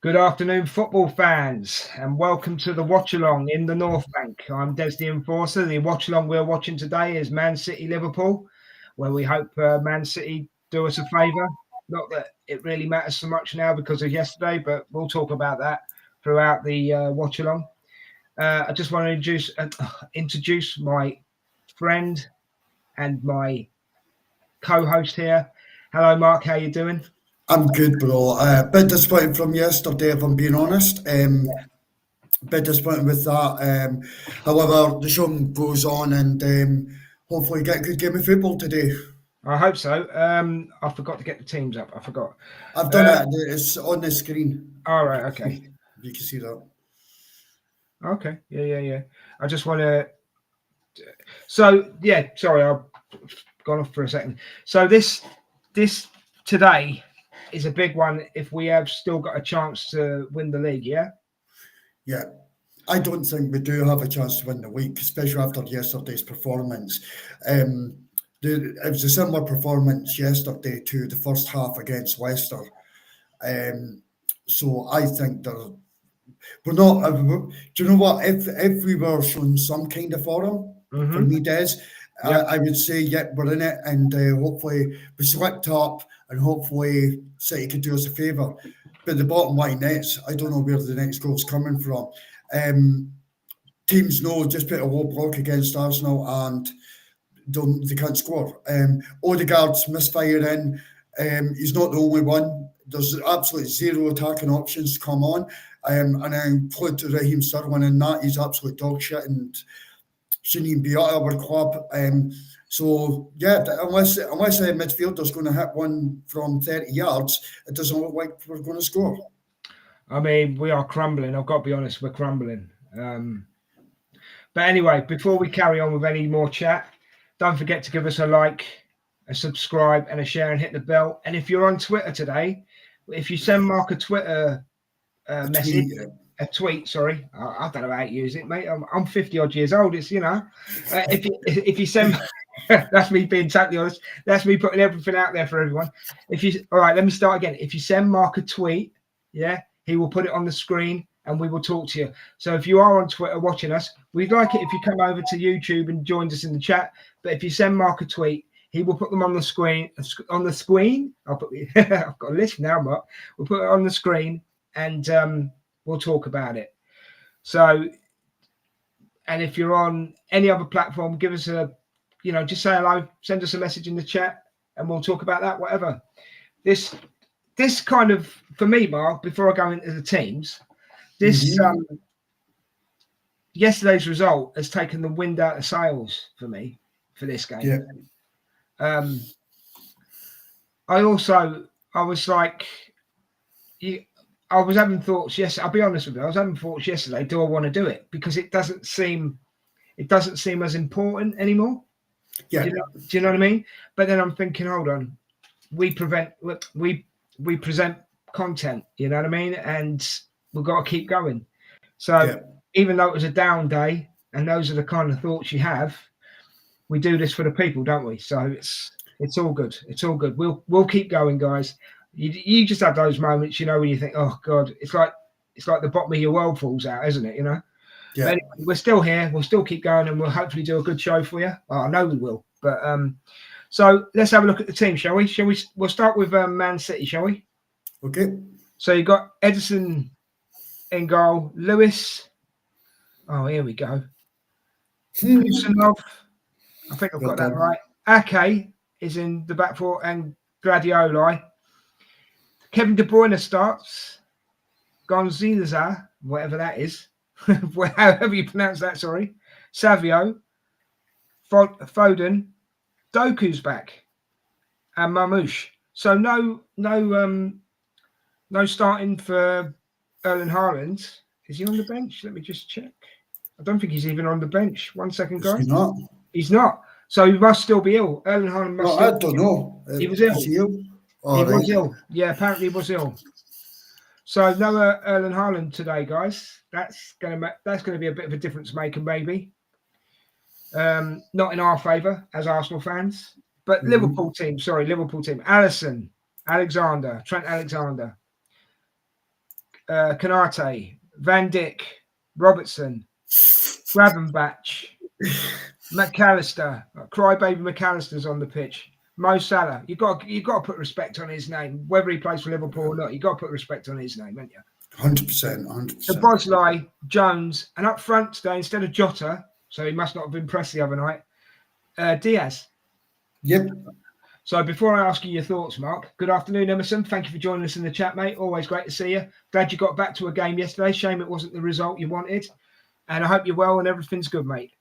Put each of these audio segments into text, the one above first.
Good afternoon, football fans, and welcome to the watch-along in the North Bank. I'm Des the Enforcer. The watch-along we're watching today is Man City Liverpool, where we hope Man City do us a favour. Not that it really matters so much now because of yesterday, but we'll talk about that throughout the watch-along. I just want to introduce my friend and my co-host here. Hello, Mark. How you doing? I'm good, bro. A bit disappointed from yesterday, if I'm being honest. Bit disappointed with that. However, the show goes on, and hopefully get a good game of football today. I hope so. I forgot to get the teams up. I forgot. I've done it. It's on the screen. All right. Okay. You can see that. Okay. Yeah. I just want to. So yeah. Sorry, I've gone off for a second. So this today is a big one. If we have still got a chance to win the league, yeah. Yeah. I don't think we do have a chance to win the week, especially after yesterday's performance. It was a similar performance yesterday to the first half against Leicester. So I think we're not. Do you know what? If we were showing some kind of form, for me, Des, I would say, yep, we're in it, and hopefully we slipped up, and hopefully City could do us a favour. But the bottom line is, I don't know where the next goal's coming from. Teams know just put a low block against Arsenal and they can't score. Odegaard's misfiring. He's not the only one. There's absolutely zero attacking options to come on. And I include Raheem Sterling in that. He's absolute dog shit and shouldn't even be at our club. So yeah, unless a midfielder's going to hit one from 30 yards, it doesn't look like we're going to score. I mean, we are crumbling. I've got to be honest, we're crumbling. But anyway, before we carry on with any more chat, don't forget to give us a like, a subscribe, and a share, and hit the bell. And if you're on Twitter today, if you send Mark a Twitter message, a tweet, sorry, I don't know how to use it, mate. I'm 50 odd years old. It's if you send, that's me being totally honest. That's me putting everything out there for everyone. All right, let me start again. If you send Mark a tweet, yeah, he will put it on the screen and we will talk to you. So if you are on Twitter watching us, we'd like it if you come over to YouTube and joined us in the chat. But if you send Mark a tweet, he will put them on the screen. On the screen, I've got a list now, Mark. We'll put it on the screen and we'll talk about it. So, and if you're on any other platform, give us just say hello, send us a message in the chat, and we'll talk about that. Whatever. This kind of, for me, Mark, before I go into the teams, yesterday's result has taken the wind out of sails for me for this game. Yeah. I was like, I was having thoughts. Yes, I'll be honest with you. I was having thoughts yesterday. Do I want to do it? Because it doesn't seem as important anymore. Yeah. Do you know what I mean? But then I'm thinking, hold on, we present content. You know what I mean? And we've got to keep going. So even though it was a down day, and those are the kind of thoughts you have, we do this for the people, don't we? So it's all good. It's all good. We'll keep going, guys. You just have those moments, when you think, oh God, it's like the bottom of your world falls out, isn't it? Yeah. But anyway, we're still here. We'll still keep going, and we'll hopefully do a good show for you. Oh, I know we will. But so let's have a look at the team, shall we? We'll start with Man City, shall we? Okay. So you got Edison in goal, Lewis. Oh, here we go. Kusanov. I think I've got that right. Ake is in the back four, and Gladioli. Kevin De Bruyne starts. Gonzalez, whatever that is, however you pronounce that. Sorry. Savio, Foden, Doku's back, and Mamouche. So no starting for Erling Haaland. Is he on the bench? Let me just check. I don't think he's even on the bench. 1 second, guys. He's not. He's not. So he must still be ill. Erling Haaland must. I don't know. He was ill. He was ill. Yeah, apparently he was ill. So no Erling Haaland today, guys. That's gonna be a bit of a difference maker, maybe. Not in our favour as Arsenal fans, but Liverpool team. Sorry, Liverpool team. Alisson, Trent Alexander, Kanate, Van Dijk, Robertson, Gravenbach, McAllister, crybaby McAllister's on the pitch. Mo Salah, you've got to put respect on his name, whether he plays for Liverpool or not. You've got to put respect on his name, haven't you? 100%, 100%. So Bosley, Jones, and up front today instead of Jota, so he must not have impressed the other night. Diaz. Yep. So before I ask you your thoughts, Mark, good afternoon, Emerson. Thank you for joining us in the chat, mate. Always great to see you. Glad you got back to a game yesterday. Shame it wasn't the result you wanted. And I hope you're well and everything's good, mate.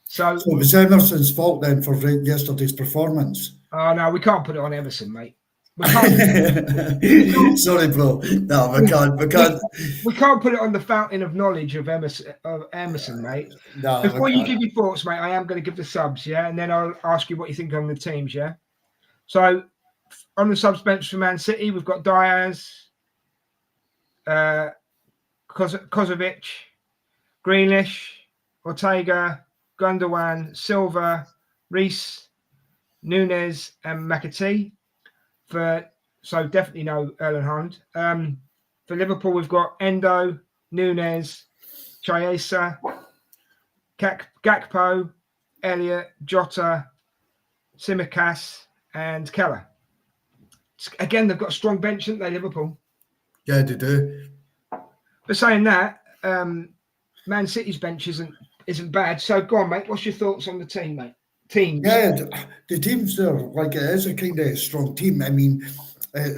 So it was Emerson's fault then for yesterday's performance. Oh, no, we can't put it on Emerson, mate. We can't. Sorry, bro. No, we can't. We can't put it on the fountain of knowledge of Emerson, mate. No, Before you give your thoughts, mate, I am going to give the subs, yeah? And then I'll ask you what you think on the teams, yeah? So, on the subs bench for Man City, we've got Diaz, Kozovic, Greenish, Ortega, Gundogan, Silva, Reese, Nunes, and McAtee. So definitely no Erling Haaland. For Liverpool, we've got Endo, Nunes, Chiesa, Gakpo, Elliott, Jota, Tsimikas, and Keller. Again, they've got a strong bench, haven't they, Liverpool? Yeah, they do. But saying that, Man City's bench isn't bad. So go on, mate. What's your thoughts on the team, mate? Teams. Yeah, the teams there, like it is a kind of strong team. I mean,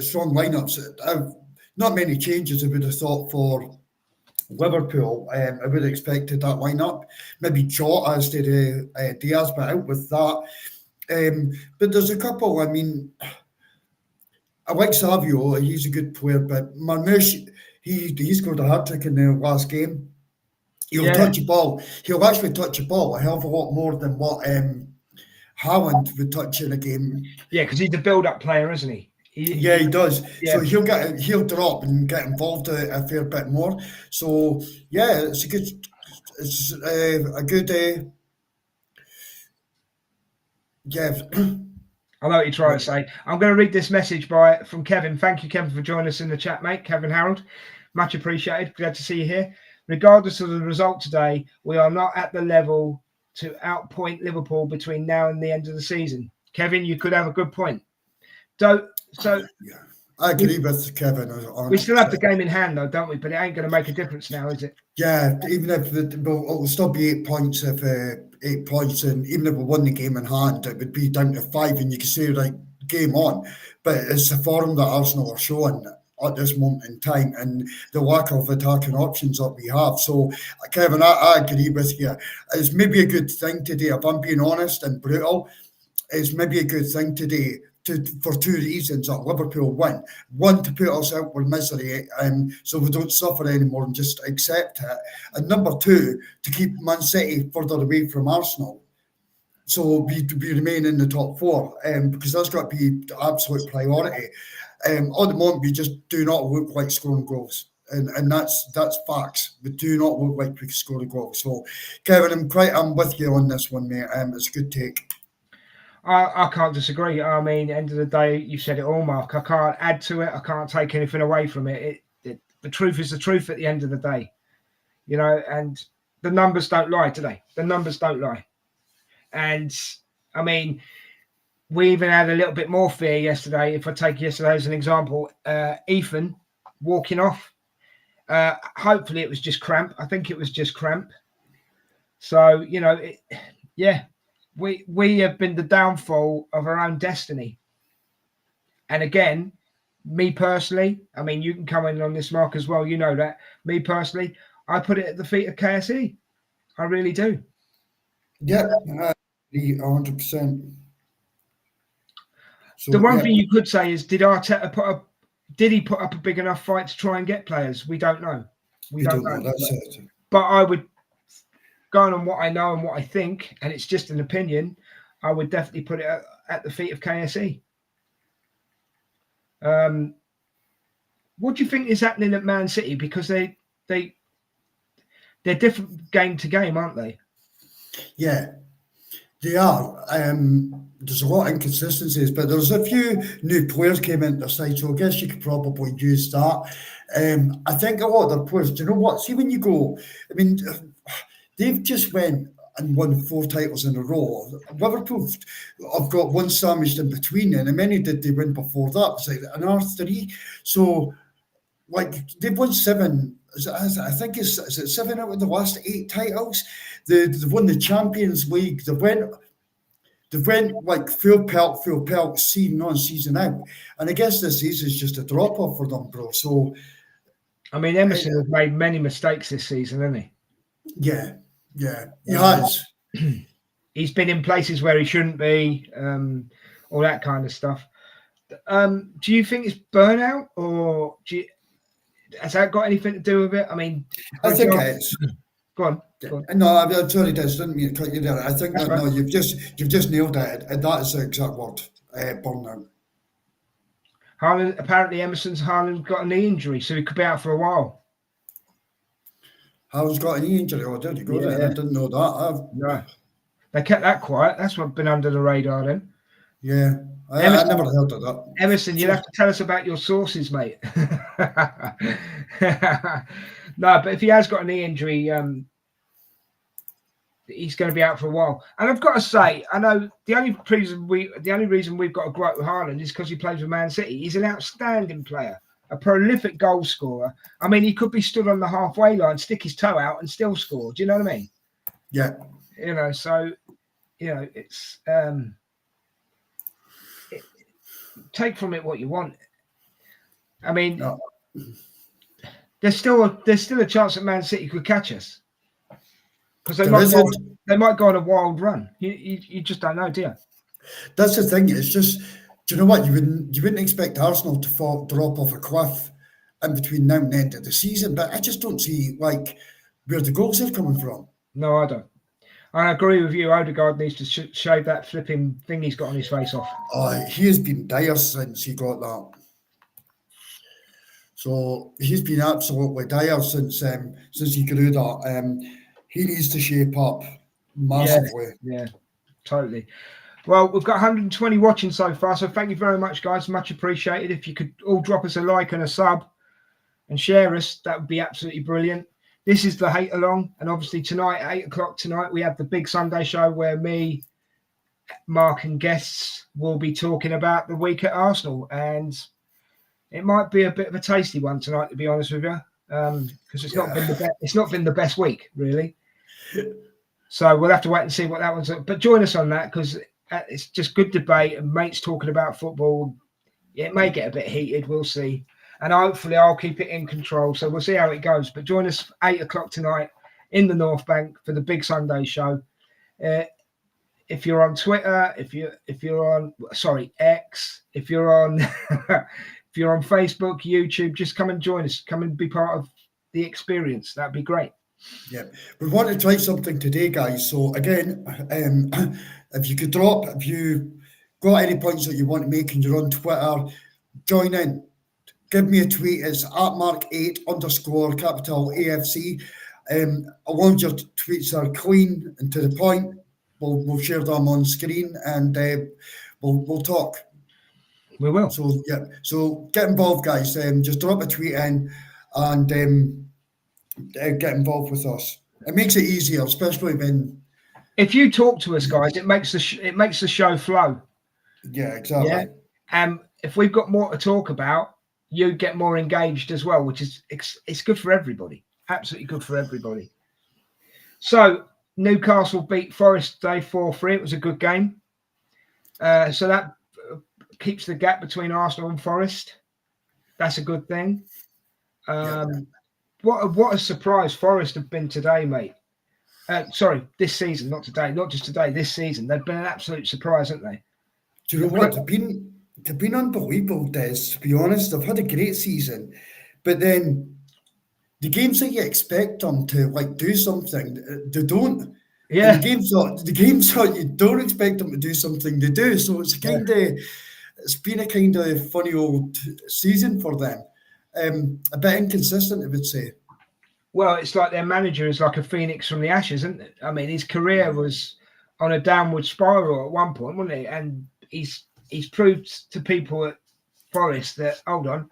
strong lineups. Not many changes I would have thought for Liverpool. I would have expected that lineup. Maybe Jota instead of Diaz, but out with that. But there's a couple. I mean, I like Savio. He's a good player, but Marmoush, he scored a hat-trick in the last game. He'll touch a ball. He'll actually touch a ball a hell of a lot more than what Haaland would touch in a game. Yeah, because he's a build-up player, isn't he? He does. Yeah. So he'll drop and get involved a fair bit more. So yeah, it's a good. Yeah. I know what you're trying to say. I'm going to read this message from Kevin. Thank you, Kevin, for joining us in the chat, mate. Kevin Harold, much appreciated. Glad to see you here. Regardless of the result today, we are not at the level to outpoint Liverpool between now and the end of the season. Kevin, you could have a good point. Yeah, I agree with Kevin. We still have the game in hand, though, don't we? But it ain't going to make a difference now, is it? Yeah, even if it'll still be 8 points, and even if we won the game in hand, it would be down to 5, and you can say, right, game on. But it's the form that Arsenal are showing at this moment in time, and the lack of attacking options that we have. So, Kevin, I agree with you. It's maybe a good thing today, if I'm being honest and brutal. It's maybe a good thing today for 2 reasons that Liverpool win. One, to put us out with misery, so we don't suffer anymore and just accept it. And number 2, to keep Man City further away from Arsenal. So we remain in the top 4, because that's got to be the absolute priority. At the moment, we just do not look like scoring goals. And that's facts. We do not look like we can score a goal. So, Kevin, I'm with you on this one, mate. It's a good take. I can't disagree. I mean, end of the day, you said it all, Mark. I can't add to it. I can't take anything away from it. The truth is the truth at the end of the day, you know. And the numbers don't lie today. The numbers don't lie. And I mean, we even had a little bit more fear yesterday. If I take yesterday as an example, Ethan walking off. Hopefully, it was just cramp. I think it was just cramp. So you know, We have been the downfall of our own destiny. And again, me personally, I mean, you can come in on this, Mark, as well. You know that. Me personally, I put it at the feet of KSE. I really do. Yeah, 100%. So, the one thing you could say is, did Arteta put up a big enough fight to try and get players? We don't know. We don't know. That's it. But I would, going on what I know and what I think, and it's just an opinion, I would definitely put it at the feet of KSE. What do you think is happening at Man City? Because they're different game to game, aren't they? Yeah. They are. There's a lot of inconsistencies, but there's a few new players came into the side, so I guess you could probably use that. I think a lot of their players, do you know what? See, when you go, I mean, they've just went and won 4 titles in a row. Liverpool have got one sandwiched in between, and how many did they win before that? Was it another 3? So, like, they've won 7. I think is it 7 out of the last 8 titles? They've won the Champions League. They've went like full pelt, season on, season out. And I guess this season is just a drop off for them, bro. So, I mean, Emerson has made many mistakes this season, hasn't he? Yeah, he has. He's been in places where he shouldn't be, all that kind of stuff. Do you think it's burnout, or has that got anything to do with it? I mean, I think it is. Go on. No, I'm sorry, Des, didn't mean to cut you there. I think that right. No, you've just nailed it. That is the exact word. Burnout. Haaland, apparently Haaland got a knee injury, so he could be out for a while. Haaland's got a knee injury. Oh, did he go there? I didn't know that. No, they kept that quiet. That's what's been under the radar then. Yeah, I never heard of that. Emerson, you'll have to tell us about your sources, mate. No, but if he has got a knee injury, he's going to be out for a while. And I've got to say, I know the only reason we've got a gripe with Haaland is because he plays with Man City. He's an outstanding player, a prolific goal scorer. I mean, he could be stood on the halfway line, stick his toe out, and still score. Do you know what I mean? Yeah. So it's take from it what you want. I mean. No. There's still a chance that Man City could catch us because they might go on a wild run. You just don't know, do you? That's the thing. It's just, do you know what? You wouldn't expect Arsenal to drop off a cliff in between now and the end of the season, but I just don't see like where the goals are coming from. No, I don't. I agree with you. Odegaard needs to shave that flipping thing he's got on his face off. Oh, he has been dire since he got that. So he's been absolutely dire since he grew that. He needs to shape up massively. Yeah, totally. Well, we've got 120 watching so far, so thank you very much, guys. Much appreciated. If you could all drop us a like and a sub and share us, that would be absolutely brilliant. This is the Hatealong, and obviously tonight, 8 o'clock tonight, we have the big Sunday show where me, Mark, and guests will be talking about the week at Arsenal, and it might be a bit of a tasty one tonight, to be honest with you, because it's not been the best week, really. So we'll have to wait and see what that one's. But join us on that, because it's just good debate and mates talking about football. It may get a bit heated, we'll see. And hopefully I'll keep it in control. So we'll see how it goes. But join us 8 o'clock tonight in the North Bank for the big Sunday show. If you're on Twitter, if you're on X, if you're on if you're on Facebook, YouTube, just come and join us. Come and be part of the experience. That'd be great. Yeah, we want to try something today, guys. So again, if you got any points that you want to make and you're on Twitter, join in. Give me a tweet. It's @Mark8_ capital AFC. All your tweets are clean and to the point. We'll share them on screen and we'll talk. We will. So get involved, guys. Just drop a tweet in and get involved with us. It makes it easier, especially when. If you talk to us, guys, it makes the show flow. Yeah, exactly. Yeah? And if we've got more to talk about, you get more engaged as well, which is it's good for everybody. Absolutely good for everybody. So Newcastle beat Forest today 4-3. It was a good game. So that keeps the gap between Arsenal and Forest. That's a good thing. What a surprise Forest have been today, mate. This season, not today, not just today, this season. They've been an absolute surprise, haven't they? Do you know what? They've been unbelievable, Des, to be honest. They've had a great season. But then the games that you expect them to do something, they don't. Yeah. And the games that you don't expect them to do something, they do. So it's it's been a kind of funny old season for them. A bit inconsistent, I would say. Well, it's like their manager is like a phoenix from the ashes, isn't it? I mean, his career was on a downward spiral at one point, wasn't he? And he's proved to people at Forest that, hold on,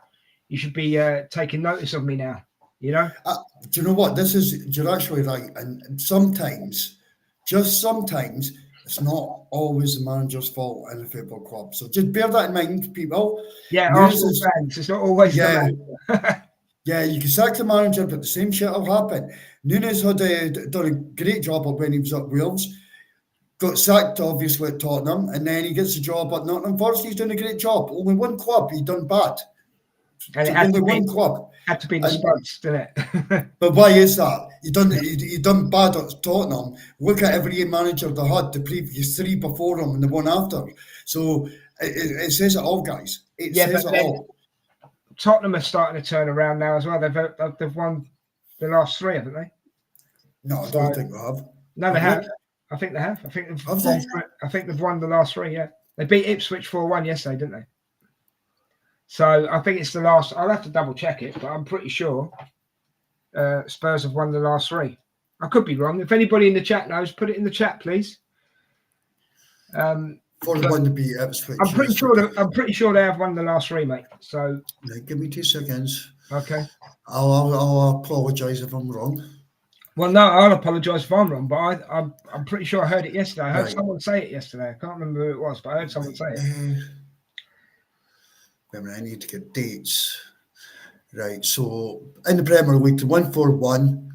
you should be taking notice of me now. You know? Do you know what? You're actually right. And sometimes, just sometimes, it's not always the manager's fault in a football club. So just bear that in mind, people. Yeah, Arsenal fans, it's not always the manager. Yeah, you can sack the manager, but the same shit will happen. Nunes had done a great job when he was at Wales. Got sacked, obviously, at Tottenham, and then he gets a job at Nottingham Forest. He's doing a great job. Only one club, he done bad. And it only one club. Had to be the Spuds, didn't it? But why is that? He done bad at Tottenham. Look at every manager they had, the previous 3 before him and the one after. So it says it all, guys. It says it all. Tottenham are starting to turn around now as well. They've won the last 3, haven't they? No, I don't think they have. No, they have. I think they have. I think they've won the last 3. Yeah, they beat Ipswich 4-1 yesterday, didn't they? So I think it's the last. I'll have to double check it, but I'm pretty sure Spurs have won the last 3. I could be wrong. If anybody in the chat knows, put it in the chat, please. For the one to beat Ipswich. I'm pretty sure they have won the last 3, mate. So give me 2 seconds. Okay. I'll apologise if I'm wrong. Well, no, I'll apologise if I'm wrong, but I'm pretty sure I heard it yesterday. I heard someone say it yesterday. I can't remember who it was, but I heard someone say it. I need to get dates. Right, so in the Premier League, they won 4-1.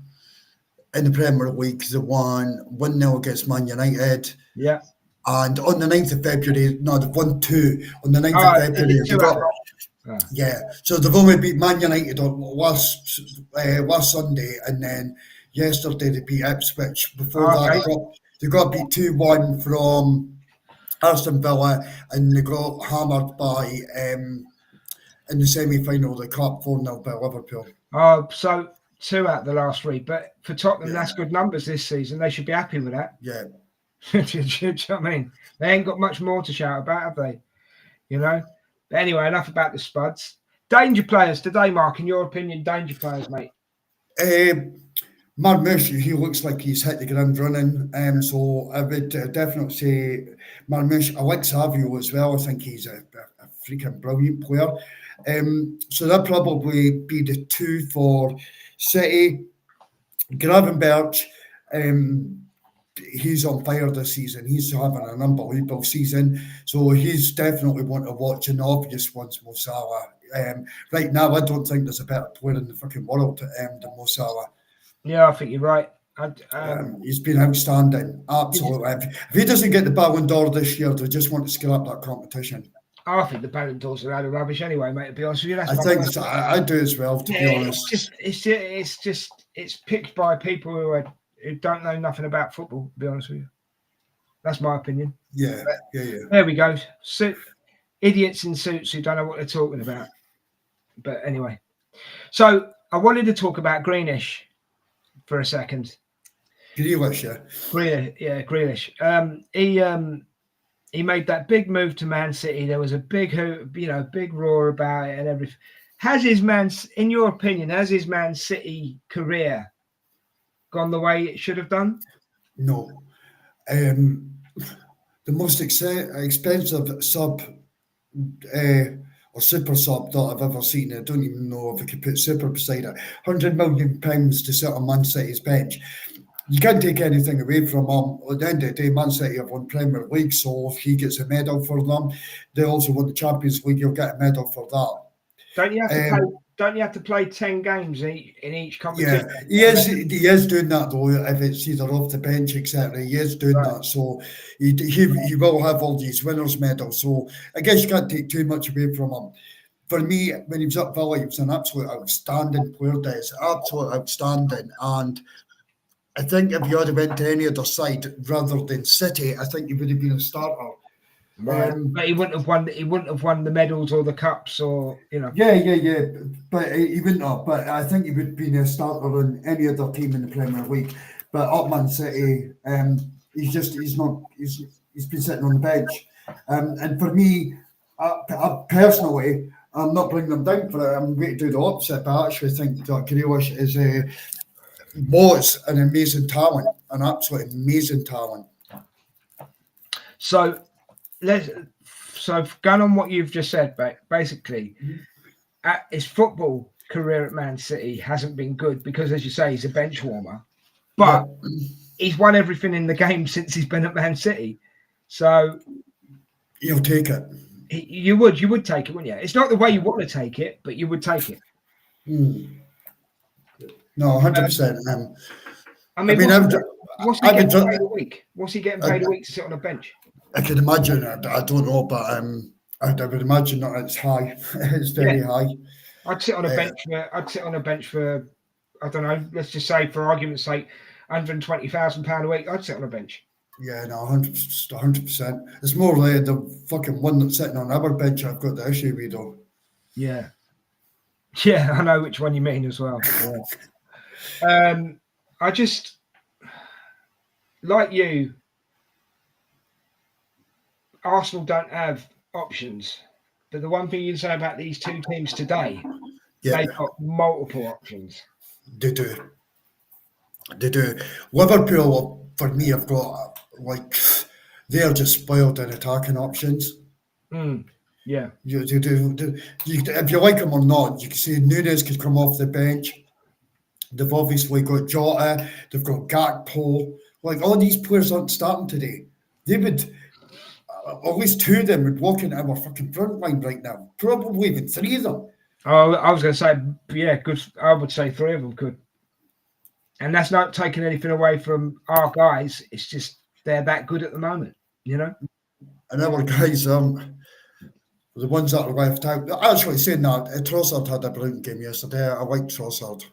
In the Premier League, they won 1-0 against Man United. Yeah. And on the 9th of February, no, they've won 2. On the 9th of February, they got... Yeah, so they've only beat Man United on last Sunday, and then yesterday they beat Ipswich. Before that, they got beat 2-1 from Aston Villa, and they got hammered by in the semi-final of the Cup 4-0 by Liverpool. So 2 out of the last 3, but for Tottenham, that's good numbers this season. They should be happy with that. Yeah. Do you know what I mean? They ain't got much more to shout about, have they? You know? But anyway, enough about the Spuds. Danger players today, Mark, in your opinion, danger players, mate? Marmoush, he looks like he's hit the ground running. So I would definitely say Marmoush. I like Savio as well. I think he's a freaking brilliant player. So that'd probably be the 2 for City. Gravenberch, he's on fire this season. He's having an unbelievable season. So he's definitely one to watch. And the obvious one's Mo Salah. Right now, I don't think there's a better player in the fucking world than Mo Salah. Yeah, I think you're right. He's been outstanding, absolutely. If he doesn't get the Ballon d'Or this year, they just want to scrap that competition. I think the Ballon d'Or's a load of rubbish anyway, mate. To be honest with you, I do as well. To be honest, it's picked by people who don't know nothing about football. To be honest with you, that's my opinion. Yeah. There we go. Idiots in suits who don't know what they're talking about. But anyway, so I wanted to talk about Greenish for a second. Grealish, yeah. Grealish. He made that big move to Man City. There was a big roar about it and everything. In your opinion, has his Man City career gone the way it should have done? No. The most expensive sub or super sub that I've ever seen. I don't even know if I could put super beside it. £100 million to sit on Man City's bench. You can't take anything away from him. At the end of the day, Man City have won Premier League, so if he gets a medal for them, they also won the Champions League, you'll get a medal for that. Don't you have to play 10 games in each competition? Yeah, he is doing that though. If it's either off the bench, etc., he is doing that. So he will have all these winners' medals. So I guess you can't take too much away from him. For me, when he was at Villa, he was an absolute outstanding player. Absolute outstanding. And I think if he had went to any other side rather than City, I think he would have been a starter. Right. But he wouldn't have won. He wouldn't have won the medals or the cups, or Yeah. But he wouldn't have. But I think he would have been a starter in any other team in the Premier League. But at Man City, he's been sitting on the bench. And for me, I personally, I'm not bringing him down for it. I'm going to do the opposite. But I actually think that Grealish was an amazing talent, an absolute amazing talent. So going on what you've just said, basically, his football career at Man City hasn't been good because, as you say, he's a bench warmer. But he's won everything in the game since he's been at Man City. So he'll take it. You would take it, wouldn't you? It's not the way you want to take it, but you would take it. No, 100%. I mean, what's he getting paid a week? What's he getting paid a week to sit on a bench? I can imagine. I don't know, but I would imagine that it's high. It's very high. I'd sit on a bench for I don't know. Let's just say, for argument's sake, £120,000 a week. I'd sit on a bench. Yeah, no, 100%. It's more like the fucking one that's sitting on our bench I've got the issue with, though. Yeah, I know which one you mean as well. Yeah. I just, like you, Arsenal don't have options. But the one thing you can say about these two teams today, they've got multiple options. They do. Liverpool, for me, have got, they're just spoiled in attacking options. Yeah. If you like them or not, you can see Nunes could come off the bench. They've obviously got Jota. They've got Gakpo. All these players aren't starting today. They would, at least two of them would walk into our fucking front line right now. Probably even three of them. Oh, I was going to say, yeah, good. I would say three of them could. And that's not taking anything away from our guys. It's just they're that good at the moment, you know? And our guys, the ones that are left out, actually saying that, Trossard had a brilliant game yesterday. I like Trossard.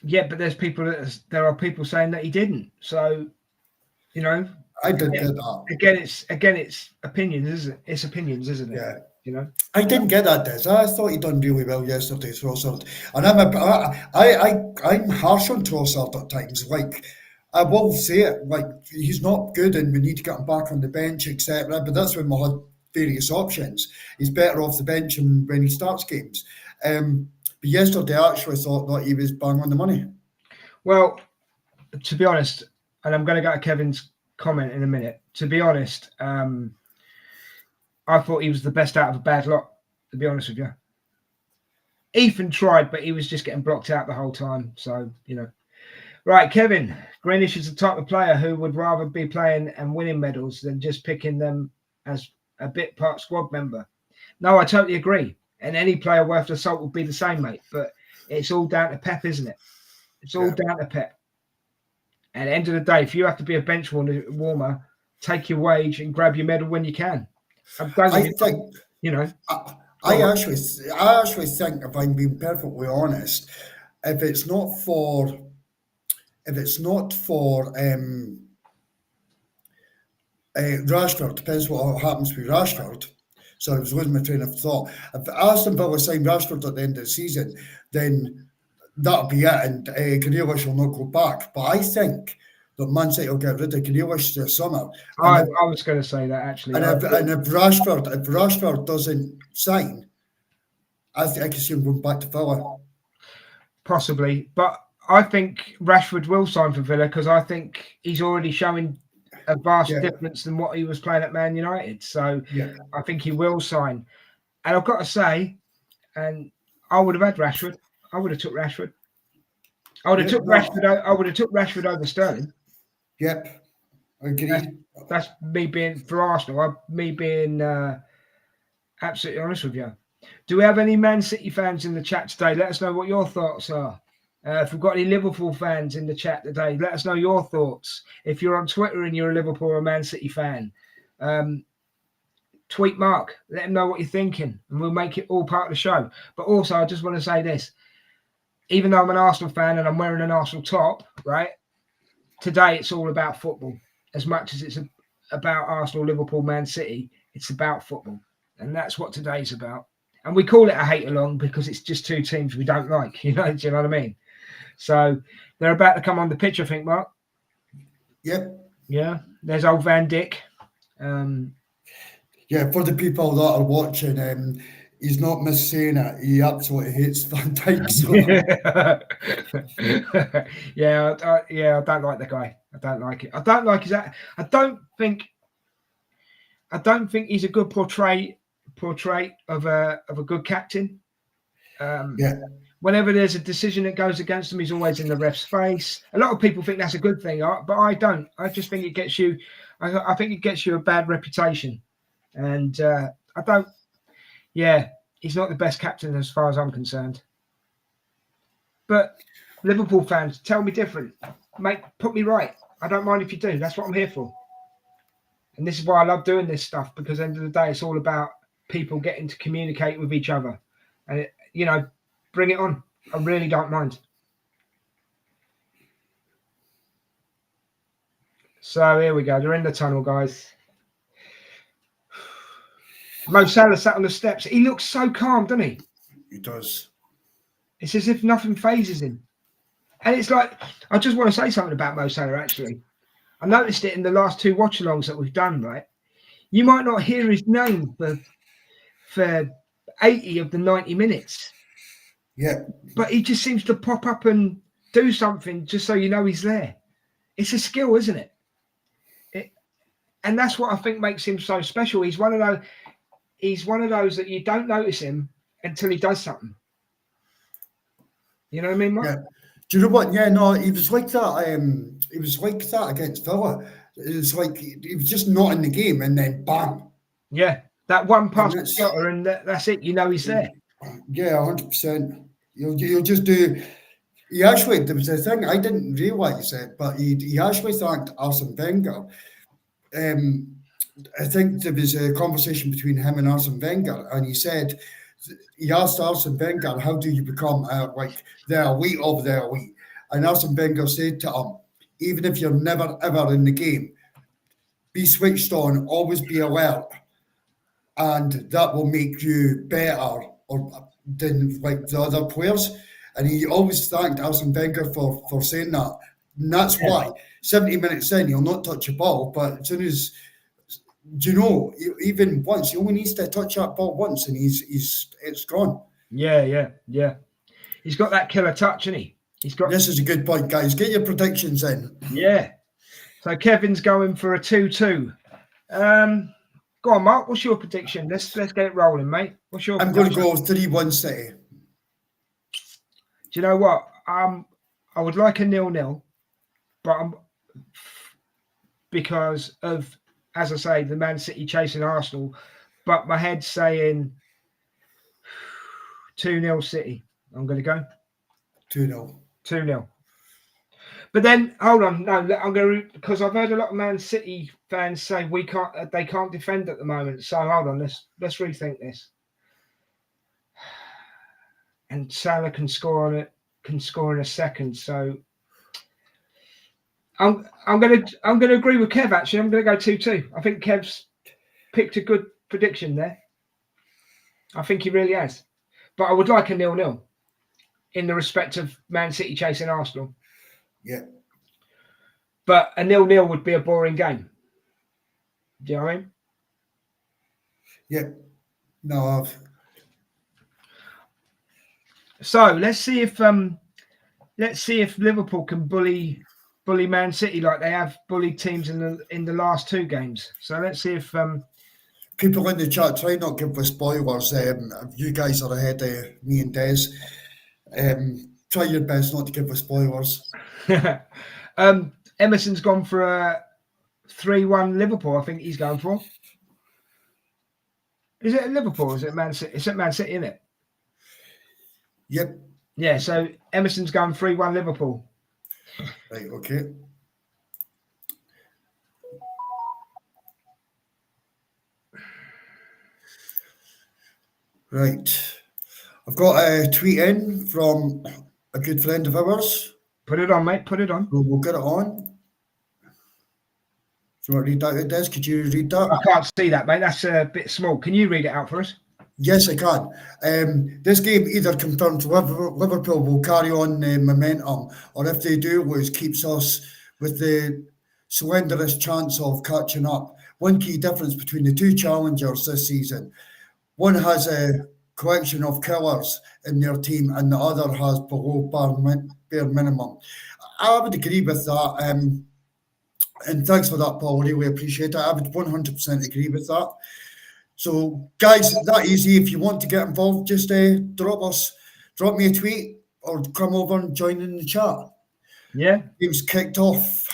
Yeah, but there are people saying that he didn't. So, you know, I didn't get that. Again, it's opinions, isn't it? It's opinions, isn't it? Yeah. You know, I didn't get that, Des. I thought he done really well yesterday, Trossard. And I'm harsh on Trossard at times. I will say it. He's not good, and we need to get him back on the bench, etc. But that's when we had various options. He's better off the bench when he starts games. But yesterday, I actually thought that he was bang on the money. Well, to be honest, and I'm going to go to Kevin's comment in a minute. To be honest, I thought he was the best out of a bad lot, to be honest with you. Ethan tried, but he was just getting blocked out the whole time. So, you know. Right, Kevin. Greenish is the type of player who would rather be playing and winning medals than just picking them as a bit part squad member. No, I totally agree. And any player worth the salt would be the same, mate. But it's all down to Pep, isn't it? It's all down to Pep. At the end of the day, if you have to be a bench warmer, take your wage and grab your medal when you can. I think, you know. I actually think, if I'm being perfectly honest, if it's not for Rashford, depends what happens with Rashford. So I was losing my train of thought. If Aston Villa sign Rashford at the end of the season, then that'll be it, and Grealish will not go back. But I think that Man City will get rid of Grealish this summer. I was going to say that, actually. And if Rashford doesn't sign, I can see him going back to Villa. Possibly, but I think Rashford will sign for Villa because I think he's already showing a vast difference than what he was playing at Man United. So I think he will sign. And I've got to say, and I would have had Rashford. I would have took Rashford. I would have took Rashford over Sterling. Yep. Okay. That's me being for Arsenal. Me being absolutely honest with you. Do we have any Man City fans in the chat today? Let us know what your thoughts are. If we've got any Liverpool fans in the chat today, let us know your thoughts. If you're on Twitter and you're a Liverpool or a Man City fan, tweet Mark. Let him know what you're thinking, and we'll make it all part of the show. But also, I just want to say this. Even though I'm an Arsenal fan and I'm wearing an Arsenal top, right? Today, it's all about football. As much as it's about Arsenal, Liverpool, Man City, it's about football. And that's what today's about. And we call it a hate-along because it's just two teams we don't like. Do you know what I mean? So they're about to come on the pitch, I think, Mark. Yep. Yeah. There's old Van Dijk. Yeah, for the people that are watching, he's not missaying it. He absolutely hates Van Dijk. So. I don't like the guy. I don't like it. I don't like his. I don't think I don't think he's a good portrait of a good captain. Yeah. Whenever there's a decision that goes against him, he's always in the ref's face. A lot of people think that's a good thing, but I don't. I just think it gets you. I think it gets you a bad reputation, and I don't. Yeah, he's not the best captain as far as I'm concerned. But Liverpool fans, tell me different. Put me right. I don't mind if you do. That's what I'm here for. And this is why I love doing this stuff, because at the end of the day, it's all about people getting to communicate with each other. And, bring it on. I really don't mind. So here we go. They're in the tunnel, guys. Mo Salah sat on the steps. He looks so calm, doesn't he? He does. It's as if nothing phases him. And it's like, I just want to say something about Mo Salah, actually. I noticed it in the last 2 watch-alongs that we've done, right? You might not hear his name for 80 of the 90 minutes. Yeah. But he just seems to pop up and do something just so you know he's there. It's a skill, isn't it? And that's what I think makes him so special. He's one of those that you don't notice him until he does something. You know what I mean, Mark? Yeah. Do you know what? Yeah, no, he was like that. He was like that against Villa. It was like he was just not in the game, and then bam. Yeah, that one pass to Jota, and that's it. You know he's there. Yeah, 100%. You'll just do. He actually, there was a thing I didn't realise it, but he actually thanked Arsene Wenger. I think there was a conversation between him and Arsene Wenger, and he asked Arsene Wenger, "How do you become like the elite of the elite?" And Arsene Wenger said to him, "Even if you're never ever in the game, be switched on, always be alert, and that will make you better than like the other players." And he always thanked Arsene Wenger for saying that. And that's why 70 minutes in, he'll not touch a ball, but as soon as even once, he only needs to touch that ball once, and it's gone. Yeah. He's got that killer touch, isn't he? This is a good point, guys. Get your predictions in. Yeah. So Kevin's going for a 2-2. Go on, Mark. What's your prediction? Let's get it rolling, mate. What's your? I'm going to go 3-1 City. Do you know what? I would like a 0-0, but because of, as I say, the Man City chasing Arsenal, but my head's saying 2-0 City. I'm going to go 2-0. 2-0. But then, hold on, no, I'm going to, because I've heard a lot of Man City fans say they can't defend at the moment. So hold on, let's rethink this. And Salah can score in a second. So I'm gonna agree with Kev. Actually, I'm gonna go 2-2. I think Kev's picked a good prediction there. I think he really has. But I would like a 0-0 in the respect of Man City chasing Arsenal. Yeah. But a 0-0 would be a boring game. Do you know what I mean? Yeah. No. So let's see if Liverpool can bully Man City like they have bullied teams in the last 2 games. So let's see if people in the chat, try not to give us spoilers. You guys are ahead of me and Des. Try your best not to give us spoilers. Emerson's gone for a 3-1 Liverpool. I think he's going for. Is it Liverpool or is it Man City? It's at Man City, isn't it? Yep. Yeah, so Emerson's going 3-1 Liverpool. Right, okay. Right. I've got a tweet in from a good friend of ours. Put it on, mate. Put it on. We'll get it on. Do you want to read that out, Des? Could you read that? I can't see that, mate. That's a bit small. Can you read it out for us? Yes, I can. This game either confirms Liverpool will carry on the momentum, or if they do lose, keeps us with the slenderest chance of catching up. One key difference between the 2 challengers this season: one has a collection of killers in their team, and the other has below bare minimum. I would agree with that. And thanks for that, Paul. Really appreciate it. I would 100% agree with that. So, guys, that easy. If you want to get involved, just drop me a tweet or come over and join in the chat. Yeah. Game's kicked off.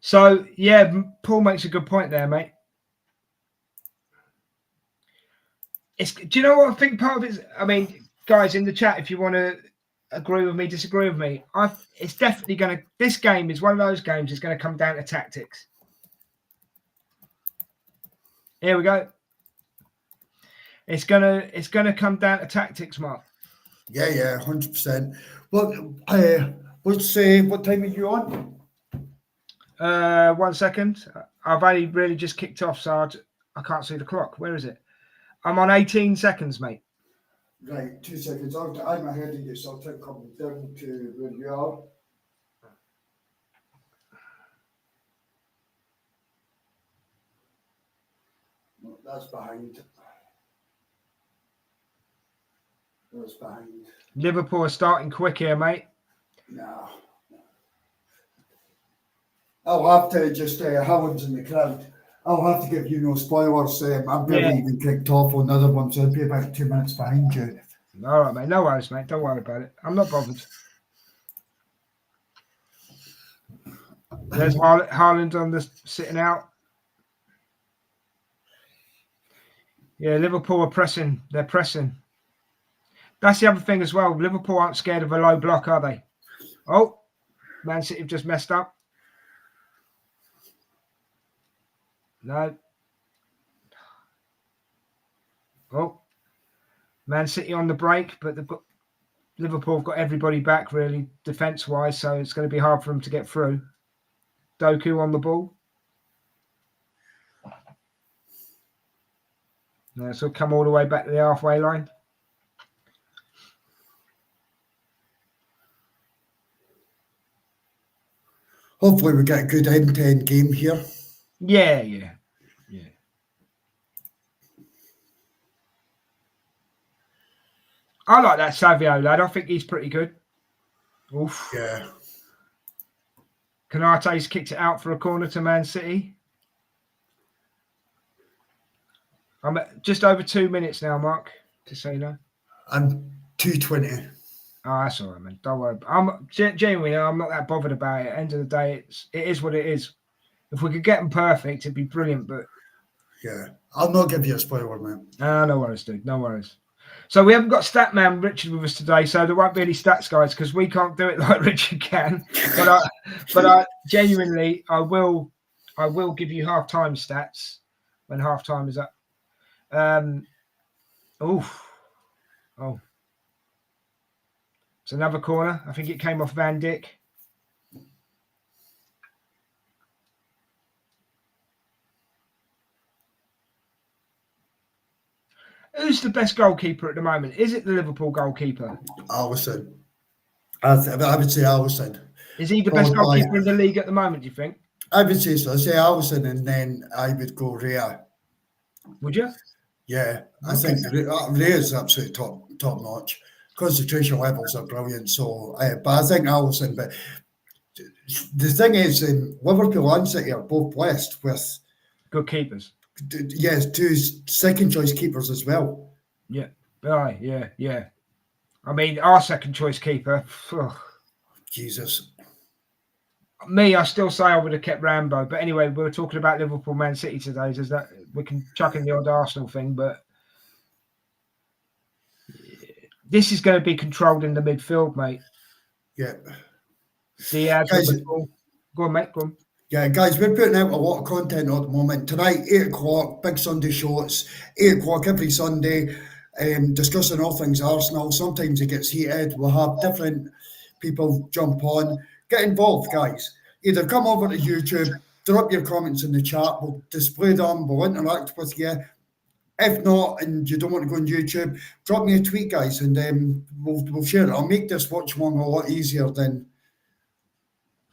So, yeah, Paul makes a good point there, mate. Do you know what I think part of it is? I mean, guys, in the chat, if you want to agree with me, disagree with me, it's definitely going to, this game is one of those games that's going to come down to tactics. Here we go. It's gonna come down to tactics, Mark. Yeah, 100%. What time are you on? 1 second. I've only really just kicked off, so I can't see the clock. Where is it? I'm on 18 seconds, mate. Right, 2 seconds. I'm ahead of you, so I'll try to come down to where you are. No, that's behind. That's behind. Liverpool are starting quick here, mate. No. I'll have to just Howard's in the crowd. I'll have to give you no spoilers. I'm barely even kicked off on the other one, so I'll be about 2 minutes behind you. All right, mate. No worries, mate. Don't worry about it. I'm not bothered. There's Haaland on the sitting out. Yeah, Liverpool are pressing. They're pressing. That's the other thing as well. Liverpool aren't scared of a low block, are they? Oh, Man City have just messed up. No. Oh, Man City on the break, but Liverpool have got everybody back really defence-wise, so it's going to be hard for them to get through. Doku on the ball. No, so come all the way back to the halfway line. Hopefully we get a good end-to-end game here. Yeah. I like that Savio lad. I think he's pretty good. Oof. Yeah. Konate's kicked it out for a corner to Man City. I'm at just over 2 minutes now, Mark, to say no. I'm 2:20. Oh, that's all right, man. Don't worry. I'm genuinely, I'm not that bothered about it. At the end of the day, it is what it is. If we could get them perfect, it'd be brilliant. But yeah, I'll not give you a spoiler, man. No worries, dude. No worries. So we haven't got Statman Richard with us today, so there won't be any stats, guys, because we can't do it like Richard can. But I genuinely, I will give you half-time stats when half-time is up. Oh. It's another corner. I think it came off Van Dijk. Who's the best goalkeeper at the moment? Is it the Liverpool goalkeeper? Alisson. I would say Alisson. Is he the best goalkeeper in the league at the moment, do you think? I would say so. I'd say Alisson, and then I would go Rhea. Would you? Yeah, I think Rhea is absolutely top notch. Concentration levels are brilliant. So, but I think Alisson. But the thing is, Liverpool and City are both blessed with good keepers. Yes, 2 second choice keepers as well. Yeah. Yeah. I mean, our second choice keeper. Jesus. Me, I still say I would have kept Rambo. But anyway, we were talking about Liverpool, Man City today. So that we can chuck in the odd Arsenal thing, but this is going to be controlled in the midfield, mate. Yeah. Diaz. Go on, mate. Go on. Yeah, guys, we're putting out a lot of content at the moment. Tonight, 8 o'clock, big Sunday show. It's 8 o'clock every Sunday, discussing all things Arsenal. Sometimes it gets heated. We'll have different people jump on. Get involved, guys. Either come over to YouTube, drop your comments in the chat. We'll display them. We'll interact with you. If not, and you don't want to go on YouTube, drop me a tweet, guys, and we'll share it. I'll make this watch along a lot easier than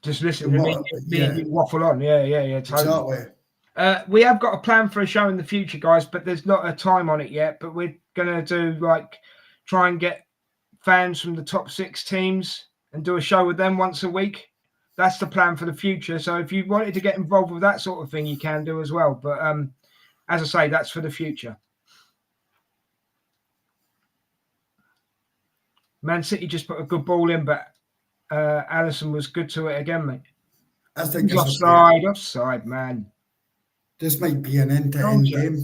just listen to me waffle on. Yeah, totally. Exactly. We have got a plan for a show in the future, guys, but there's not a time on it yet. But we're going to try and get fans from the top 6 teams and do a show with them once a week. that's the plan for the future. So if you wanted to get involved with that sort of thing, you can do as well. But as I say, that's for the future. Man City just put a good ball in, but Alisson was good to it again, mate. I think He's offside, man. This might be an end-to-end game.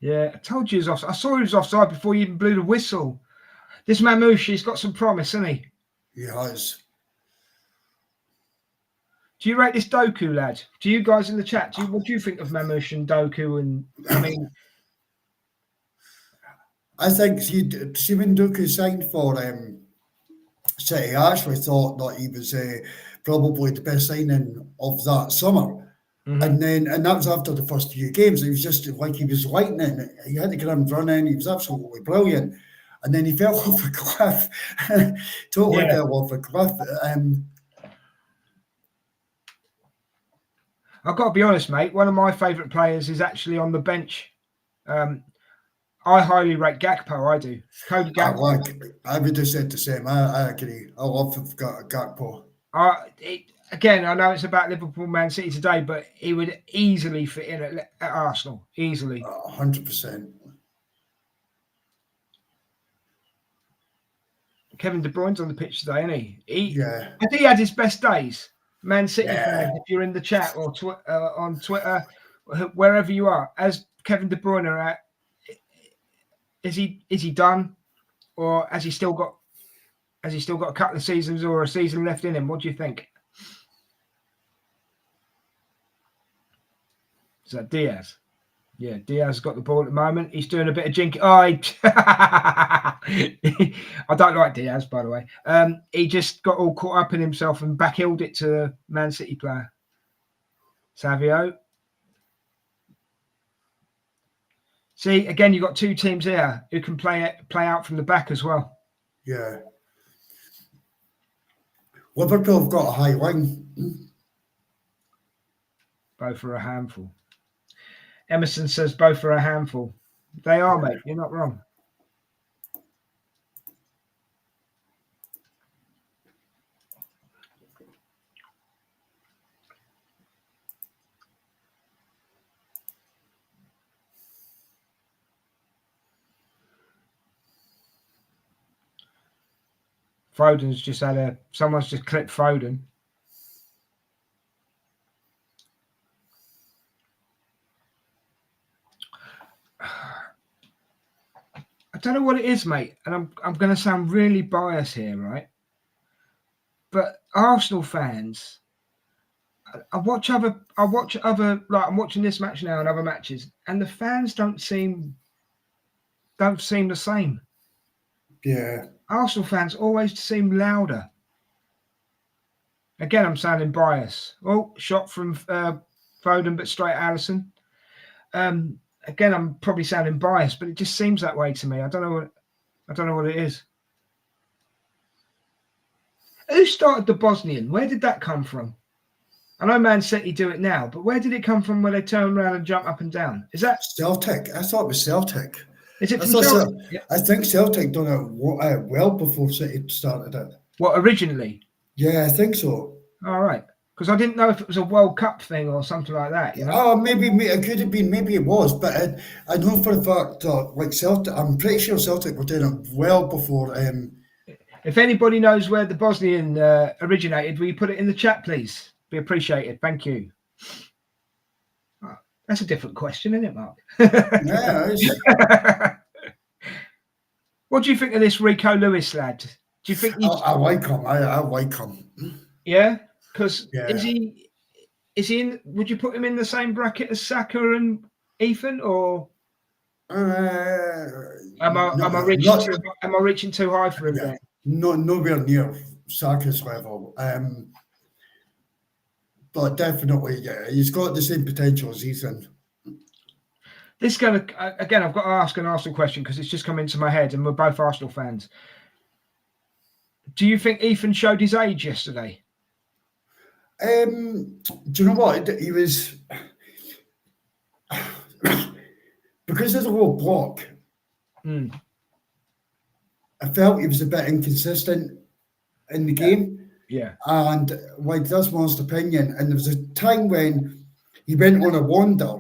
Yeah, I told you he was offside. I saw he was offside before you even blew the whistle. This Mamouche, he's got some promise, hasn't he? He has. Do you rate this Doku lad? Do you guys in the chat? What do you think of Mamouche and Doku? And I mean, I think see when Doku signed for City, I actually thought that he was probably the best signing of that summer. And that was after the first few games. He was just like he was lightning. He had the ground running. He was absolutely brilliant. And then he fell off a cliff. Totally fell off a cliff. I've got to be honest, mate. One of my favourite players is actually on the bench. I highly rate Gakpo. I do. Cody Gakpo. I would have said the same. I agree. I love Gakpo. Again, I know it's about Liverpool, Man City today, but he would easily fit in at Arsenal. Easily. 100%. Kevin De Bruyne's on the pitch today, isn't he? Yeah. I think he had his best days. Man City fan, if you're in the chat or on Twitter, wherever you are, as Kevin De Bruyne are at, is he done, or has he still got a couple of seasons or a season left in him? What do you think? Is that Diaz? Yeah, Diaz got the ball at the moment. He's doing a bit of jinky. I don't like Diaz, by the way. He just got all caught up in himself and backheeled it to the Man City player. Savio. See, again, you've got two teams here who can play out from the back as well. Yeah. Liverpool have got a high line. Both are a handful. Emerson says both are a handful. They are, mate. You're not wrong. Foden's just had someone's just clipped Foden. I don't know what it is, mate, and I'm going to sound really biased here, right? But Arsenal fans, I'm watching this match now and other matches, and the fans don't seem the same. Yeah. Arsenal fans always seem louder. Again, I'm sounding biased. Oh, shot from Foden, but straight at Alisson. Again, I'm probably sounding biased, but it just seems that way to me. I don't know what it is. Who started the Bosnian? Where did that come from? I know Man City do it now, but where did it come from where they turn around and jump up and down? Is that Celtic? I thought it was Celtic. Is it from Celtic? I think Celtic done it well before City started it. What, originally? Yeah, I think so. All right. Because I didn't know if it was a World Cup thing or something like that. You know? Oh, maybe it could have been. Maybe it was, but I know for a fact like Celtic. I'm pretty sure Celtic were doing it well before. If anybody knows where the Bosnian originated, will you put it in the chat, please? Be appreciated. Thank you. Oh, that's a different question, isn't it, Mark? Yeah. What do you think of this Rico Lewis lad? Do you think I like him? I like him. Yeah. Because is he in? Would you put him in the same bracket as Saka and Ethan, or am I reaching too high for him? Then? Nowhere near Saka's level. But definitely, he's got the same potential as Ethan. This going to again. I've got to ask an Arsenal question because it's just come into my head, and we're both Arsenal fans. Do you think Ethan showed his age yesterday? Do you know what? He was because of the low block. I felt he was a bit inconsistent in the game. Yeah. And like that's my opinion. And there was a time when he went on a wander,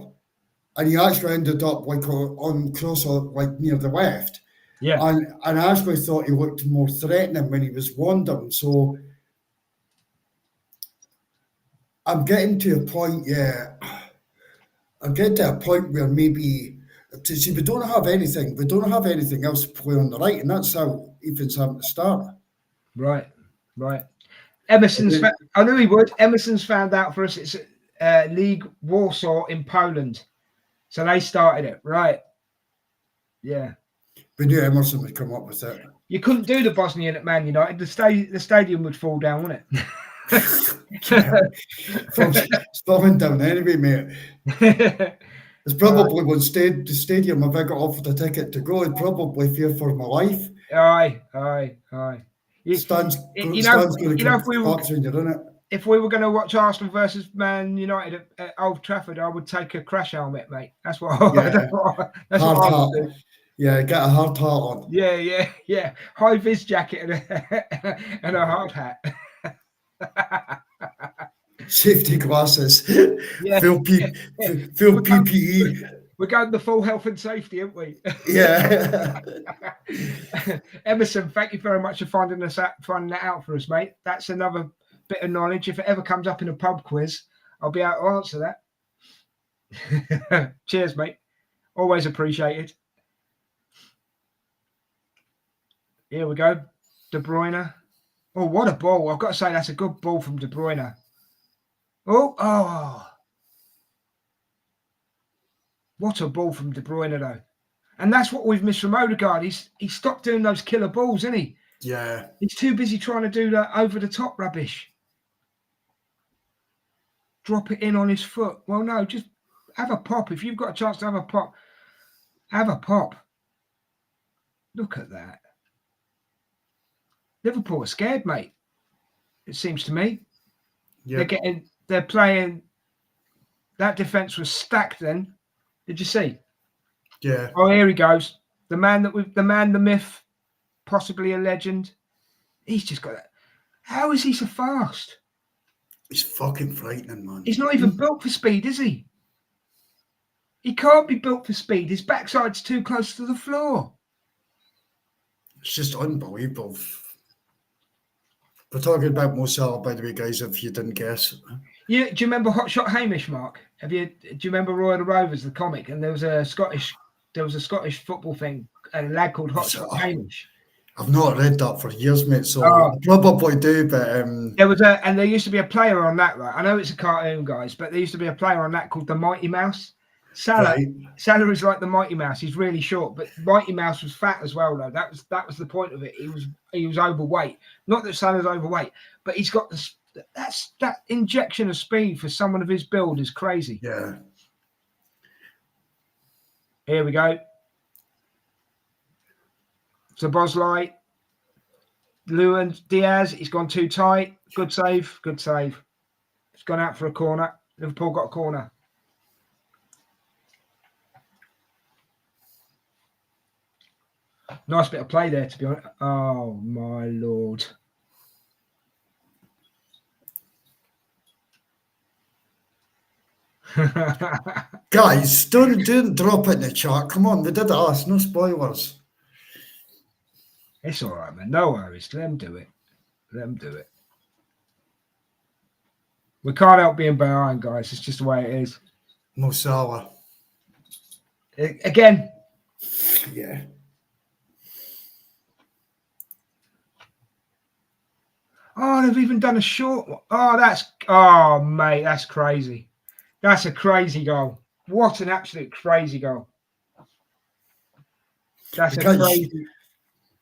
and he actually ended up like on closer, like near the left. Yeah. And I actually thought he looked more threatening when he was wandering. So I'm getting to a point, yeah. I'm getting to a point where maybe to see we don't have anything. We don't have anything else to play on the right, and that's how Ethan's having to start. Right. Right. Emerson's. I knew he would. Emerson's found out for us. It's League Warsaw in Poland, so they started it. Right. Yeah. We knew Emerson would come up with it. You couldn't do the Bosnian at Man United. The stadium would fall down, wouldn't It's falling down anyway, mate. it? It's probably when the stadium if I got offered a ticket to go, I'd probably fear for my life. Aye. Stan's going You to know, collapse when you're in it. if we were going to watch Arsenal versus Man United at Old Trafford, I would take a crash helmet, mate. That's what. Yeah. That's what I would do. Yeah, get a hard hat on. Yeah. High vis jacket and a hard hat. Safety glasses. Yeah. Full PPE. We're going the full health and safety, aren't we? Yeah. Emerson, thank you very much for finding that out for us, mate. That's another bit of knowledge. If it ever comes up in a pub quiz, I'll be able to answer that. Cheers, mate. Always appreciated. Here we go. De Bruyne. Oh, what a ball. I've got to say, that's a good ball from De Bruyne. Oh. What a ball from De Bruyne, though. And that's what we've missed from Odegaard. He stopped doing those killer balls, isn't he? Yeah. He's too busy trying to do that over-the-top rubbish. Drop it in on his foot. Well, no, just have a pop. If you've got a chance to have a pop, have a pop. Look at that. Liverpool are scared, mate. It seems to me. Yep. They're playing. That defense was stacked then. Did you see? Yeah. Oh, here he goes. The man, the myth, possibly a legend. He's just got that. How is he so fast? He's fucking frightening, man. He's not even built for speed, is he? He can't be built for speed. His backside's too close to the floor. It's just unbelievable. We're talking about Mo Salah, by the way, guys, if you didn't guess. Yeah, do you remember Hot Shot Hamish, Mark? Do you remember Roy of the Rovers, the comic? And there was a Scottish football thing, a lad called Hot Shot Hamish. I've not read that for years, mate, so I probably do, but there used to be a player on that, right? I know it's a cartoon, guys, but there used to be a player on that called the Mighty Mouse. Salah is like the Mighty Mouse. He's really short, but Mighty Mouse was fat as well, though. That was the point of it. He was overweight. Not that Salah's overweight, but he's got that injection of speed for someone of his build is crazy. Yeah. Here we go. Szoboszlai, Luan Diaz. He's gone too tight. Good save. It's gone out for a corner. Liverpool got a corner. Nice bit of play there, to be honest. Oh, my Lord. Guys, don't drop it in the chat. Come on, we did ask. No spoilers. It's all right, man. No worries. Let them do it. We can't help being behind, guys. It's just the way it is. Mo Salah. Again. Yeah. Oh, they've even done a short one. Oh, mate, that's crazy. That's a crazy goal. What an absolute crazy goal. That's crazy.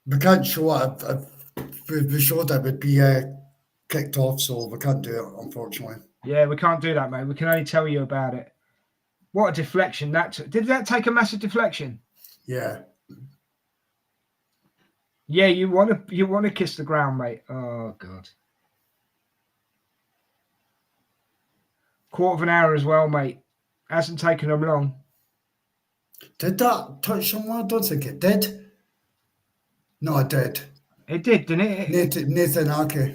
We can't show it. If we showed it, would be kicked off, so we can't do it, unfortunately. Yeah, we can't do that, mate. We can only tell you about it. What a deflection that took. Did that take a massive deflection? Yeah. Yeah, you want to kiss the ground, mate. Oh God. Quarter of an hour as well, mate. Hasn't taken them long. Did that touch someone? I don't think it did. No, it did. It did, didn't it? Nathan Ake.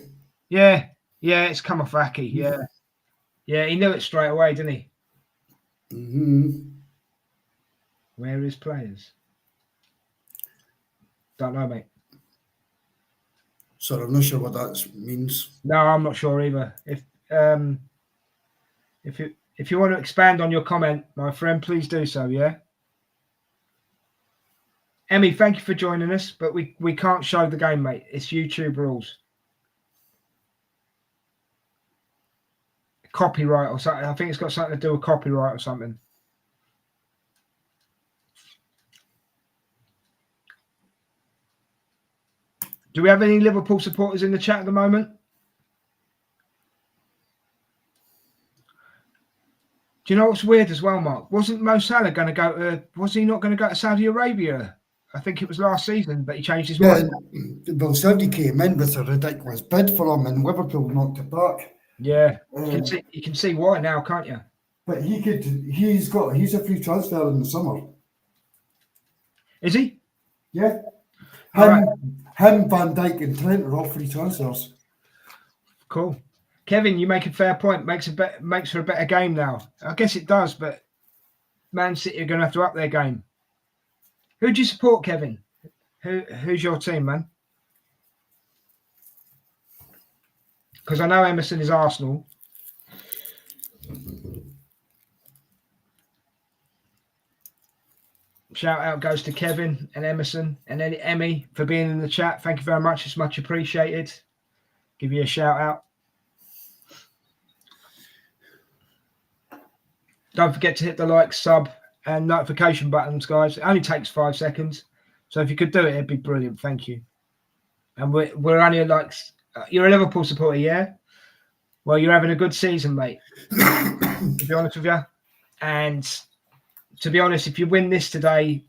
Yeah, it's come off Aki. Yeah, he knew it straight away, didn't he? Where are his players? Don't know, mate. So I'm not sure what that means. No, I'm not sure either. If you want to expand on your comment, my friend, please do so. Yeah. Emmy, thank you for joining us, but we can't show the game, mate. It's YouTube rules. Copyright or something. I think it's got something to do with copyright or something. Do we have any Liverpool supporters in the chat at the moment? Do you know what's weird as well, Mark? Wasn't Mo Salah going to go to, was he not going to go to Saudi Arabia? I think it was last season, but he changed his mind. Well, Saudi came in with a ridiculous bid for him, and Liverpool knocked it back. Yeah, you can see why now, can't you? But he's a free transfer in the summer. Is he? Yeah. Him, Van Dijk, and Trent are all free transfers. Cool. Kevin, you make a fair point. Makes for a better game now. I guess it does, but Man City are going to have to up their game. Who do you support, Kevin? Who's your team, man? Because I know Emerson is Arsenal. Shout out goes to Kevin and Emerson and then Emmy for being in the chat. Thank you very much. It's much appreciated. Give you a shout out. Don't forget to hit the like, sub, and notification buttons, guys. It only takes 5 seconds. So if you could do it, it'd be brilliant. Thank you. And we're only like, you're a Liverpool supporter, yeah? Well, you're having a good season, mate. To be honest with you. And to be honest, if you win this today,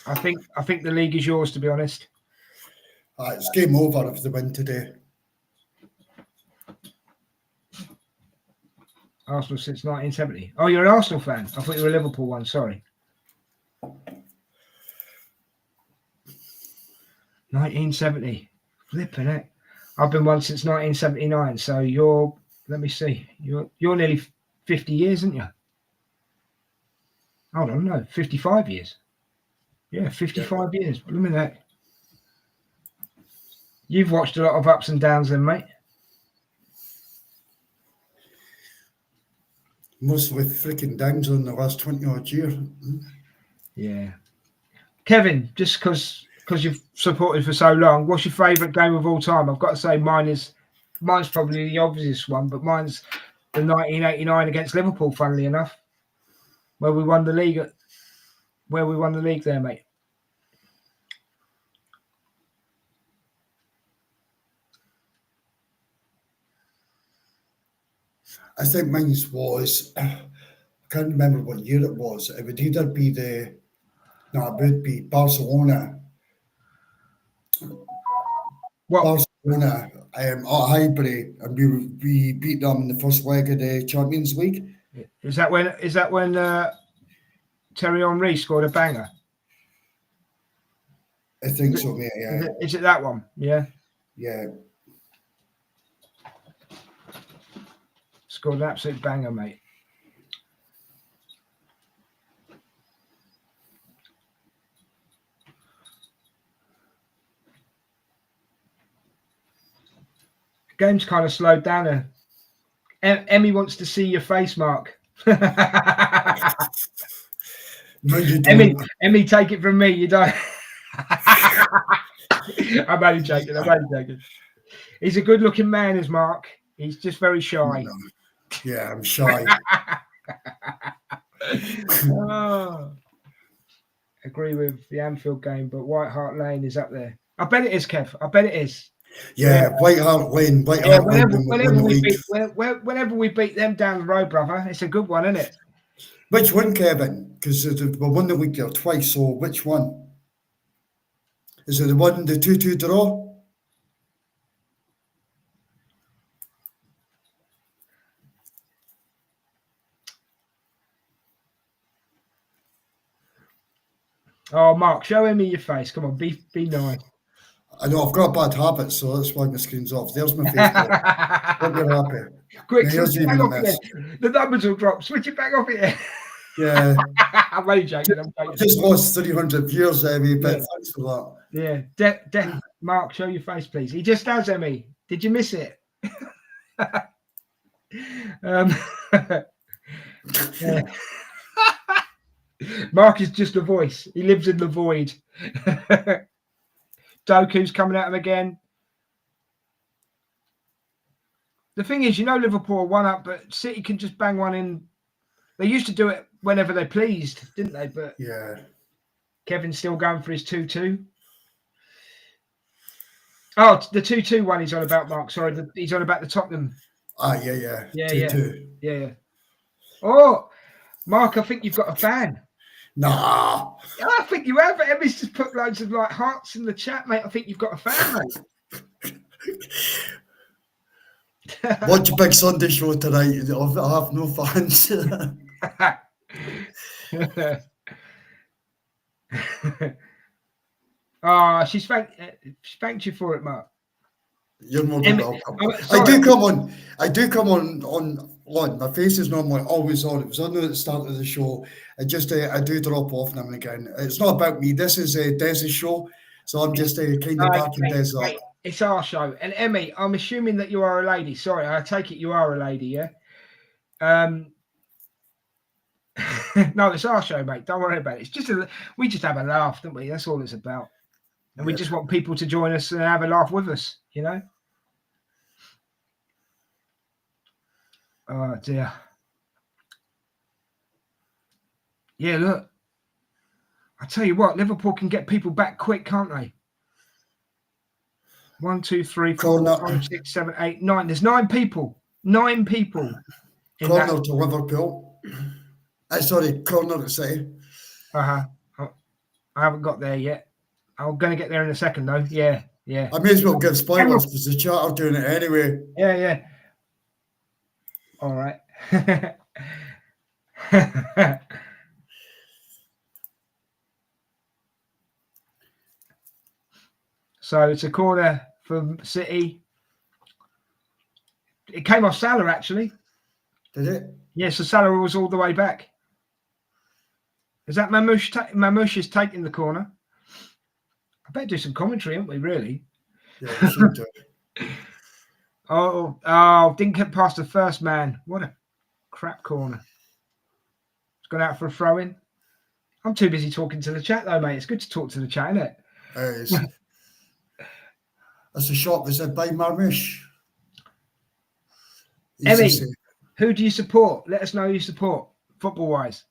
I think the league is yours, to be honest. It's game over if they win today. Arsenal since 1970. Oh, you're an Arsenal fan? I thought you were a Liverpool one. Sorry. 1970. Flipping it. I've been one since 1979. So you're, let me see, you're nearly 50 years, aren't you? Hold on, no, 55 years. Yeah, 55 years. Look at that. You've watched a lot of ups and downs then, mate. Mostly freaking downs in the last 20 odd years. Yeah. Kevin, just because you've supported for so long, what's your favourite game of all time? I've got to say mine's probably the obvious one, but mine's the 1989 against Liverpool, funnily enough, where we won the league there, mate. I think mine was, I can't remember what year it was. It would either be it would be Barcelona. What? Barcelona at Highbury, and we beat them in the first leg of the Champions League. Is that when Terry Henry scored a banger? I think so, mate. Yeah. Is it that one? Yeah. Yeah. Scored an absolute banger, mate. The game's kind of slowed down there. Emmy wants to see your face, Mark. No, you don't. Emmy, take it from me. You don't. I'm only joking. He's a good-looking man, is Mark. He's just very shy. No. Yeah, I'm shy. Agree with the Anfield game, but White Hart Lane is up there. I bet it is, Kev. I bet it is. Yeah, White Hart Lane. Whenever we beat them down the road, brother, it's a good one, isn't it? Which one, Kevin? Because we won the league there twice, so which one? Is it the 2-2 draw? Oh, Mark, show Emmy your face. Come on, be nice. I know I've got a bad habit, so that's why my screen's off. There's my Facebook. Hope you're happy. Quick, Now, here's switch it back even a off again. mess. The numbers will drop. Switch it back off again. Yeah, I'm only joking. I'm I've joking. just lost 300 viewers, Emmy, but Yeah. thanks for Yeah. Mark, show your face, please. He just has, Emmy. Did you miss it? Yeah. Mark is just a voice. He lives in the void. Doku's coming at him again. The thing is, Liverpool are 1-up, but City can just bang one in. They used to do it whenever they pleased, didn't they? But yeah. Kevin's still going for his 2-2. Oh, the 2-2 one he's on about, Mark. Sorry, he's on about the Tottenham. Yeah. 2-2. Yeah. Oh, Mark, I think you've got a fan. Nah. I think you have. Emmy's just put loads of hearts in the chat, mate. I think you've got a fan, mate. Watch a big Sunday show tonight. I have no fans. Oh, she spanked you for it, Mark. You're more than welcome. Sorry. I do come on. My face is normally always on. It was on at the start of the show. I do drop off now and again. It's not about me. This is Dez's show, so I'm just kind of backing Dez up. It's our show. And Emmy, I'm assuming that you are a lady. Sorry, I take it you are a lady, yeah? No, it's our show, mate. Don't worry about it. It's just we just have a laugh, don't we? That's all it's about. And we just want people to join us and have a laugh with us, Oh, dear. Yeah, look. I tell you what, Liverpool can get people back quick, can't they? 1, 2, 3, 4, 5, 6, 7, 8, 9. There's 9 people. 9 people. Corner to Liverpool. Corner to City. I haven't got there yet. I'm going to get there in a second, though. Yeah. I may as well give spoilers because the chat are doing it anyway. Yeah. All right. So it's a corner from City. It came off Salah, actually. Did it? Yes, so Salah was all the way back. Is that Mamouche? Mamouche is taking the corner. I better do some commentary, aren't we, really? Yeah, we should do. Didn't get past the first man. What a crap corner. It's gone out for a throw-in. I'm too busy talking to the chat, though, mate. It's good to talk to the chat, isn't it? That's a shot visit by Mamouche. Emmy, who do you support? Let us know who you support, football-wise.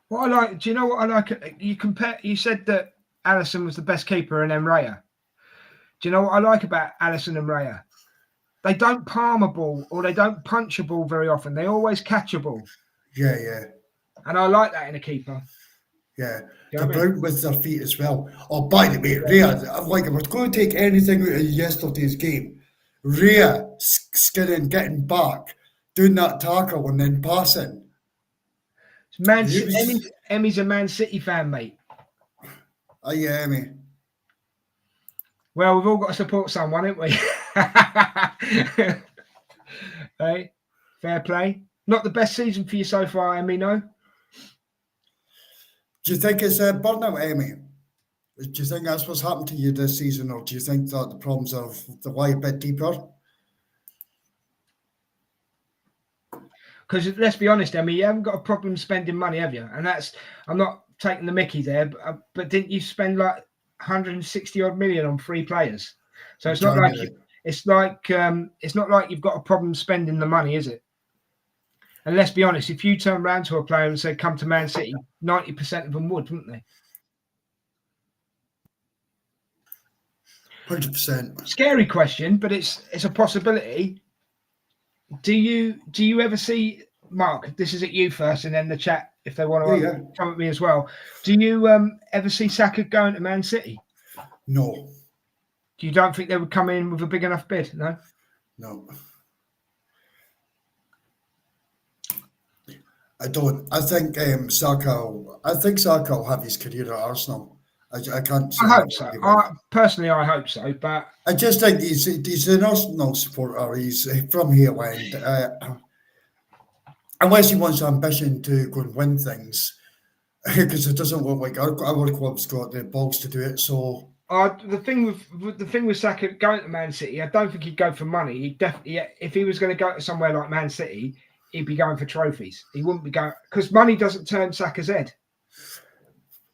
What I like, do you know what I like? You said that Alisson was the best keeper and then Raya. Do you know what I like about Alisson and Raya? They don't palm a ball or they don't punch a ball very often. They always catch a ball. Yeah. And I like that in a keeper. Yeah. They're brown with their feet as well. Oh, by the way, Raya, if we're going to take anything out of yesterday's game, Raya skinning, getting back, doing that tackle and then passing. Emmy's a Man City fan, mate. Oh, yeah, Emmy. Well, we've all got to support someone, haven't we? Hey, fair play. Not the best season for you so far, Emmy, no? Do you think it's a burnout, Emmy? Do you think that's what's happened to you this season, or do you think that the problems lie a bit deeper? Because let's be honest, Emmy, you haven't got a problem spending money, have you? And I'm not taking the mickey there, but didn't you spend like 160 odd million on 3 players? So it's not like you've got a problem spending the money, is it? And let's be honest, if you turn around to a player and said, come to Man City, 90% of them would, wouldn't they? 100%. Scary question, but it's a possibility. Do you ever see, Mark, this is at you first and then the chat, if they want to come at me as well. Do you ever see Saka going to Man City? No. You don't think they would come in with a big enough bid? No. No. I don't. I think Saka. I think Saka will have his career at Arsenal. I can't say. I hope so. Personally, I hope so. But I just think he's an Arsenal supporter. He's from Hatealong. Unless he wants ambition to go and win things, because it doesn't look like our club's got the balls to do it. So the thing with Saka going to Man City, I don't think he'd go for money. He'd definitely, if he was going to go to somewhere like Man City, he'd be going for trophies. He wouldn't be going because money doesn't turn Saka's head.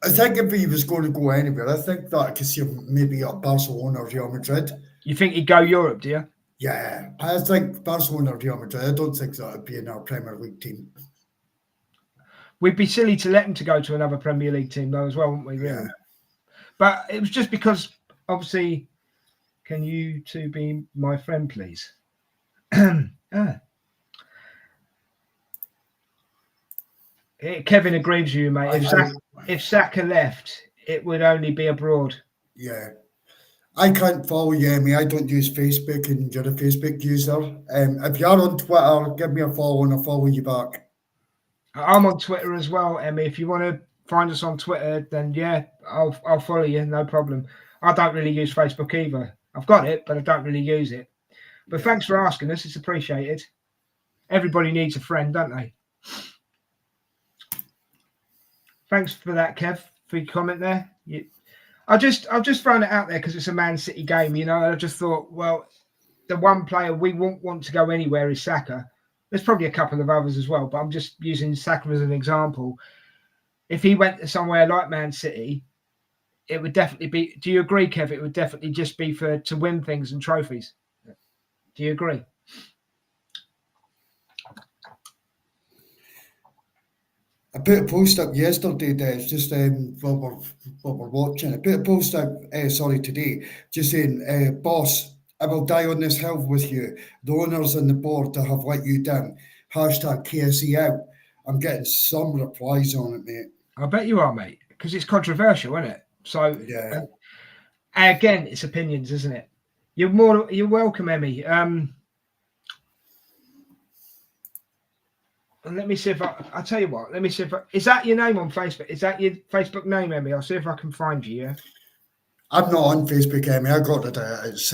I think if he was going to go anywhere, I think that I could see him maybe at Barcelona or Real Madrid. You think he'd go Europe, do you? Yeah, I think Barcelona or Real Madrid. I don't think that would be in our Premier League team. We'd be silly to let him to go to another Premier League team though as well, wouldn't we, really? Yeah. But it was just because, obviously, can you two be my friend, please? Kevin agrees with you, mate. If Saka left, it would only be abroad. Yeah. I can't follow you, Emmy. I don't use Facebook, and you're a Facebook user. If you're on Twitter, give me a follow and I'll follow you back. I'm on Twitter as well, Emmy. If you want to find us on Twitter, then yeah, I'll follow you, no problem. I don't really use Facebook either. I've got it, but I don't really use it. But thanks for asking us. It's appreciated. Everybody needs a friend, don't they? Thanks for that, Kev, for your comment there. I've just thrown it out there because it's a Man City game, you know. I just thought, well, the one player we won't want to go anywhere is Saka. There's probably a couple of others as well, but I'm just using Saka as an example. If he went to somewhere like Man City, it would definitely be. Do you agree, Kev? It would definitely just be to win things and trophies. Do you agree? I put a post up yesterday, Des, just while we're watching. I put a post up, today, just saying, boss, I will die on this hill with you. The owners and the board that have let you down. Hashtag KSE out. I'm getting some replies on it, mate. I bet you are, mate, because it's controversial, isn't it? So, yeah. Again, it's opinions, isn't it? You're welcome, Emmy. And let me see if I'll tell you what. Let me see if is that your name on Facebook? Is that your Facebook name, Emmy? I'll see if I can find you. Yeah. I'm not on Facebook, Emmy. I got it. It's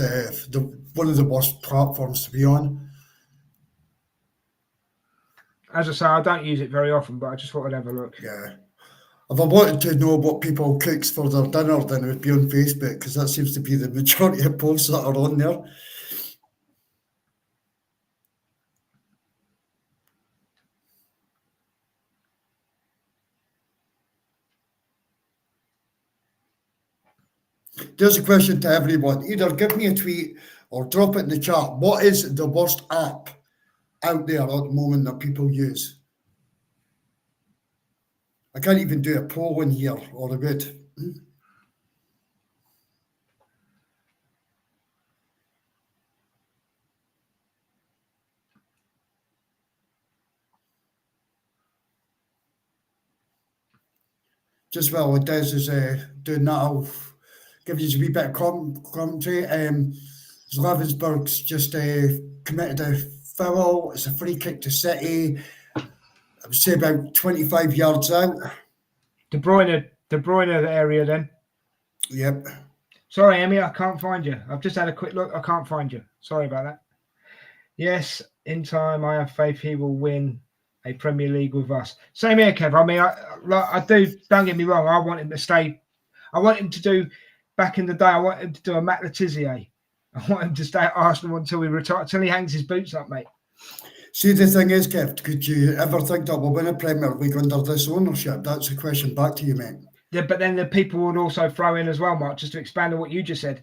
one of the worst platforms to be on. As I say, I don't use it very often, but I just thought I'd have a look. Yeah. If I wanted to know what people cooks for their dinner, then it would be on Facebook, because that seems to be the majority of posts that are on there. There's a question to everyone. Either give me a tweet or drop it in the chat. What is the worst app out there at the moment that people use? I can't even do a poll in here, or a good. Just while Des is doing that, I'll give you a wee bit of commentary. Ravensburg's just committed a foul. It's a free kick to City. I would say about 25 yards out. De Bruyne area then. Yep. Sorry, Emmy, I can't find you. I've just had a quick look. I can't find you. Sorry about that. Yes, in time, I have faith he will win a Premier League with us. Same here, Kev. I mean, I do. Don't get me wrong. I want him to stay. I want him to do. Back in the day, I want him to do a Matt Letizia. I want him to stay at Arsenal until he retires, until he hangs his boots up, mate. See, the thing is, Kev, could you ever think that we'll win a Premier League under this ownership? That's a question back to you, mate. Yeah, but then the people would also throw in as well, Mark, just to expand on what you just said.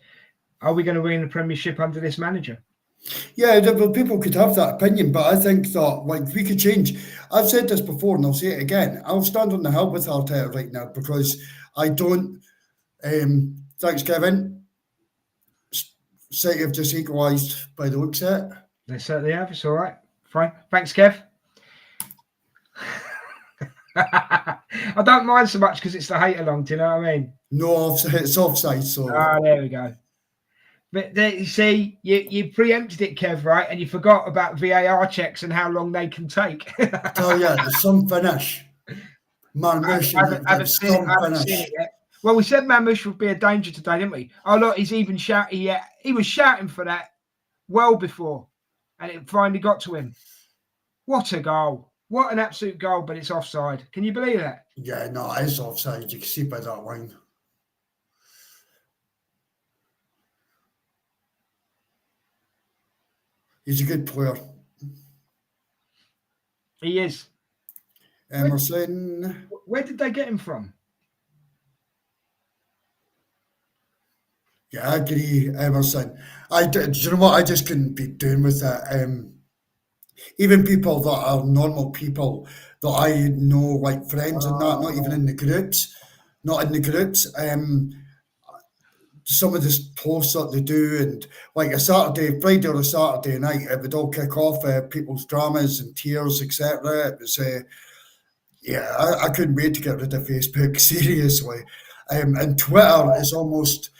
Are we going to win the Premiership under this manager? Yeah, well, people could have that opinion, but I think that we could change. I've said this before, and I'll say it again. I'll stand on the hill with Arteta right now, because I don't. Thanks, Kevin. City have just equalised by the looks of it. They certainly have. It's all right. Fine. Thanks, Kev. I don't mind so much because it's the Hatealong. Do you know what I mean? No, it's offside. So there we go. But you see, you preempted it, Kev, right? And you forgot about VAR checks and how long they can take. I tell you, there's some finish. Marmoush, I haven't seen it yet. Well, we said Marmoush would be a danger today, didn't we? Oh, look, he's even shouting. Yeah, he was shouting for that well before, and it finally got to him. What a goal! What an absolute goal, but it's offside. Can you believe that? Yeah, no, it is offside. You can see by that line. He's a good player. He is. Emerson. Where did they get him from? Yeah, I agree, Emerson. Do you know what? I just couldn't be doing with that. Even people that are normal people that I know, like friends and that, not even in the groups, some of the posts that they do, and like a Friday or a Saturday night, it would all kick off people's dramas and tears, etc. It was, I couldn't wait to get rid of Facebook, seriously. And Twitter is almost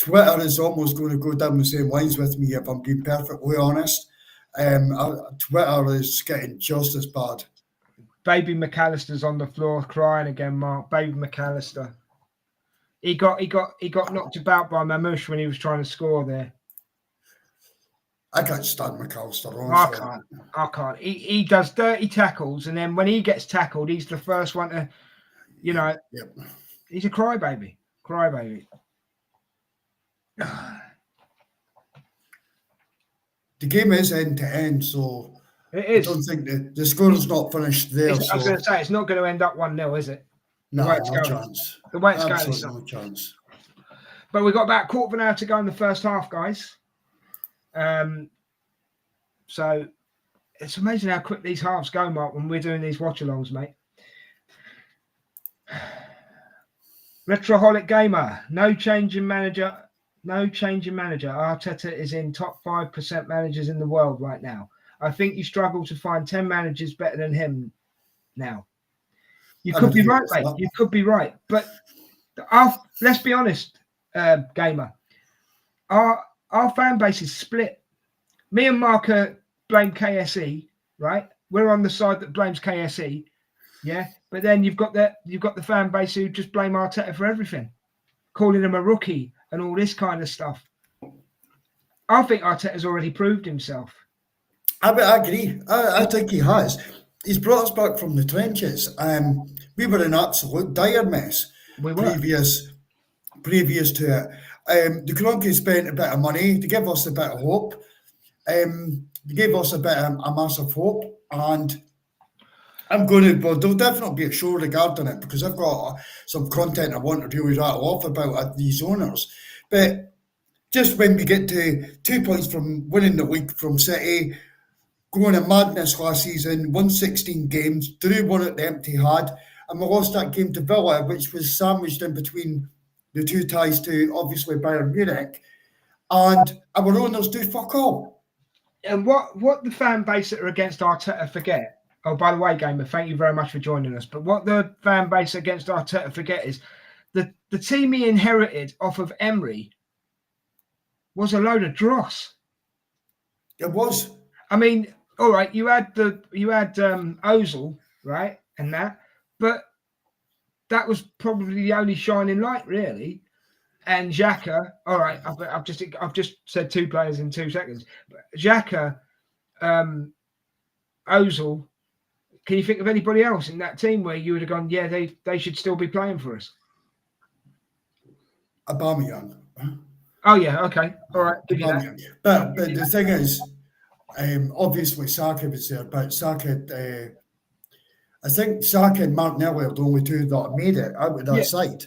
going to go down the same lines with me, if I'm being perfectly honest. Twitter is getting just as bad. Baby McAllister's on the floor crying again, Mark. Baby McAllister. He got knocked about by Marmoush when he was trying to score there. I can't stand McAllister, honestly. I can't. He does dirty tackles, and then when he gets tackled, he's the first one to, Yep. He's a crybaby. Crybaby. The game is end to end, so it is. I don't think the score's not finished there. I was going to say, it's not going to end up 1-0, is it? No, no chance. The way it's Absolutely going. No chance. But we've got about a quarter of an hour to go in the first half, guys. So it's amazing how quick these halves go, Mark, when we're doing these watch-alongs, mate. Retroholic Gamer, no change in manager. Arteta is in top 5% managers in the world right now. I think you struggle to find 10 managers better than him now. You could be right, mate. You could be right. But let's be honest, Gamer. Our fan base is split. Me and Mark blame KSE, right? We're on the side that blames KSE, yeah. But then you've got the fan base who just blame Arteta for everything, calling him a rookie and all this kind of stuff. I think Arteta's already proved himself. I agree. I think he has. He's brought us back from the trenches. We were in absolute dire mess. We were. Previous to it. The Kroenke spent a bit of money to give us a bit of hope. They gave us a massive hope, and there'll definitely be a show regarding it, because I've got some content I want to really rattle off about these owners. But just when we get to 2 points from winning the league from City, going in madness last season, won 16 games, drew one at the Etihad, and we lost that game to Villa, which was sandwiched in between the two ties to obviously Bayern Munich, and our owners do fuck all. And what the fan base that are against Arteta forget, oh, by the way, Gamer, thank you very much for joining us, but what the fan base against Arteta forget is the team he inherited off of Emery was a load of dross. It was. I mean, all right, you had Ozil, right, and that, but that was probably the only shining light, really. And Xhaka, all right, I've just said two players in 2 seconds. Xhaka, Ozil. Can you think of anybody else in that team where you would have gone, yeah, they should still be playing for us? Aubameyang. Oh yeah, okay, all right. Give you that. But the thing is, obviously Saka was there, but Saka, I think Saka and Martinelli are the only two that made it out of that side.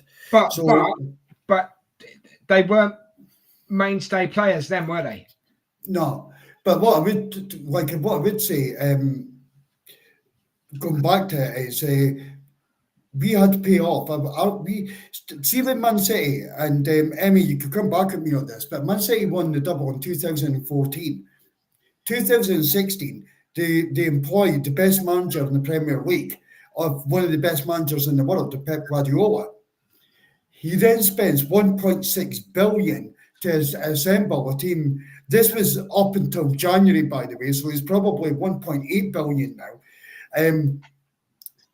But they weren't mainstay players then, were they? No, but what I would say, going back to it, is we had to pay off. See when Man City, and Emmy, you could come back at me on this, but Man City won the double in 2014. 2016, they employed the best manager in the Premier League, of one of the best managers in the world, Pep Guardiola. He then spends 1.6 billion to assemble a team. This was up until January, by the way, so he's probably 1.8 billion now.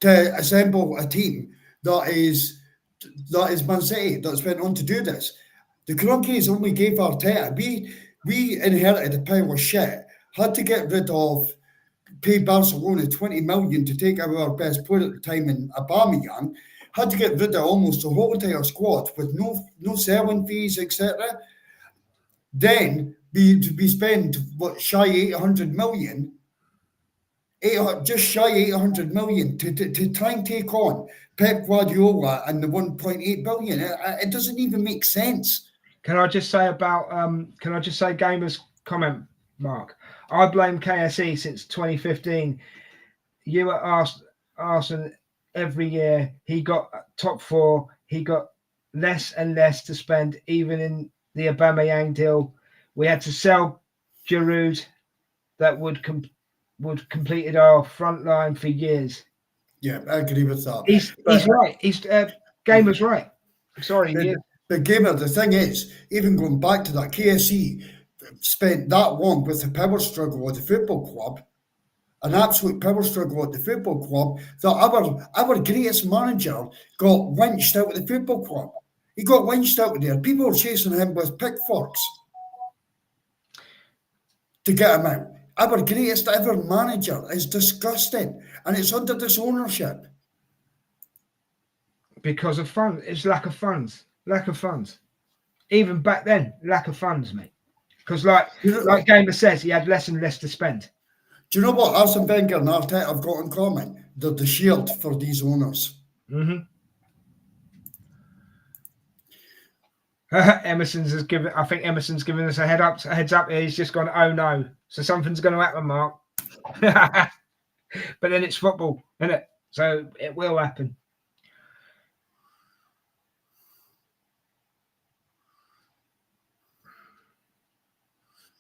To assemble a team that is Man City, that's went on to do this. The Cronkies only gave Arteta. We inherited a pile of shit, had to get rid of, pay Barcelona 20 million to take out our best player at the time in Aubameyang, had to get rid of almost the whole entire squad with no selling fees, etc. Then we spend shy 800 million, just shy 800 million to try and take on Pep Guardiola and the 1.8 billion. It doesn't even make sense. Can I just say Gamer's comment, Mark? I blame KSE since 2015. You at Arsenal every year. He got top 4. He got less and less to spend, even in the Aubameyang deal. We had to sell Giroud that would completed our front line for years. Yeah, I agree with that. He's right. Gamer's right. Sorry. But Gamer, the thing is, even going back to that, KSE spent that long with the power struggle at the football club, an absolute power struggle at the football club, that our greatest manager got winched out of the football club. He got winched out of there. People were chasing him with pitchforks to get him out. Our greatest ever manager is disgusting, and it's under this ownership. Because of funds. It's lack of funds. Lack of funds. Even back then, lack of funds, mate. Because like Gamer says, he had less and less to spend. Do you know what Arsene Wenger and Arteta have got in common? They're the shield for these owners. Mm-hmm. Emerson's given us a heads up. He's just gone, oh no. So something's going to happen, Mark. But then it's football, isn't it? So it will happen.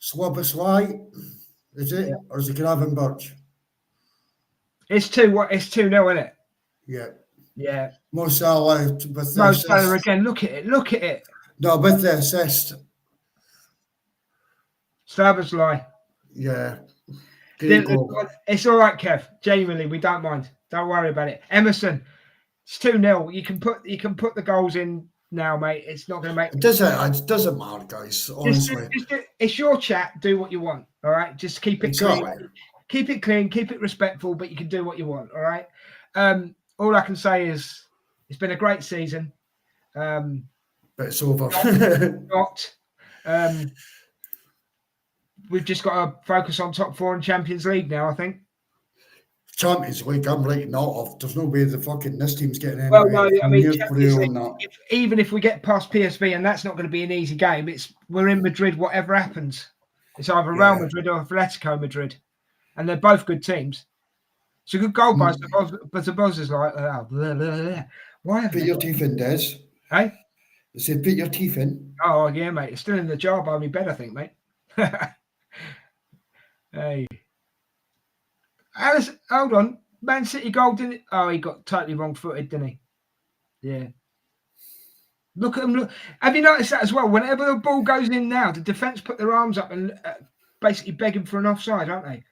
Slobosly, is it? Yeah. Or is it Gravenberch? It's 2-0, isn't it? Yeah. Yeah. Mo Salah with the Mo Salah again. Look at it. No, with the assist. Slobosly. Yeah. It's all right, Kev. Genuinely, we don't mind. Don't worry about it. Emerson, it's 2-0. You can put the goals in now, mate. It's not going to make. It doesn't matter, guys. Honestly, it's your chat. Do what you want. All right. Just keep it clean. Keep it clean. Keep it respectful. But you can do what you want. All right. All I can say is it's been a great season. But it's over. We've just got to focus on top 4 in Champions League now, I think. Champions League, I'm writing out of. There's no way this team's getting anywhere. Well, no, I mean, Champions League, even if we get past PSV, and that's not going to be an easy game, we're in Madrid, whatever happens. It's either Real Madrid or Atletico Madrid. And they're both good teams. It's a good goal by Zabos is like, why? Put your teeth in, Des. Hey? I said, put your teeth in. Oh, yeah, mate. It's still in the jar by me bed, I think, mate. Hey. Alice, hold on. Man City goal, didn't it? Oh, he got totally wrong-footed, didn't he? Yeah. Look at him. Look. Have you noticed that as well? Whenever the ball goes in now, the defence put their arms up and basically begging for an offside, aren't they?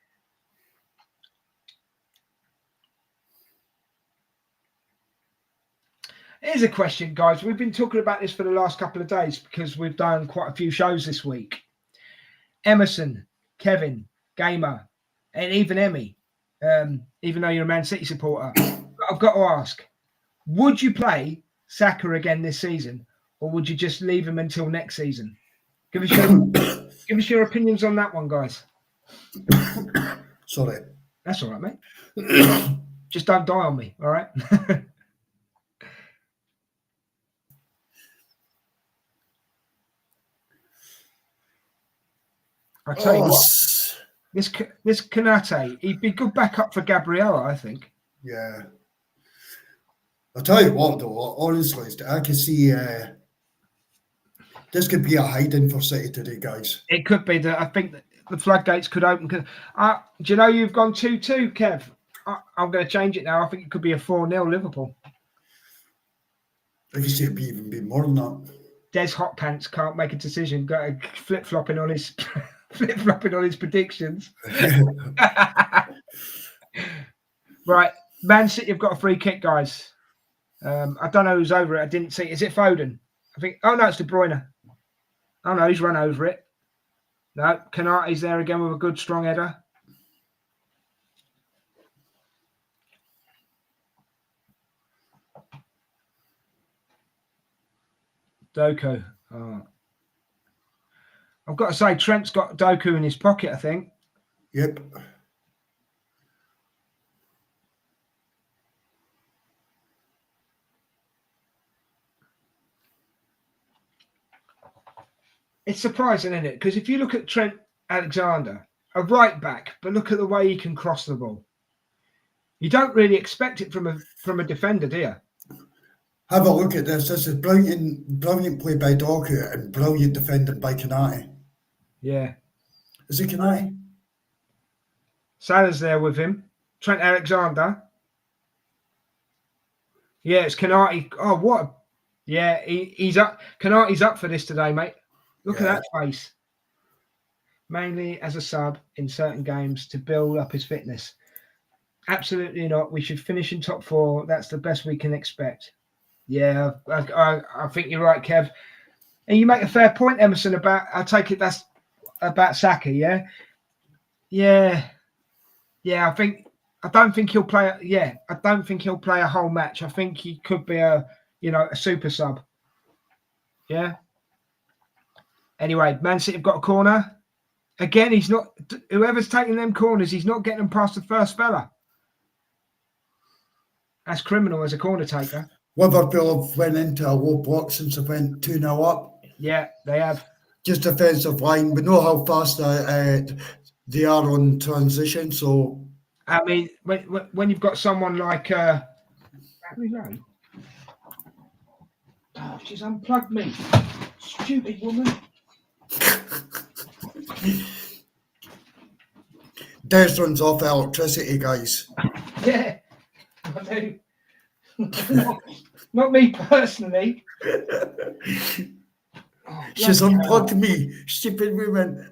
Here's a question, guys. We've been talking about this for the last couple of days because we've done quite a few shows this week. Emerson, Kevin, Gamer, and even Emmy, even though you're a Man City supporter, I've got to ask, would you play Saka again this season, or would you just leave him until next season? Give us your opinions on that one, guys. Sorry. That's all right, mate. Just don't die on me, all right? I tell you what, this Kanate, he'd be good backup for Gabriella, I think. Yeah. I'll tell you what, though, honestly, I can see this could be a hiding for City today, guys. It could be. I think that the floodgates could open. Do you know you've gone 2-2, Kev? I'm going to change it now. I think it could be a 4-0 Liverpool. I can see it even be more than that. Des Hot Pants can't make a decision. Got flip flopping on his predictions. Right, Man City have got a free kick, guys. I don't know who's over it. I didn't see. Is it Foden? I think. Oh no, it's De Bruyne. Oh no, he's run over it. No, Kanate's there again with a good strong header. Doku. Oh. I've got to say, Trent's got Doku in his pocket, I think. Yep. It's surprising, isn't it? Because if you look at Trent Alexander, a right back, but look at the way he can cross the ball. You don't really expect it from a defender, do you? Have a look at this. This is brilliant play by Doku and brilliant defending by Kanate. Yeah. Is it Kanate? Salah's there with him. Trent Alexander. Yeah, it's Kanate. Oh, what? Yeah, he's up. Kanate's up for this today, mate. Look at that face. Mainly as a sub in certain games to build up his fitness. Absolutely not. We should finish in top 4. That's the best we can expect. Yeah, I think you're right, Kev. And you make a fair point, Emerson, about, I take it that's about Saka, yeah? Yeah, I don't think he'll play, I don't think he'll play a whole match. I think he could be a super sub. Yeah. Anyway, Man City have got a corner. Again, he's not, whoever's taking them corners, he's not getting them past the first fella. That's criminal as a corner taker. Liverpool have went into a low block since they went 2-0 up. Yeah, they have. Just defensive line. We know how fast they are on transition. So, I mean, when you've got someone like, oh, she's unplugged me. Stupid woman. Des runs off electricity, guys. Yeah, I do. Not me personally. Oh, she's unplugged me, stupid woman.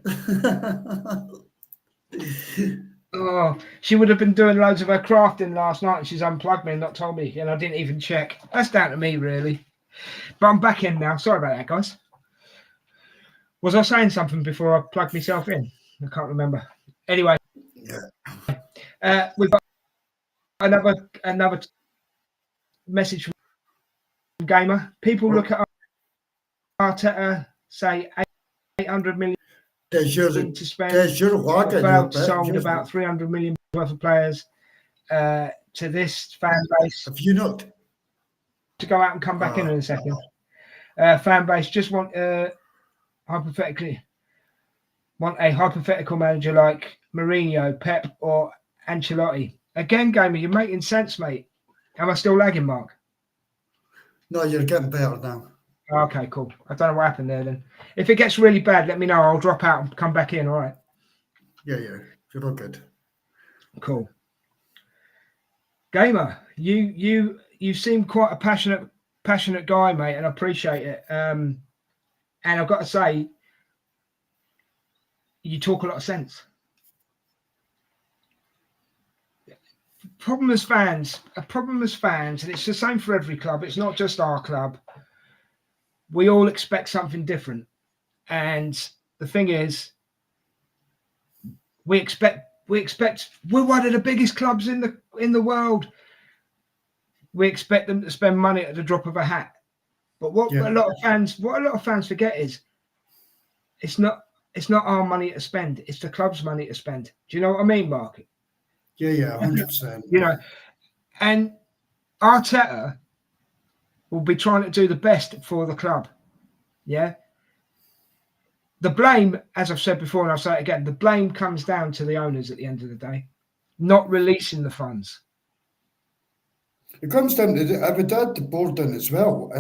Oh, she would have been doing loads of her crafting last night and she's unplugged me and not told me, and I didn't even check. That's down to me, really. But I'm back in now. Sorry about that, guys. Was I saying something before I plugged myself in? I can't remember. Anyway, we've got another message from Gamer. People look at Arteta, say 800 million to spend. Sold about 300 million worth of players to this fan base. Have you not? To go out and come back in a second. Fan base just want hypothetically want a hypothetical manager like Mourinho, Pep, or Ancelotti. Again, Gamer, you're making sense, mate. Am I still lagging, Mark? No, you're getting better now. Okay, cool. I don't know what happened there then. If it gets really bad, let me know. I'll drop out and come back in, all right? Yeah. You're all good. Cool. Gamer, you seem quite a passionate guy, mate, and I appreciate it. And I've got to say, you talk a lot of sense. A problem as fans, and it's the same for every club. It's not just our club. We all expect something different. And the thing is, we expect we're one of the biggest clubs in the world. We expect them to spend money at the drop of a hat. But what a lot of fans forget is it's not our money to spend, it's the club's money to spend. Do you know what I mean, Mark? Yeah, 100%. You know, and Arteta will be trying to do the best for the club. Yeah. The blame, as I've said before, and I'll say it again, the blame comes down to the owners at the end of the day, not releasing the funds. It comes down to I would add the board down as well.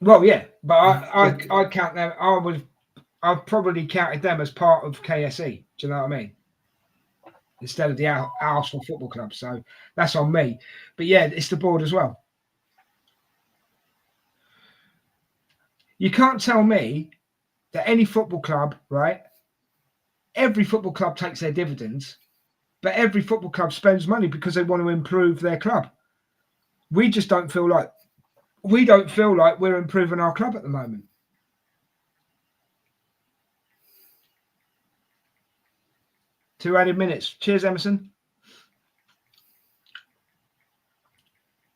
Well, yeah, but I count them. I've probably counted them as part of KSE. Do you know what I mean? Instead of the Arsenal Football Club. So that's on me. But yeah, it's the board as well. You can't tell me that any football club, right? Every football club takes their dividends, but every football club spends money because they want to improve their club. We just don't feel like we're improving our club at the moment. Two added minutes. Cheers, Emerson.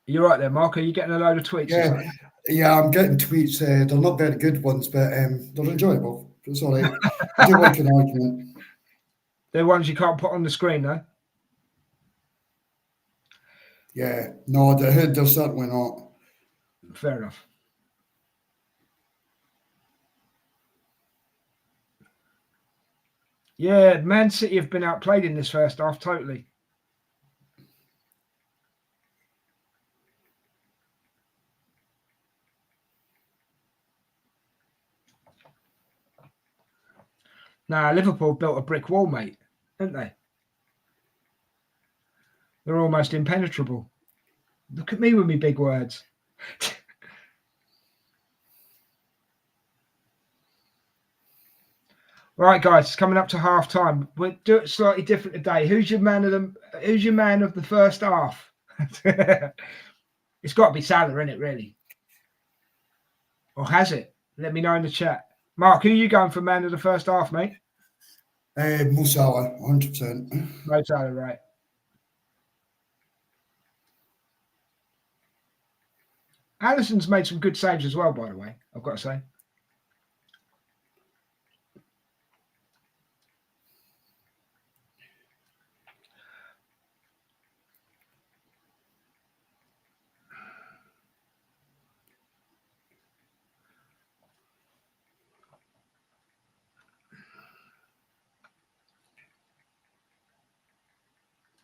You're right there, Mark. Are you getting a load of tweets? Yeah, I'm getting tweets. They're not very good ones, but they're enjoyable. It's all right. I do like an argument. They're ones you can't put on the screen, though. Yeah, no, they're certainly not. Fair enough. Yeah, Man City have been outplayed in this first half, totally. Now, Liverpool built a brick wall, mate, haven't they? They're almost impenetrable. Look at me with me big words. Right, guys, it's coming up to half time. We'll do it slightly different today. Who's your man of the first half? It's got to be Salah, isn't it, really? Or has it? Let me know in the chat. Mark, who are you going for man of the first half, mate? Mo Salah, 100%. Mo Salah, right. Alisson's made some good saves as well, by the way, I've got to say.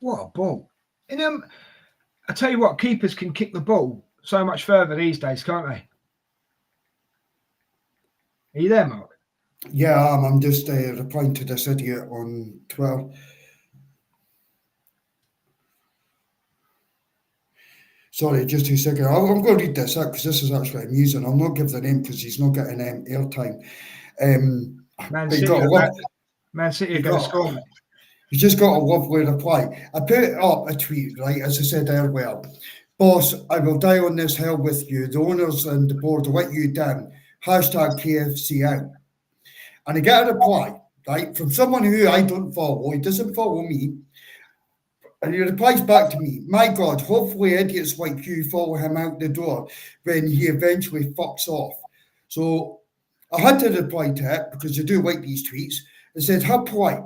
What a ball. And I tell you what, keepers can kick the ball so much further these days, can't they? Are you there, Mark? Yeah, I'm just replying to this idiot on Twitter. Sorry, just 2 seconds. I'm going to read this out because this is actually amusing. I'll not give the name because he's not getting airtime. Man City are going to score. You just got a lovely reply. I put up a tweet, right, as I said earlier. Boss, I will die on this hill with you. The owners and the board will let you down. Hashtag KFC out. And I get a reply, right, from someone who I don't follow. He doesn't follow me. And he replies back to me, my God, hopefully idiots like you follow him out the door when he eventually fucks off. So I had to reply to it because I do like these tweets. I said, how polite.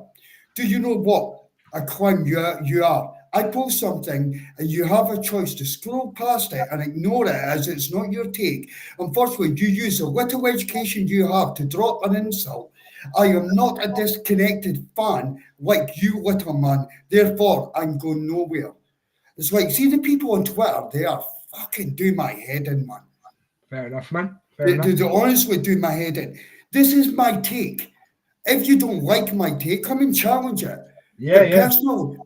Do you know what a clown you are? I post something and you have a choice to scroll past it and ignore it as it's not your take. Unfortunately, you use the little education you have to drop an insult. I am not a disconnected fan like you, little man. Therefore, I'm going nowhere. It's like, see the people on Twitter, they are fucking do my head in, man. Fair enough, man. They honestly do my head in. This is my take. If you don't like my take, come and challenge it. Yeah.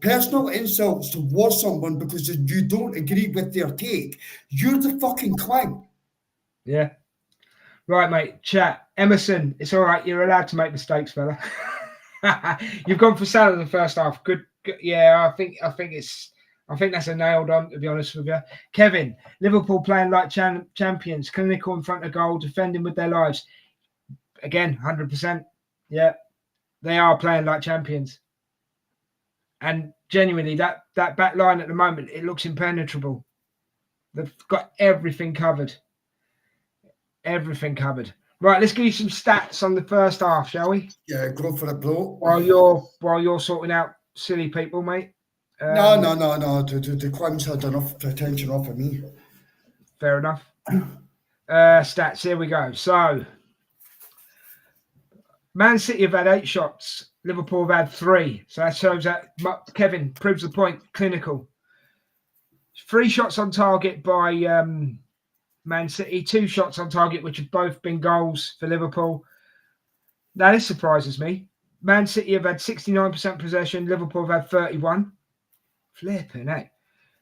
Personal insults towards someone because you don't agree with their take, you're the fucking clown. Yeah. Right, mate. Chat. Emerson, it's all right. You're allowed to make mistakes, fella. You've gone for Salah in the first half. Good. Yeah, I think that's a nailed on, to be honest with you. Kevin, Liverpool playing like champions, clinical in front of goal, defending with their lives. Again, 100%. Yeah, they are playing like champions. And genuinely, that back line at the moment, it looks impenetrable. They've got everything covered. Everything covered. Right, let's give you some stats on the first half, shall we? Yeah, go for it, bro. While you're sorting out silly people, mate. No. The clowns had enough attention off of me. Fair enough. Stats, here we go. So, Man City have had 8 shots. Liverpool have had 3. So that shows that Kevin proves the point. Clinical. 3 shots on target by Man City. 2 shots on target, which have both been goals for Liverpool. Now, this surprises me. Man City have had 69% possession. Liverpool have had 31. Flipping heck.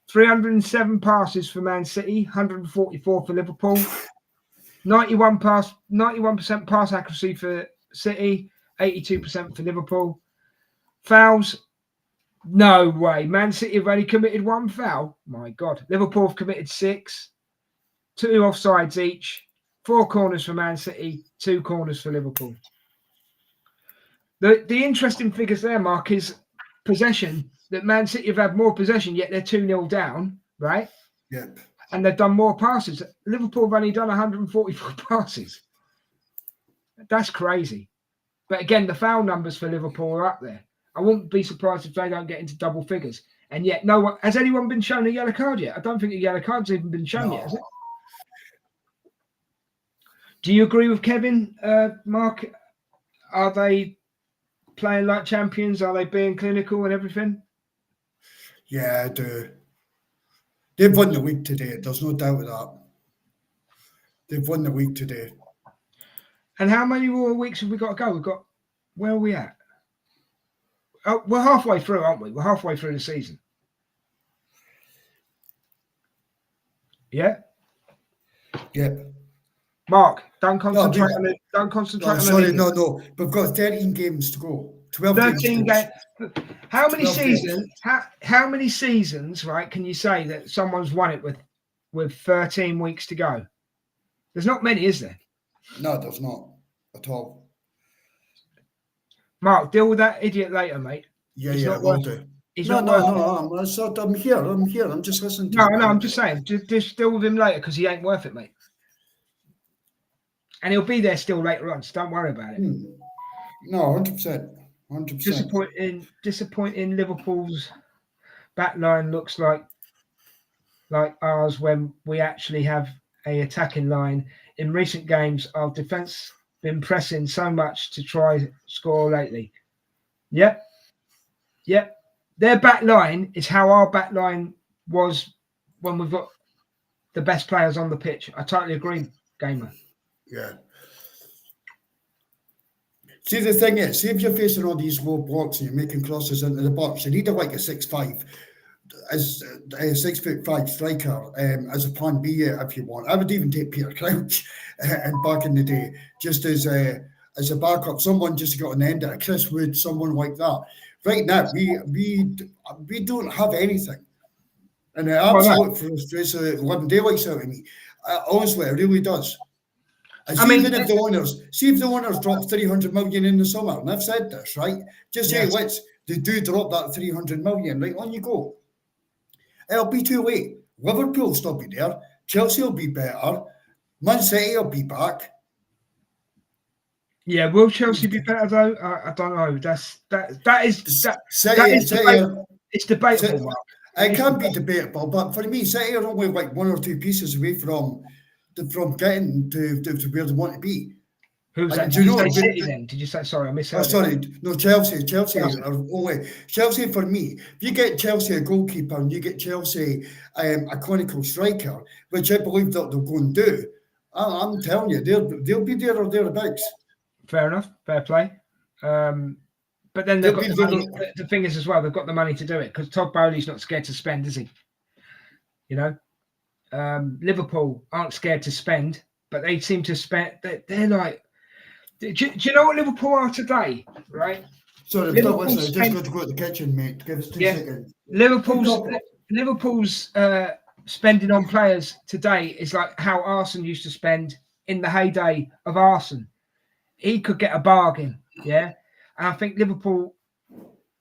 307 passes for Man City, 144 for Liverpool. 91% pass accuracy for City, 82% for Liverpool. Fouls, no way. Man City have only committed 1 foul. My God. Liverpool have committed 6, 2 offsides each, 4 corners for Man City, 2 corners for Liverpool. The interesting figures there, Mark, is possession. That Man City have had more possession, yet they're 2-0 down, right? Yep. And they've done more passes. Liverpool have only done 144 passes. That's crazy. But again, the foul numbers for Liverpool are up there. I wouldn't be surprised if they don't get into double figures. And yet, no one has anyone been shown a yellow card yet? I don't think a yellow card's even been shown yet, has it? Do you agree with Kevin, Mark? Are they playing like champions? Are they being clinical and everything? Yeah, I do. They've won the week today. There's no doubt of that. They've won the week today. And how many more weeks have we got to go? Where are we at? Oh, we're halfway through, aren't we? We're halfway through the season. Yeah. Yep. Mark, don't concentrate on it. Don't concentrate on sorry, it. no. We've got 13 games to go. 12 13 games. How many seasons? How many seasons, right, can you say that someone's won it with 13 weeks to go? There's not many, is there? No, there's not at all. Mark, deal with that idiot later, mate. Yeah, I will do. I'm here. I'm just listening to you. No, I'm just saying. Just deal with him later because he ain't worth it, mate. And he'll be there still later on, so don't worry about it. No, 100%. 100%. Disappointing Liverpool's back line looks like ours when we actually have a attacking line. In recent games, our defence been pressing so much to try score lately. Yep. Their back line is how our back line was when we've got the best players on the pitch. I totally agree, Gamer. Yeah. See, the thing is, see if you're facing all these low blocks and you're making crosses into the box, you need a 6'5", as a 6'5" striker as a plan B if you want. I would even take Peter Crouch and back in the day, just as a backup, someone just got an end at Chris Wood, someone like that. Right now, we don't have anything, and it absolutely frustrates the living daylights out of me. Honestly, it really does. And even if the owners drop 300 million in the summer, and I've said this, right? Just say, they do drop that 300 million, right? On you go. It'll be too late. Liverpool will still be there. Chelsea will be better. Man City will be back. Yeah, will Chelsea be better though? I don't know. It's debatable, Mark. It can be debatable, but for me, City are only 1 or 2 pieces away from getting to where they want to be. Who's that? Did you say City then? Did you say? Sorry, I missed. No, Chelsea. Chelsea are only Chelsea for me. If you get Chelsea a goalkeeper and you get Chelsea a clinical striker, which I believe that they'll go and do, I'm telling you, they'll be there or thereabouts. Fair enough, fair play. But then they've got the money. The thing is, as well, they've got the money to do it because Todd Bowley's not scared to spend, is he? You know, Liverpool aren't scared to spend, but they seem to spend. They're like. Do you know what Liverpool are today? Right. Sorry, I'm not listening. I just got to go to the kitchen, mate. Give us 2 seconds. Liverpool's spending on players today is like how Arsene used to spend in the heyday of Arsene. He could get a bargain, yeah. And I think Liverpool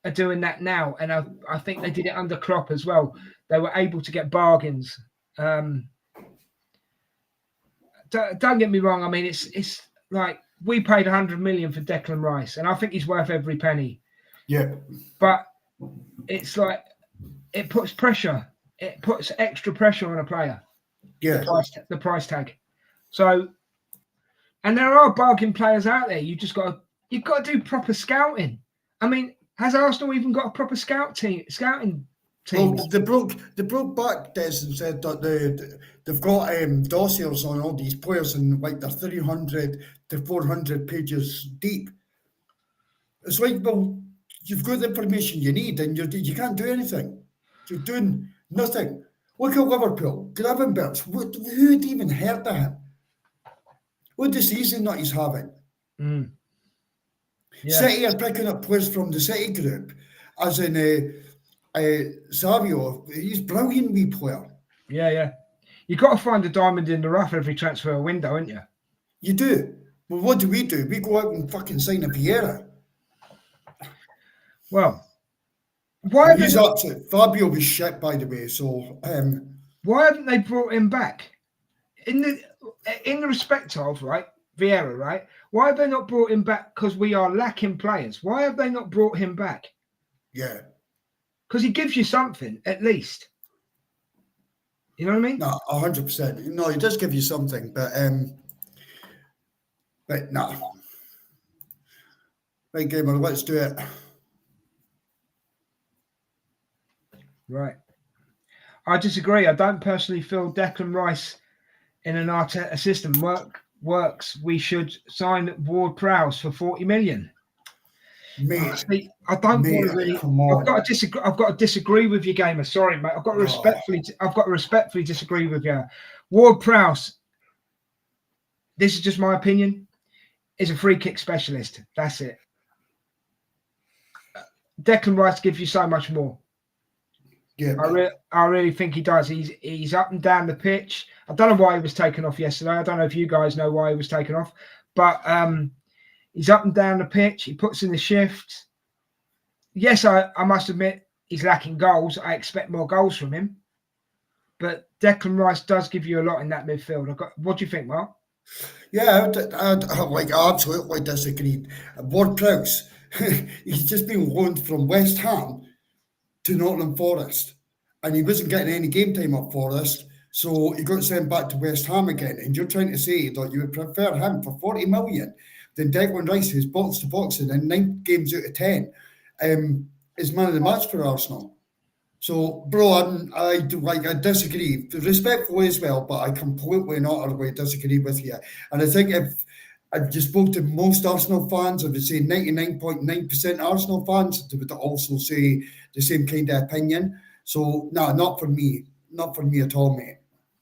are doing that now, and I think they did it under Klopp as well. They were able to get bargains. Don't get me wrong. I mean, it's like we paid 100 million for Declan Rice, and I think he's worth every penny. Yeah. But it's like it puts pressure. It puts extra pressure on a player. Yeah. The price tag. So, and there are bargain players out there. You've got to do proper scouting. I mean, has Arsenal even got a proper scouting team? Well, they broke back this and said that they've got dossiers on all these players and like they're 300 to 400 pages deep. It's like, well, you've got the information you need and you can't do anything. You're doing nothing. Look at Liverpool, Gravenberch. Who'd even heard of him? What the season that he's having. Yeah. City are picking up players from the City group, as in Savio. He's brilliant, wee player. Yeah. You've got to find a diamond in the rough every transfer window, haven't you? You do. Well, what do? We go out and fucking sign a Vieira. Well, why he's upset. Fabio was shit, by the way. So why haven't they brought him back? In the respect of Vieira, right? Why have they not brought him back? Because we are lacking players. Why have they not brought him back? Yeah, because he gives you something at least. You know what I mean? No, 100%. No, he does give you something, but no. Right, gamer, let's do it. Right. I disagree. I don't personally feel Declan Rice in an Arteta system works. We should sign Ward-Prowse for 40 million. Mate, I don't want to really. Come on. I've got to disagree with you, gamer. Sorry, mate. I've got to respectfully disagree with you. Ward-Prowse, this is just my opinion, is a free kick specialist. That's it. Declan Rice gives you so much more. Yeah, I really think he does. He's up and down the pitch. I don't know why he was taken off yesterday. I don't know if you guys know why he was taken off, but he's up and down the pitch. He puts in the shift. Yes, I must admit he's lacking goals. I expect more goals from him, but Declan Rice does give you a lot in that midfield. What do you think, Mark? Yeah, I absolutely disagree. Ward-Prowse, he's just been loaned from West Ham to Nottingham Forest, and he wasn't getting any game time at Forest, so he got sent back to West Ham again. And you're trying to say that you would prefer him for 40 million than Declan Rice, who's box to boxing in 9 games out of 10, is man of the match for Arsenal. So, bro, I disagree, respectfully as well, but I completely and utterly disagree with you. And I think if you spoke to most Arsenal fans, I would say 99.9% Arsenal fans, they would also say the same kind of opinion. So, no, not for me. Not for me at all, mate.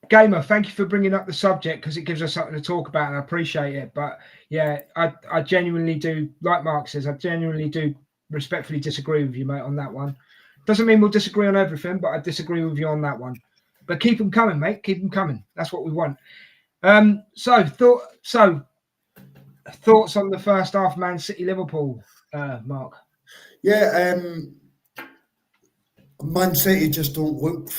Gamer, thank you for bringing up the subject because it gives us something to talk about and I appreciate it. But yeah, I genuinely do, like Mark says, I genuinely do respectfully disagree with you, mate, on that one. Doesn't mean we'll disagree on everything, but I disagree with you on that one. But keep them coming, mate. Keep them coming. That's what we want. So thoughts on the first half, Man City Liverpool, Mark? Yeah, Man City just don't look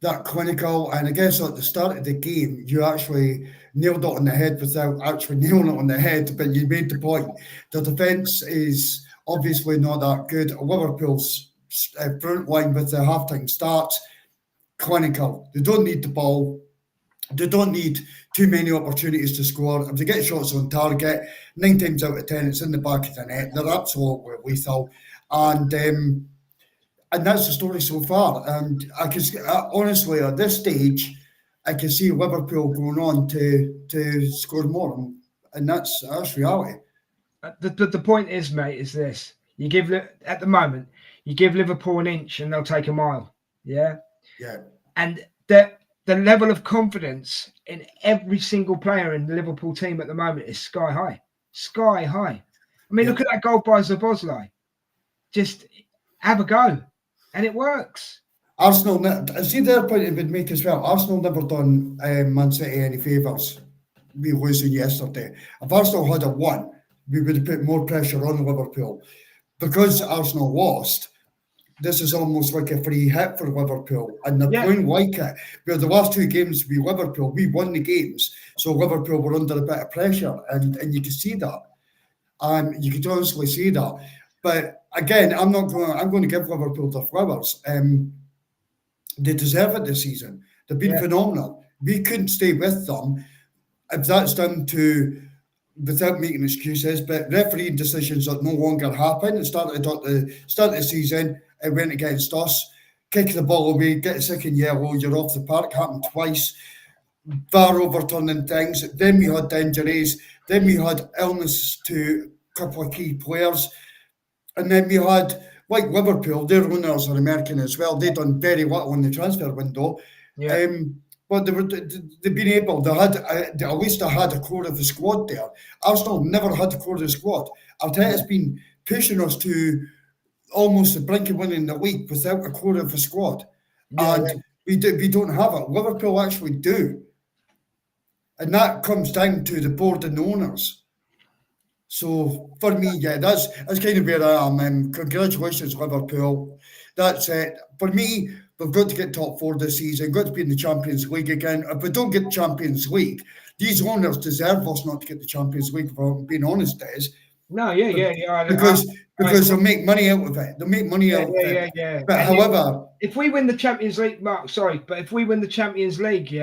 that clinical, and I guess at the start of the game, you actually nailed it on the head without actually nailing it on the head, but you made the point. The defence is obviously not that good. Liverpool's front line with the halftime starts, clinical. They don't need the ball. They don't need too many opportunities to score. If they get shots on target, 9 times out of 10, it's in the back of the net. They're absolutely lethal. And that's the story so far. And I can honestly, at this stage, I can see Liverpool going on to score more, and that's reality. The point is, mate, is this: you give at the moment, you give Liverpool an inch, and they'll take a mile. Yeah. And the level of confidence in every single player in the Liverpool team at the moment is sky high. Sky high. I mean, look at that goal by Szoboszlai. Just have a go. And it works. Arsenal, I see their point it would make as well. Arsenal never done Man City any favours. We losing yesterday. If Arsenal had won, we would have put more pressure on Liverpool. Because Arsenal lost, this is almost like a free hit for Liverpool. And they're playing like it. Where the last 2 games with Liverpool, we won the games. So Liverpool were under a bit of pressure. And you can see that. You could honestly see that. But again, I'm going to give Liverpool the flowers. They deserve it this season. They've been phenomenal. We couldn't stay with them. If that's down to, without making excuses, but refereeing decisions that no longer happen. It started at the start of the season. It went against us. Kick the ball away, get a second yellow, you're off the park. Happened twice. VAR overturning things. Then we had injuries. Then we had illness to a couple of key players. And then we had, like Liverpool, their owners are American as well. They've done very little in the transfer window. But they've been able. They had at least they had a core of the squad there. Arsenal never had a core of the squad. Arteta's been pushing us to almost the brink of winning the league without a core of the squad, and we don't have it. Liverpool actually do, and that comes down to the board and the owners. So for me, yeah, that's kind of where I am. Congratulations, Liverpool. That's it. For me, we've got to get top four this season, got to be in the Champions League again. If we don't get the Champions League, these owners deserve us not to get the Champions League, if I'm being honest, Des. No, yeah. Because they'll make money out of it. They'll make money out of it. Yeah. But however, if we win the Champions League, Mark, but if we win the Champions League,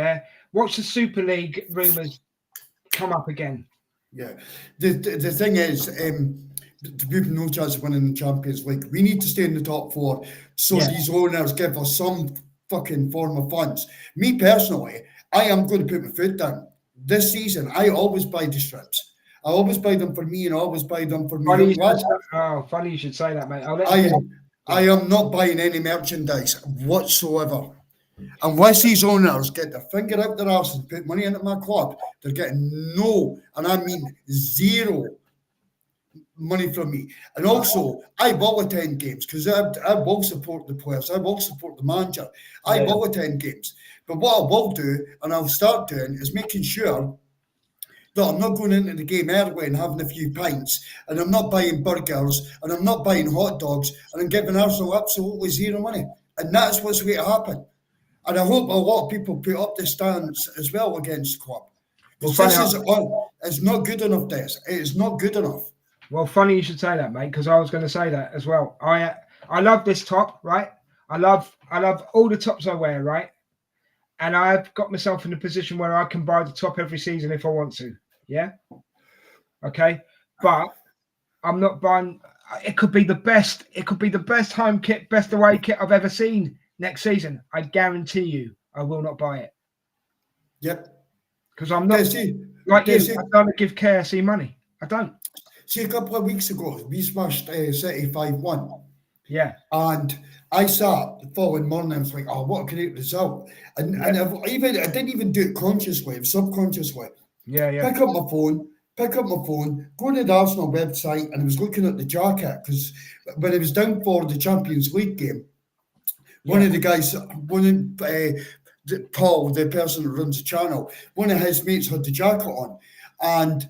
watch the Super League rumours come up again. Yeah. The thing is, we've no chance of winning the Champions League. We need to stay in the top four so these owners give us some fucking form of funds. Me personally, I am going to put my foot down. This season, I always buy the strips. I always buy them for me and I always buy them for me. Funny you should say that, mate. I am not buying any merchandise whatsoever. Unless these owners get their finger out their arse and put money into my club, they're getting no, and I mean zero, money from me. And also, I will attend games because I will support the players. I will support the manager. I will attend games. But what I will do, and I'll start doing, is making sure that I'm not going into the game early and having a few pints, and I'm not buying burgers, and I'm not buying hot dogs, and I'm giving Arsenal absolutely zero money. And that's what's going to happen. And I hope a lot of people put up the stance as well against the club. Because it's not good enough, Des. It is not good enough. Well, funny you should say that, mate, because I was going to say that as well. I love this top, right? I love all the tops I wear, right? And I've got myself in a position where I can buy the top every season if I want to. Yeah. Okay. But I'm not buying. It could be the best. It could be the best home kit, best away kit I've ever seen next season. I guarantee you, I will not buy it. Yep. Because I'm not like you. I don't give KSE money. I don't. See, a couple of weeks ago, we smashed City 5-1. Yeah. And I sat the following morning and was like, oh, what a great result. And I didn't even do it consciously, it was subconsciously. Yeah. Pick up my phone, go to the Arsenal website, and I was looking at the jacket because when it was down for the Champions League game, one of the guys, Paul, the person who runs the channel, one of his mates had the jacket on, and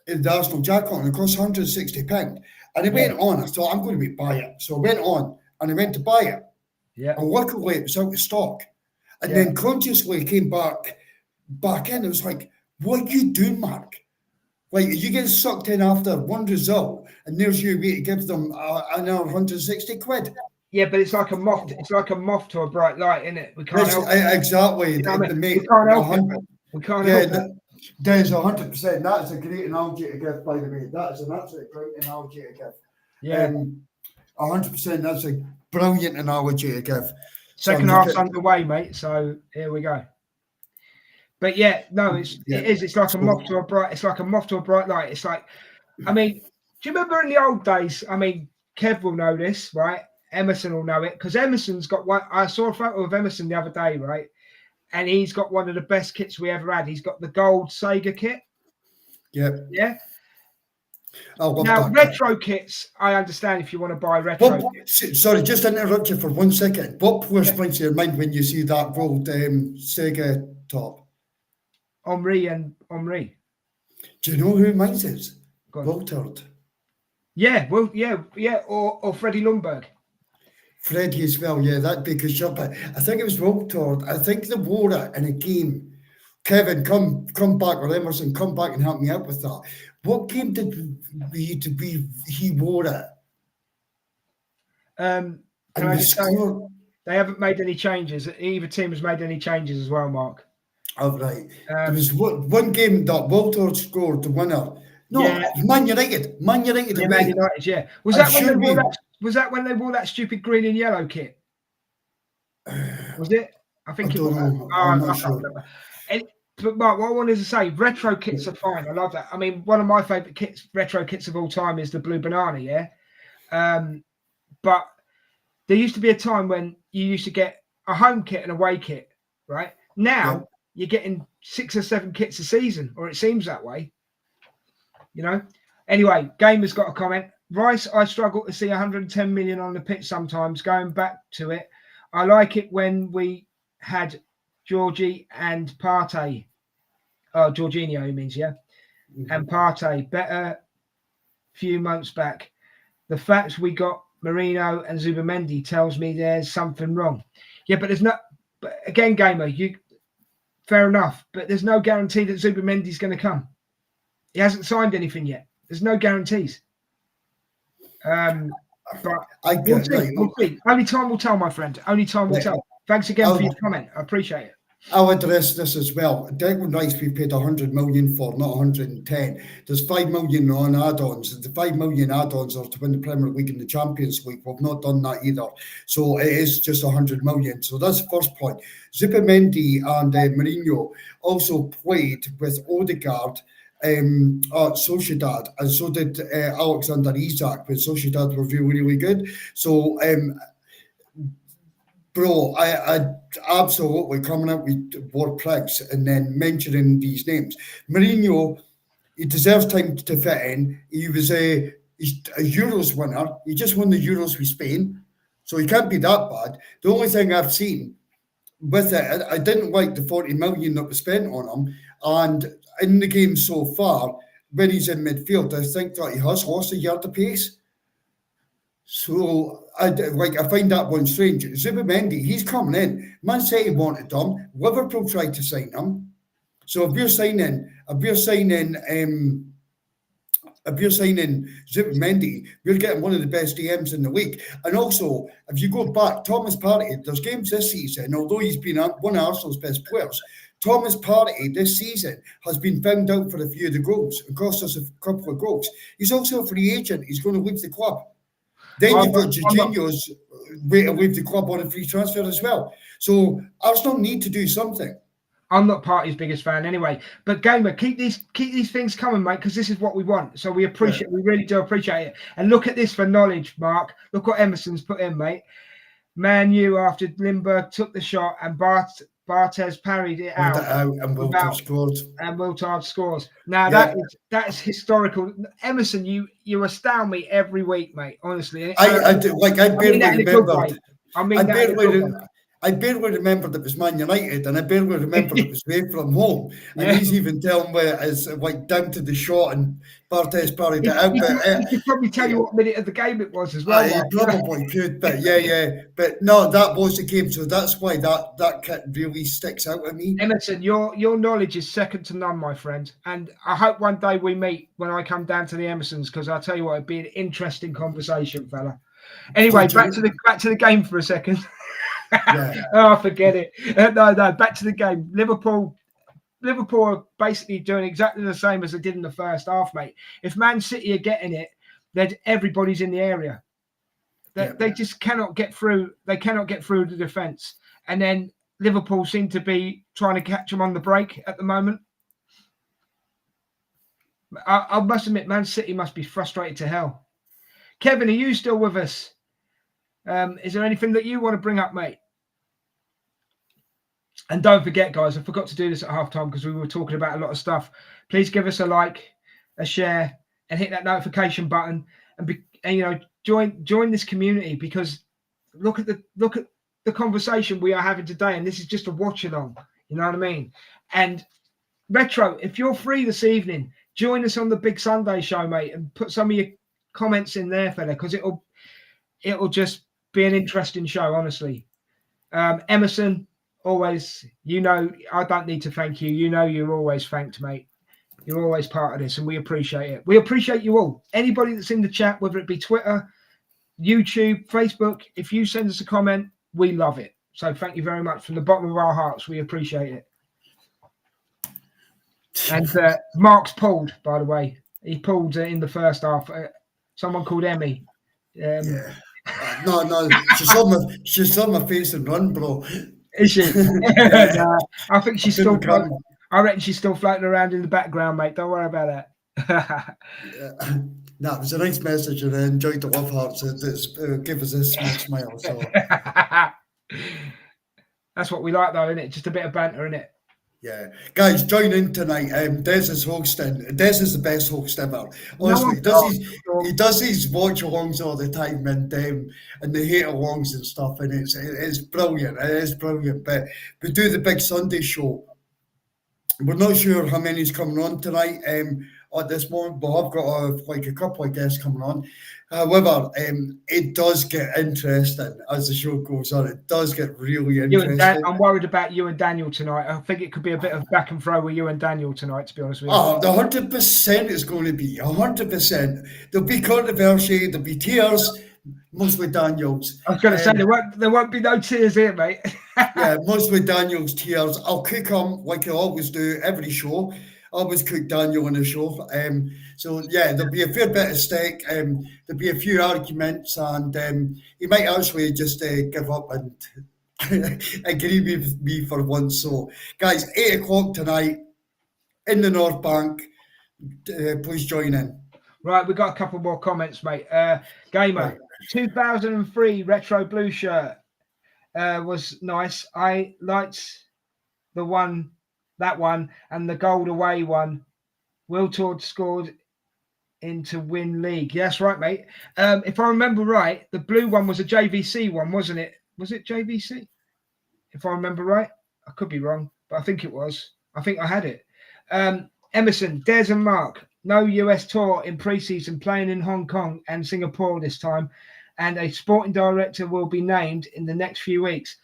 the Arsenal jacket on, it cost £160. And it went on. I thought, I'm going to buy it. So I went on and I went to buy it. Yeah. And luckily it was out of stock. And then consciously came back in. It was like, what are you doing, Mark? Like, you get sucked in after one result, and there's you to give them another 160 quid. Yeah, but it's like a moth. It's like a moth to a bright light, isn't it? We can't help it. Exactly. You know what I mean? We can't help it. We can't help it. There's 100%. That's a great analogy to give, by the way. That is an absolute great analogy to give. Yeah. 100%. That's a brilliant analogy to give. Second half's underway, mate. So here we go. But yeah, no, it is. It's like a moth to a bright. It's like a moth to a bright light. It's like, I mean, do you remember in the old days? I mean, Kev will know this, right? Emerson will know it because Emerson's got one. I saw a photo of Emerson the other day, right? And he's got one of the best kits we ever had. He's got the gold Sega kit. Yep. Yeah. Now, retro kits, I understand if you want to buy retro kits. Sorry, just to interrupt you for 1 second. What player springs to your mind when you see that gold Sega top? Henry. Do you know who mine is? Wiltord. Yeah, well, yeah, or Freddie Lundberg. Freddie as well, yeah, that'd be a good shot. But I think it was Wiltord. I think they wore it in a game. Kevin, come back, or Emerson, come back and help me out with that. What game did he wore it? Can I just say, they haven't made any changes. Either team has made any changes as well, Mark. Oh, right. There was one game that Wiltord scored the winner. No, Man United. Man United. Yeah, Man United, yeah. Was that when they wore that stupid green and yellow kit? Was it? I think it was. I'm not sure. But Mark, what I wanted to say, retro kits are fine. I love that. I mean, one of my favourite retro kits of all time is the Blue Banana, yeah? But there used to be a time when you used to get a home kit and away kit, right? Now you're getting 6 or 7 kits a season, or it seems that way. You know. Anyway, Gamer's got a comment. Rice, I struggle to see 110 million on the pitch sometimes. Going back to it, I like it when we had Georgie and Partey. Oh, Jorginho, he means, yeah. And Partey, better few months back. The fact we got Marino and Zubamendi tells me there's something wrong. Yeah, but there's not. But again, Gamer, fair enough. But there's no guarantee that Zubamendi's going to come. He hasn't signed anything yet. There's no guarantees. But we'll see. We'll see. Only time will tell, my friend. Only time will tell. Thanks again for your comment. I appreciate it. I'll address this as well. Declan Rice, we paid 100 million for, not 110. There's 5 million on add-ons. The 5 million add-ons are to win the Premier League and the Champions League. We've not done that either. So it is just 100 million. So that's the first point. Zubamendi and Mourinho also played with Odegaard at Sociedad, and so did Alexander Isak when Sociedad were really, really good. So, bro, I absolutely coming out with war prigs and then mentioning these names. Mourinho, he deserves time to fit in. He was he's a Euros winner. He just won the Euros with Spain, so he can't be that bad. The only thing I've seen with it, I didn't like the 40 million that was spent on him, and in the game so far, when he's in midfield, I think that he has lost a yard of pace. So I find that one strange. Zubamendi, he's coming in. Man City wanted him. Liverpool tried to sign him. So if you're signing Zubamendi, you're getting one of the best DMs in the league. And also, if you go back, Thomas Partey, there's games this season, although he's been one of Arsenal's best players, Thomas Partey this season has been found out for a few of the goals and cost us a couple of goals. He's also a free agent. He's going to leave the club. Then you've got Jorginho's way to leave the club on a free transfer as well. So Arsenal need to do something. I'm not Partey's biggest fan anyway. But Gamer, keep these things coming, mate, because this is what we want. So we really do appreciate it. And look at this for knowledge, Mark. Look what Emerson's put in, mate. Man U after Lindbergh took the shot and Barthez parried it out, and Wiltord scored. And Wiltord scores. Now that is historical. Emerson, you astound me every week, mate. Honestly, I barely remembered it was Man United, and I barely remembered it was away from home. And he's even telling me it's like down to the shot and Barthez parried it out. He could probably tell you what minute of the game it was as well. He probably could, but but no, that was the game, so that's why that kit really sticks out at me. Emerson, your knowledge is second to none, my friend, and I hope one day we meet when I come down to the Emersons, because I'll tell you what, it'd be an interesting conversation, fella. Anyway, back to the game for a second. Oh, forget it. No, back to the game. Liverpool are basically doing exactly the same as they did in the first half, mate. If Man City are getting it, then everybody's in the area. They just cannot get through. They cannot get through the defence. And then Liverpool seem to be trying to catch them on the break at the moment. I must admit, Man City must be frustrated to hell. Kevin, are you still with us? Is there anything that you want to bring up, mate? And don't forget, guys, I forgot to do this at halftime because we were talking about a lot of stuff. Please give us a like, a share, and hit that notification button, and join this community, because look at the conversation we are having today, and this is just a watch along. You know what I mean? And Retro, if you're free this evening, join us on the Big Sunday show, mate, and put some of your comments in there, fella, because it'll just be an interesting show, honestly. Emerson, always, I don't need to thank you. You're always thanked, mate. You're always part of this, and we appreciate it. We appreciate you all. Anybody that's in the chat, whether it be Twitter, YouTube, Facebook, if you send us a comment, we love it. So thank you very much from the bottom of our hearts. We appreciate it. And Mark's pulled, by the way. He pulled in the first half. Someone called Emmy. No, she saw my face and run, bro. Is she? I think she's still floating. I reckon she's still floating around in the background, mate. Don't worry about that. No, it was a nice message, and I enjoyed the love hearts. It gave us a small smile. So. That's what we like, though, isn't it? Just a bit of banter, isn't it? Yeah, guys, join in tonight. Des is hosting. Des is the best host ever. Honestly, he does these watch alongs all the time, and the hate alongs and stuff, and it's brilliant. It is brilliant. But we do the big Sunday show. We're not sure how many's coming on tonight. At this moment, but I've got a couple of guests coming on. However, it does get interesting as the show goes on. It does get really interesting. I'm worried about you and Daniel tonight. I think it could be a bit of back and throw with you and Daniel tonight, to be honest with you. Oh, 100% is going to be 100%. There'll be controversy. There'll be tears. Mostly Daniel's. I was going to say there won't be no tears here, mate. Yeah, mostly Daniel's tears. I'll cook them like I always do every show. I always cook Daniel on the show. So yeah, there'll be a fair bit of steak. There'll be a few arguments, and he might actually just give up and agree with me for once. So guys, 8 o'clock tonight in the North Bank. Please join in. Right, we've got a couple more comments, mate. Gamer, right. 2003 retro blue shirt was nice. I liked that one, and the gold away one. Will Todd scored in to win league. Yes, right, mate. If I remember right, the blue one was a JVC one, wasn't it? Was it JVC? If I remember right. I could be wrong, but I think it was. I think I had it. Emerson, Des and Mark, no US tour in pre-season, playing in Hong Kong and Singapore this time, and a sporting director will be named in the next few weeks.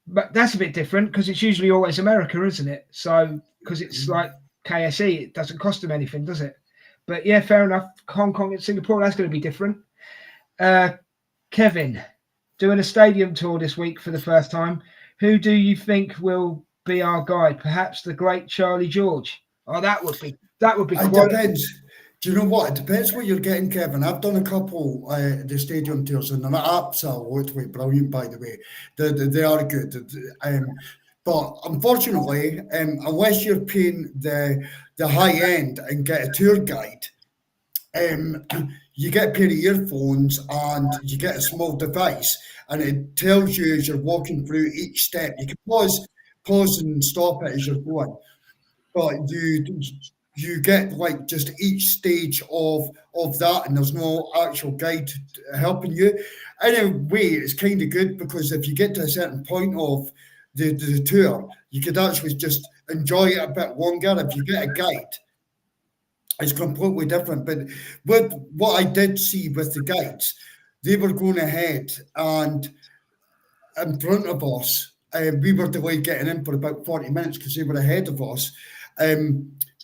But that's a bit different because it's usually always America, isn't it? So, because it's like KSE, it doesn't cost them anything, does it? But yeah, fair enough. Hong Kong and Singapore, that's going to be different. Kevin, doing a stadium tour this week for the first time. Who do you think will be our guide? Perhaps the great Charlie George. Oh, that would be It depends. Do you know what? It depends what you're getting, Kevin. I've done a couple the stadium tours, and they're absolutely brilliant, by the way. They are good. But unfortunately, unless you're paying the high end and get a tour guide, you get a pair of earphones and you get a small device, and it tells you as you're walking through each step. You can pause and stop it as you're going, but you get like just each stage of that, and there's no actual guide helping you. Anyway, it's kind of good because if you get to a certain point of the tour, you could actually just enjoy it a bit longer. If you get a guide, it's completely different. But with what I did see with the guides, they were going ahead, and in front of us, we were delayed getting in for about 40 minutes because they were ahead of us.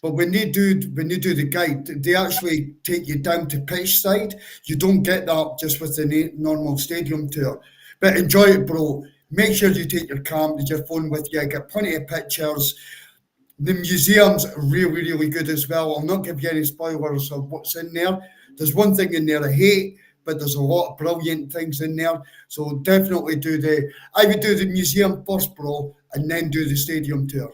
But when they do the guide, they actually take you down to pitch side. You don't get that just with the normal stadium tour. But enjoy it, bro. Make sure you take your phone with you. Get plenty of pictures. The museum's really, really good as well. I'll not give you any spoilers of what's in there. There's one thing in there I hate, but there's a lot of brilliant things in there. So definitely I would do the museum first, bro, and then do the stadium tour.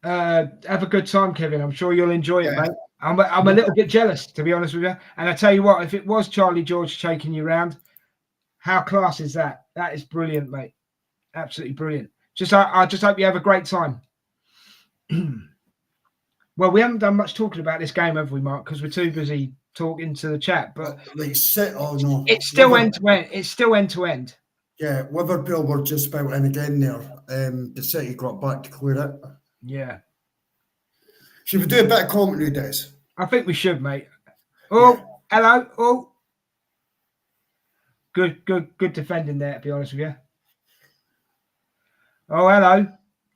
Have a good time, Kevin. I'm sure you'll enjoy it, mate. I'm a little bit jealous, to be honest with you. And I tell you what, if it was Charlie George taking you around, how class is that? That is brilliant, mate. Absolutely brilliant. I just hope you have a great time. Well, we haven't done much talking about this game, have we, Mark? Because we're too busy talking to the chat. But it's still end to end. It's still end to end. Yeah, Liverpool were just about in again there. The City got back to clear it. Yeah. Should we do a bit of commentary, Des? I think we should, mate. Oh, yeah. Hello. Oh. Good defending there, to be honest with you. Oh, hello.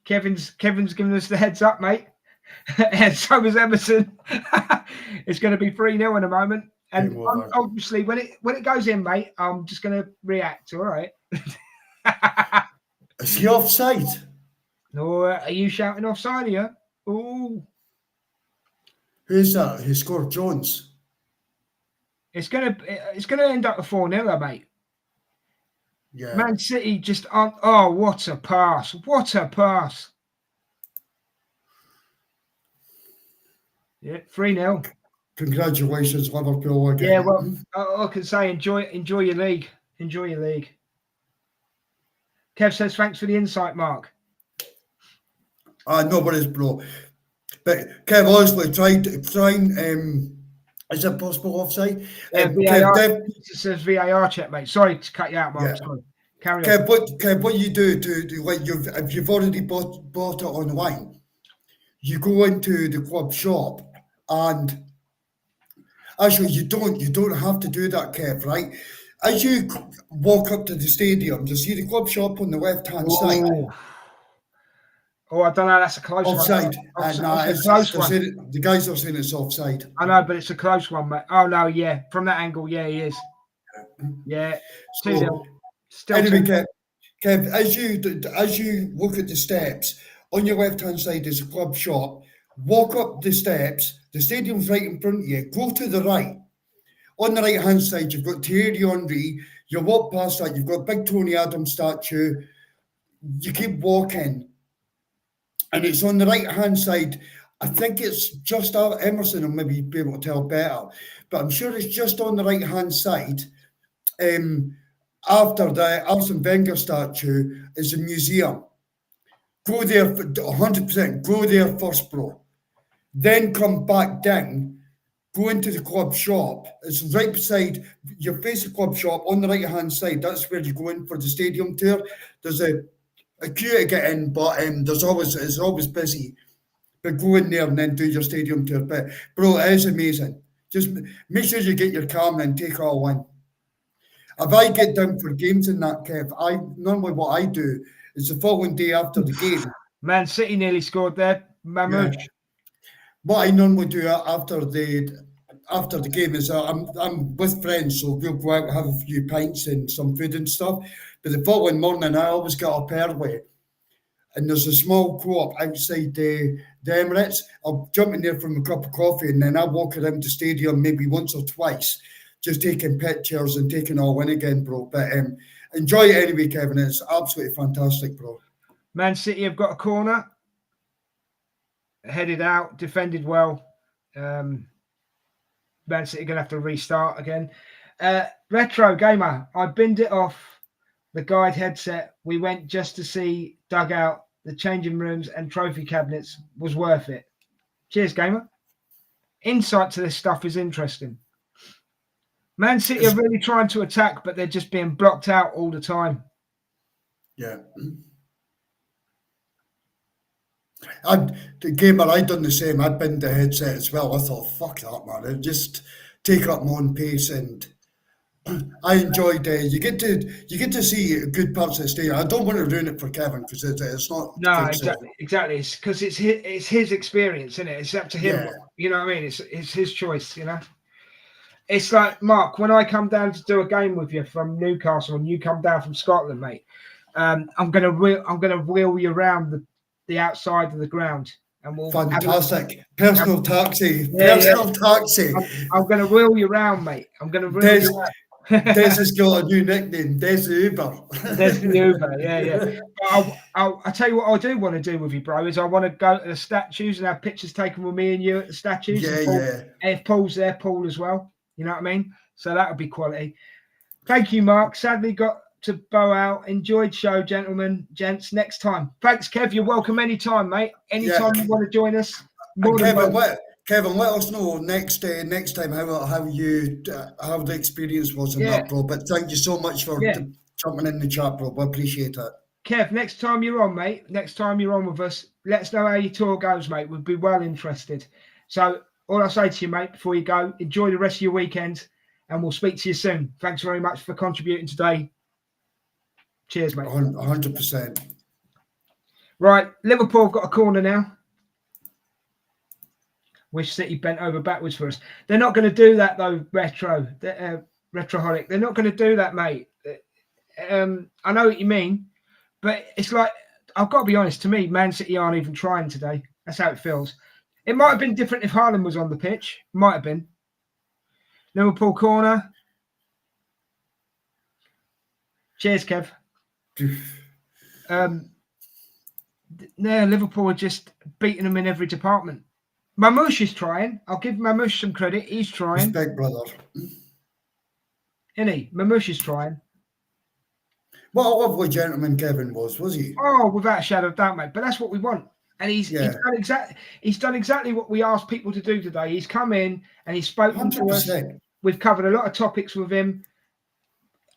Kevin's giving us the heads up, mate. And so is Emerson. It's going to be 3-0 in a moment. And obviously, when it goes in, mate, I'm just going to react, all right? Is he offside? No, are you shouting offside here? Oh. Who's that? Who scored? Jones? It's gonna end up a 4-0, mate. Yeah. Man City just aren't. Oh, what a pass! What a pass! Yeah, 3-0. Congratulations, Liverpool again. Yeah, well, I can say enjoy your league. Enjoy your league. Kev says, thanks for the insight, Mark. No worries, bro. But Kev, honestly, try and is it possible offside? Yeah, VAR. It says VAR check, mate. Sorry to cut you out, Mark. Yeah. Sorry. Carry on. Kev, what you do to like if you've already bought it online, you go into the club shop and actually you don't have to do that, Kev, right? As you walk up to the stadium, you see the club shop on the left-hand side. Oh, I don't know. That's a close Offside. one. Nah, It's a close one. The guys are saying it's offside. I know, but it's a close one, mate. Oh no, yeah. From that angle, yeah, he is. Yeah. So, Still anyway, Kev, as you look at the steps, on your left-hand side is a club shop. Walk up the steps, the stadium's right in front of you, go to the right. On the right-hand side, you've got Thierry Henry. You walk past that, you've got big Tony Adams statue. You keep walking, and it's on the right-hand side. I think it's just out. Emerson will maybe be able to tell better, but I'm sure it's just on the right-hand side. After the Arsene Wenger statue is a museum. Go there, 100%. Go there first, bro. Then come back down. Go into the club shop. It's right beside your face the club shop on the right-hand side. That's where you go in for the stadium tour. There's a queue to get in, but it's always busy. But go in there and then do your stadium tour. But bro, it is amazing. Just make sure you get your camera and take all in. If I get down for games in that, Kev, normally what I do is the following day after the game. Man City nearly scored there. Mamouche. Yeah. What I normally do after the game is I'm with friends, so we'll go out and have a few pints and some food and stuff. But the following morning, I always get up early, and there's a small co-op outside the Emirates. I'll jump in there from a cup of coffee, and then I walk around the stadium maybe once or twice, just taking pictures and taking all in again, bro. But enjoy it anyway, Kevin. It's absolutely fantastic, bro. Man City have got a corner. Headed out, defended well. Man City going to have to restart again. Retro Gamer, I binned it off the guide headset. We went just to see dugout, the changing rooms and trophy cabinets was worth it. Cheers, Gamer. Insight to this stuff is interesting. Man City are really trying to attack, but they're just being blocked out all the time. Yeah. The gamer, I done the same. I'd been the headset as well. I thought, fuck that, man. I'd just take up my own pace, and I enjoyed. You get to see good parts of the stadium. I don't want to ruin it for Kevin because it's not. No, exactly. It's because it's his experience, isn't it? It's up to him. Yeah. You know what I mean? It's his choice. You know. It's like, Mark, when I come down to do a game with you from Newcastle and you come down from Scotland, mate, I'm gonna wheel you around the outside of the ground, and we'll fantastic personal taxi. I'm gonna wheel you around, mate. I'm gonna wheel you around. Des has got a new nickname, Des the Uber. Des the Uber, yeah. I'll tell you what I do want to do with you, bro, is I want to go to the statues and have pictures taken with me and you at the statues. Yeah. If Paul's there, Paul as well. You know what I mean? So that would be quality. Thank you, Mark. Sadly got to bow out. Enjoyed show, gentlemen, gents. Next time. Thanks, Kev. You're welcome anytime, mate. Anytime you want to join us. Kevin, let us know next time how the experience was in that, bro. But thank you so much for jumping in the chat, bro. I appreciate it. Kev, next time you're on, mate. Next time you're on with us, let us know how your tour goes, mate. We'd be well interested. So all I say to you, mate, before you go, enjoy the rest of your weekend, and we'll speak to you soon. Thanks very much for contributing today. Cheers, mate. 100%. Right, Liverpool have got a corner now. Wish City bent over backwards for us. They're not going to do that, though, Retroholic. They're not going to do that, mate. I know what you mean, but it's like, I've got to be honest, to me, Man City aren't even trying today. That's how it feels. It might have been different if Haaland was on the pitch. Might have been. Liverpool corner. Cheers, Kev. Liverpool are just beating them in every department. Mamouche is trying. I'll give Mamouche some credit. He's trying. Respect, brother. Isn't he? Mamouche is trying. What a lovely gentleman Kevin was he? Oh, without a shadow of doubt, mate. But that's what we want. And he's Yeah. done exactly what we asked people to do today. He's come in and he's spoken to us. 100%. We've covered a lot of topics with him.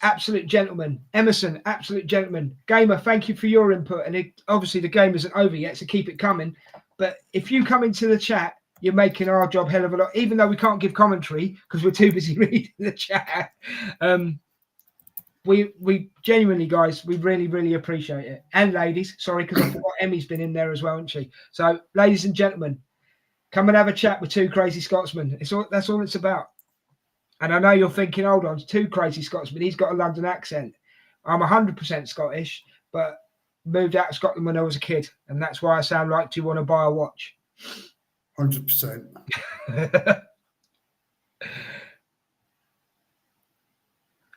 Absolute gentleman. Emerson, absolute gentleman. Gamer, thank you for your input. And obviously the game isn't over yet, so keep it coming. But if you come into the chat, you're making our job hell of a lot, even though we can't give commentary because we're too busy reading the chat. We genuinely, guys, we really appreciate it. And ladies, sorry, because I forgot Emmy's been in there as well, hasn't she? So, ladies and gentlemen, come and have a chat with two crazy Scotsmen. That's all it's about. And I know you're thinking, hold on, it's two crazy Scotsmen. He's got a London accent. I'm 100% Scottish, but moved out of Scotland when I was a kid, and that's why I sound like, do you want to buy a watch? 100%.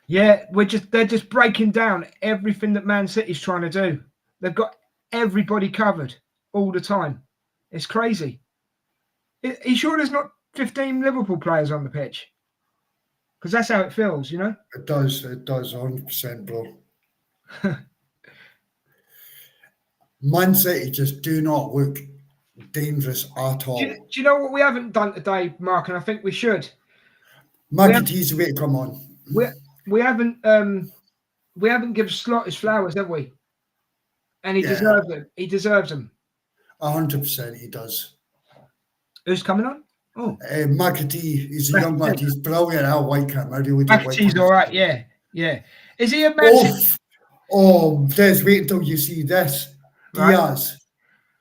Yeah, they're just breaking down everything that Man City's trying to do. They've got everybody covered all the time. It's crazy. Are you sure there's not 15 Liverpool players on the pitch? Because that's how it feels, you know? It does 100%, bro. Man City just do not look dangerous at all. Do you know what we haven't done today, Mark? And I think we should. McAtee's way to come on. We haven't given Slot his flowers, have we? And he deserves them. He deserves them. 100% he does. Who's coming on? Oh, McAtee. He's a young lad. He's brilliant. I like him. I really do like him. McAtee's all right. Yeah. Is he a Man City? Oh, Des, wait until you see this. Right. Diaz.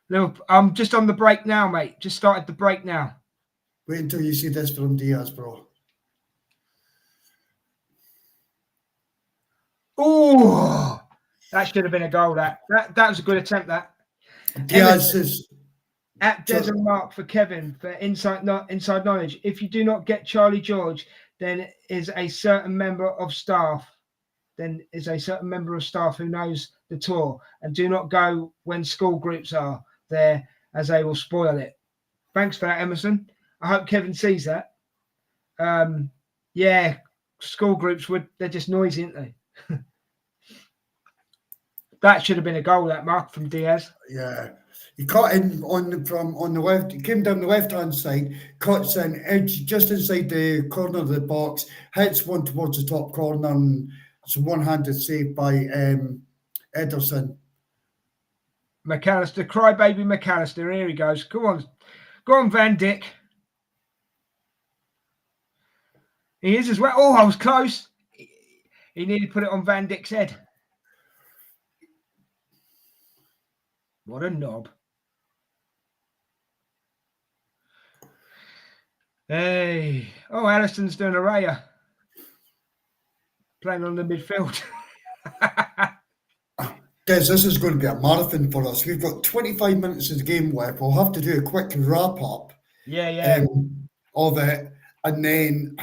No, I'm just on the break now, mate. Just started the break now. Wait until you see this from Diaz, bro. Oh, that should have been a goal. That was a good attempt. That Diaz is at Des and Mark for Kevin for inside knowledge. If you do not get Charlie George, then is a certain member of staff. Then is a certain member of staff who knows the tour, and do not go when school groups are there, as they will spoil it. Thanks for that, Emerson. I hope Kevin sees that. Yeah, school groups they're just noisy, aren't they? That should have been a goal, that Mark from Diaz. Yeah. He cut in on the left. He came down the left-hand side, cuts in, edge just inside the corner of the box, hits one towards the top corner, and it's a one-handed save by Ederson. McAllister, crybaby McAllister. Here he goes. Go on, Van Dijk. He is as well. Oh, I was close. He nearly put it on Van Dijk's head. What a knob. Hey. Oh, Allison's doing a raya. Playing on the midfield. Guys, this is going to be a marathon for us. We've got 25 minutes of the game left. We'll have to do a quick wrap-up of it. And then,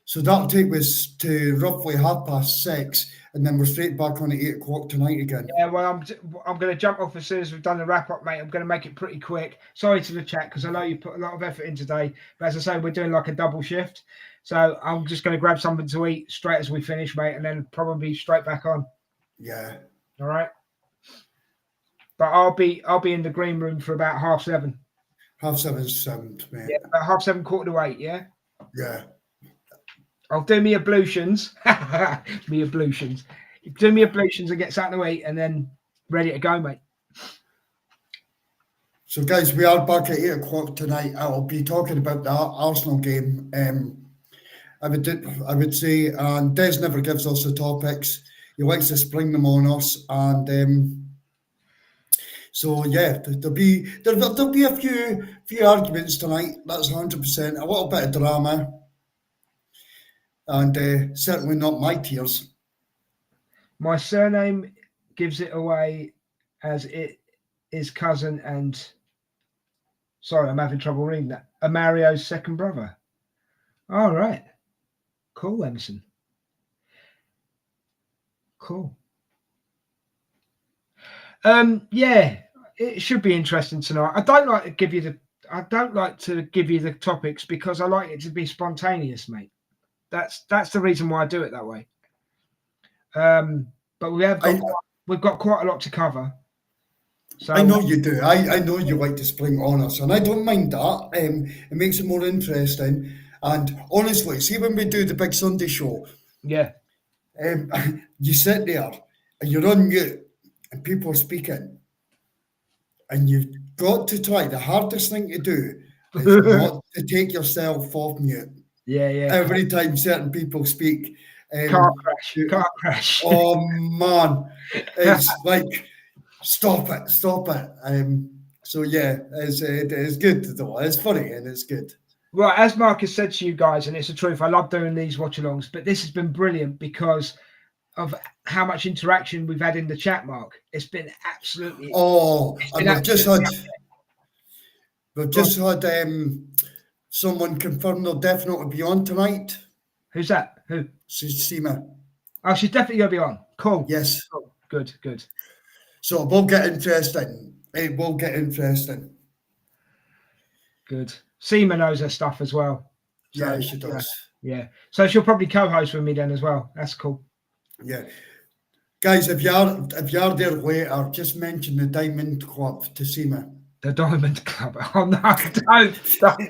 so that'll take us to roughly 6:30, and then we're straight back on at 8 o'clock tonight again. Yeah, well, I'm going to jump off as soon as we've done the wrap-up, mate. I'm going to make it pretty quick. Sorry to the chat, because I know you put a lot of effort in today. But as I say, we're doing like a double shift. So I'm just going to grab something to eat straight as we finish, mate, and then probably straight back on. Yeah. All right. But I'll be in the green room for about 7:30. 7:30, mate. Yeah, about 7:30, 7:45, yeah? Yeah. I'll do me ablutions. Me ablutions. Do me ablutions and get something to eat, and then ready to go, mate. So, guys, we are back at 8 o'clock tonight. I'll be talking about the Arsenal game. I would say, and Des never gives us the topics. He likes to spring them on us, and so yeah, there'll be a few arguments tonight. That's 100%. A little bit of drama, and certainly not my tears. My surname gives it away, as it is cousin and. Sorry, I'm having trouble reading that. Mario's second brother. All right. Cool, Emerson. Cool. Yeah, it should be interesting tonight. I don't like to give you the topics because I like it to be spontaneous, mate. That's the reason why I do it that way. but we've got quite a lot to cover. So I know you do. I know you like to spring on us, and I don't mind that. It makes it more interesting. And honestly, see when we do the big Sunday show, yeah, you sit there and you're on mute, and people are speaking, and you've got to try. The hardest thing to do is not to take yourself off mute. yeah. Every time certain people speak, Car crash. oh man, it's like stop it. So yeah, it's good though. It's funny and it's good. Right, as Marcus said to you guys, and it's the truth, I love doing these watch-alongs, but this has been brilliant because of how much interaction we've had in the chat, Mark. It's been absolutely... And we've just had someone confirm they'll definitely be on tonight. Who's that? Who? Seema. Oh, she's definitely going to be on. Cool. Yes. Cool. Good. So it will get interesting. It will get interesting. Good. Seema knows her stuff as well. So, yeah, she does. Yeah. So she'll probably co-host with me then as well. That's cool. Yeah. Guys, if you're there later, just mention the Diamond Club to Seema. The Diamond Club. Oh no, don't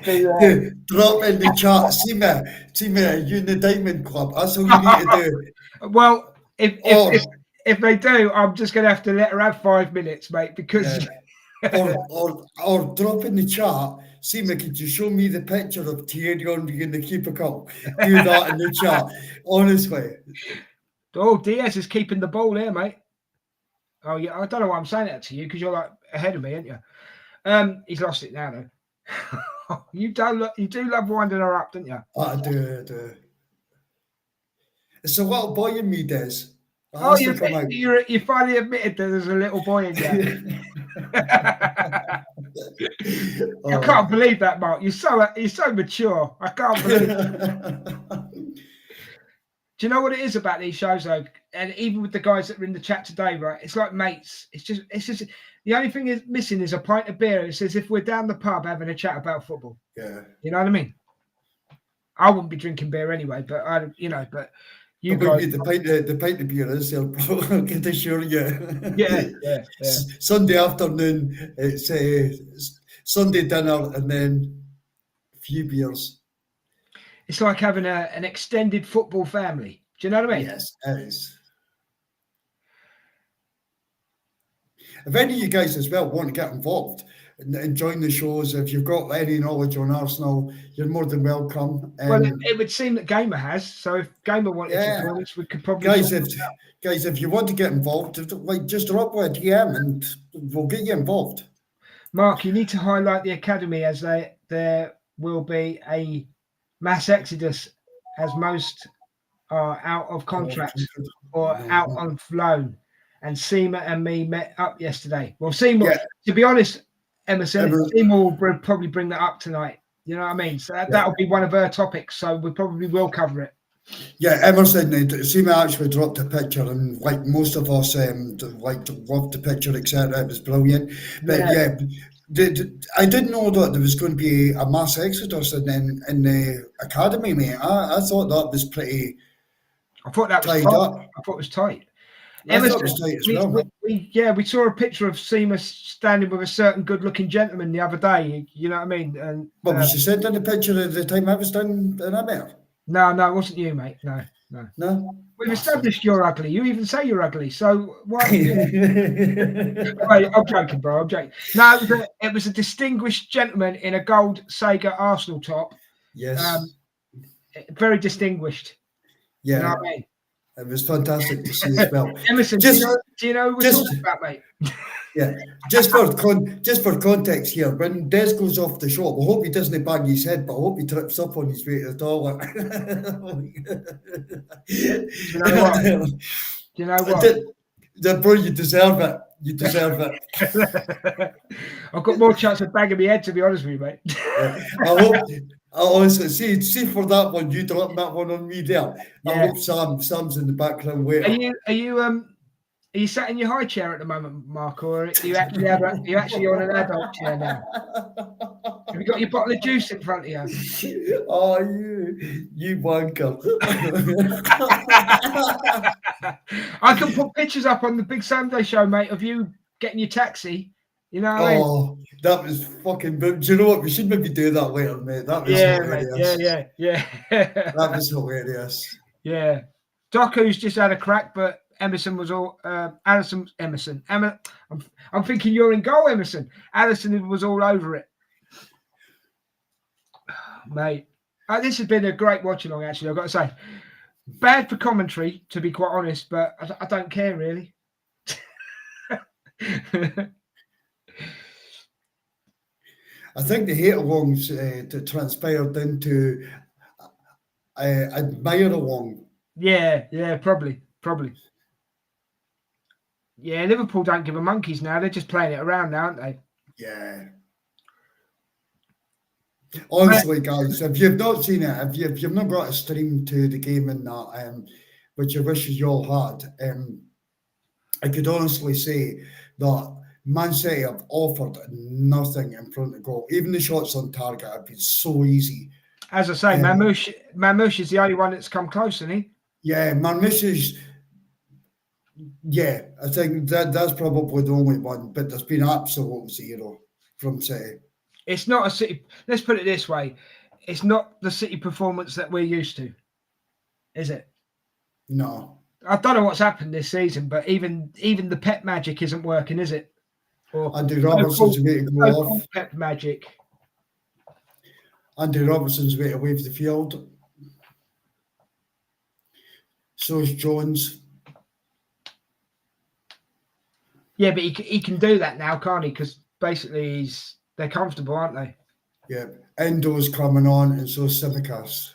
do that. Drop in the chat. Seema, you in the Diamond Club. That's all you need to do. Well, if they do, I'm just going to have to let her have 5 minutes, mate, because... Yeah. or drop in the chat, Seema, could you show me the picture of Thierry Henry in the keeper cup? Do that in the chat. Honestly. Oh, Diaz is keeping the ball here, mate. Oh, yeah, I don't know why I'm saying that to you, because you're like ahead of me, aren't you? He's lost it now, though. You do love winding her up, don't you? I do. It's a little boy in me, Des. Oh, you finally admitted that there's a little boy in there. I can't believe that, Mark. You're so mature. I can't believe it. Do you know what it is about these shows, though? And even with the guys that are in the chat today, right? It's like mates. It's just the only thing is missing is a pint of beer. It's as if we're down the pub having a chat about football. Yeah. You know what I mean? I wouldn't be drinking beer anyway, but but you guys. The pint of beer is there, I can assure you. Yeah. Sunday afternoon, it's Sunday dinner and then a few beers. It's like having an extended football family. Do you know what I mean? Yes, it is. If any of you guys as well want to get involved and join the shows, if you've got any knowledge on Arsenal, you're more than welcome. Well, it would seem that Gamer has. So if Gamer wanted to join us, we could probably... Guys, if you want to get involved, just drop a DM and we'll get you involved. Mark, you need to highlight the academy as there will be a mass exodus as most are out of contract or out on loan. And Seema and me met up yesterday. Well, Seema, to be honest, Emerson, Seema will probably bring that up tonight. You know what I mean? So that'll be one of her topics. So we probably will cover it. Yeah, Emerson, Seema actually dropped a picture, and like most of us, loved the picture, etc. It was brilliant. But I didn't know that there was going to be a mass exodus in the academy, mate. I thought that was pretty. I thought that was tight. I thought it was tight. Emerson, we saw a picture of Seema standing with a certain good-looking gentleman the other day. You know what I mean? And was she sending a picture at the time I was down in Aberdeen? No, it wasn't you, mate. No. We've established you're ugly. You even say you're ugly. So why? I'm joking, bro. I'm joking. No, it was a distinguished gentleman in a gold Sega Arsenal top. Yes. Very distinguished. Yeah. You know what I mean? It was fantastic to see as well. Emerson, do you know what we're talking about, mate? Yeah, just for context here, when Des goes off the shop, I hope he doesn't bang his head, but I hope he trips up on his way to the toilet. Do you know what? Bro, you deserve it. You deserve it. I've got more chance of banging my head, to be honest with you, mate. I honestly see for that one, you dropping that one on me there. Yeah. I hope Sam's in the background waiting. Are you sat in your high chair at the moment, Mark, or are you actually on an adult chair now? Have you got your bottle of juice in front of you? Oh, you wanker. I can put pictures up on the Big Sunday Show, mate, of you getting your taxi. You know what I mean? Oh, that was fucking. Do you know what? We should maybe do that later, mate. That was Yeah, mate. hilarious. Yeah. That was hilarious. Yeah. Doku's just had a crack, but Emerson was all Emerson. I'm thinking you're in goal, Emerson. Allison was all over it. Mate. This has been a great watch along, actually, I've got to say. Bad for commentary, to be quite honest, but I don't care really. I think the Hatealongs transpired into admire-along. Yeah, probably. Yeah, Liverpool don't give a monkeys now. They're just playing it around now, aren't they? Yeah. Honestly, guys, if you've not seen it, if you've not got a stream to the game in that, which I wish you all had, I could honestly say that Man City have offered nothing in front of goal. Even the shots on target have been so easy. As I say, Mamouche is the only one that's come close, isn't he? Yeah, Marmish is. Yeah, I think that's probably the only one, but there's been absolute zero from City. It's not a City. Let's put it this way: it's not the City performance that we're used to, is it? No. I don't know what's happened this season, but even the pep magic isn't working, is it? Or Andy Robertson's way to go off. Pep magic. Andy Robertson's way to leave the field. So is Jones. Yeah, but he can do that now, can't he? Because basically they're comfortable, aren't they? Yeah. Endo's coming on, and so is Simicas.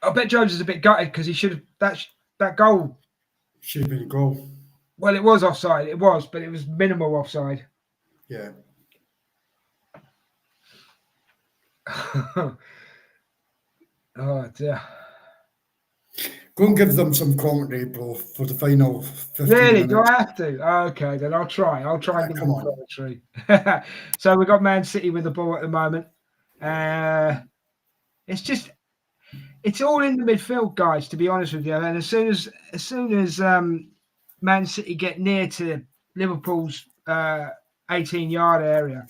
I bet Jones is a bit gutted because he should have that goal. Should have been a goal. Well, it was offside. It was, but it was minimal offside. Yeah. Oh dear. Go and give them some commentary, bro, for the final 15 Really? minutes. Do I have to? Okay, then I'll try. I'll try and give come them on. commentary. So we've got Man City with the ball at the moment. It's all in the midfield, guys, to be honest with you. And as soon as Man City get near to Liverpool's 18-yard area,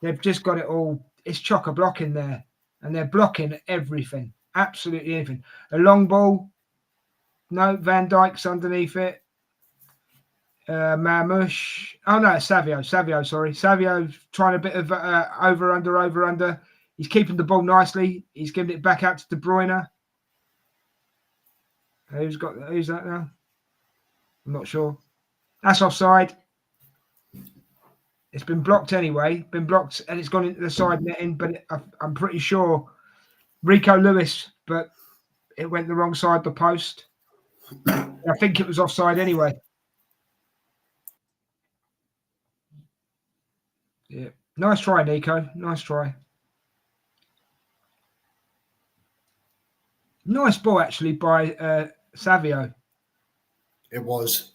they've just got it all. It's chock-a-block in there. And they're blocking everything. Absolutely anything. A long ball. No, Van Dijk's underneath it. Marmouche. Oh, no, Savio, sorry. Savio's trying a bit of over, under. He's keeping the ball nicely. He's giving it back out to De Bruyne. Who's that now? I'm not sure. That's offside. It's been blocked anyway. Been blocked and it's gone into the side netting, but I'm pretty sure Rico Lewis, but it went the wrong side of the post. I think it was offside anyway. Yeah. Nice try, Nico. Nice try. Nice ball, actually, by Savio. It was.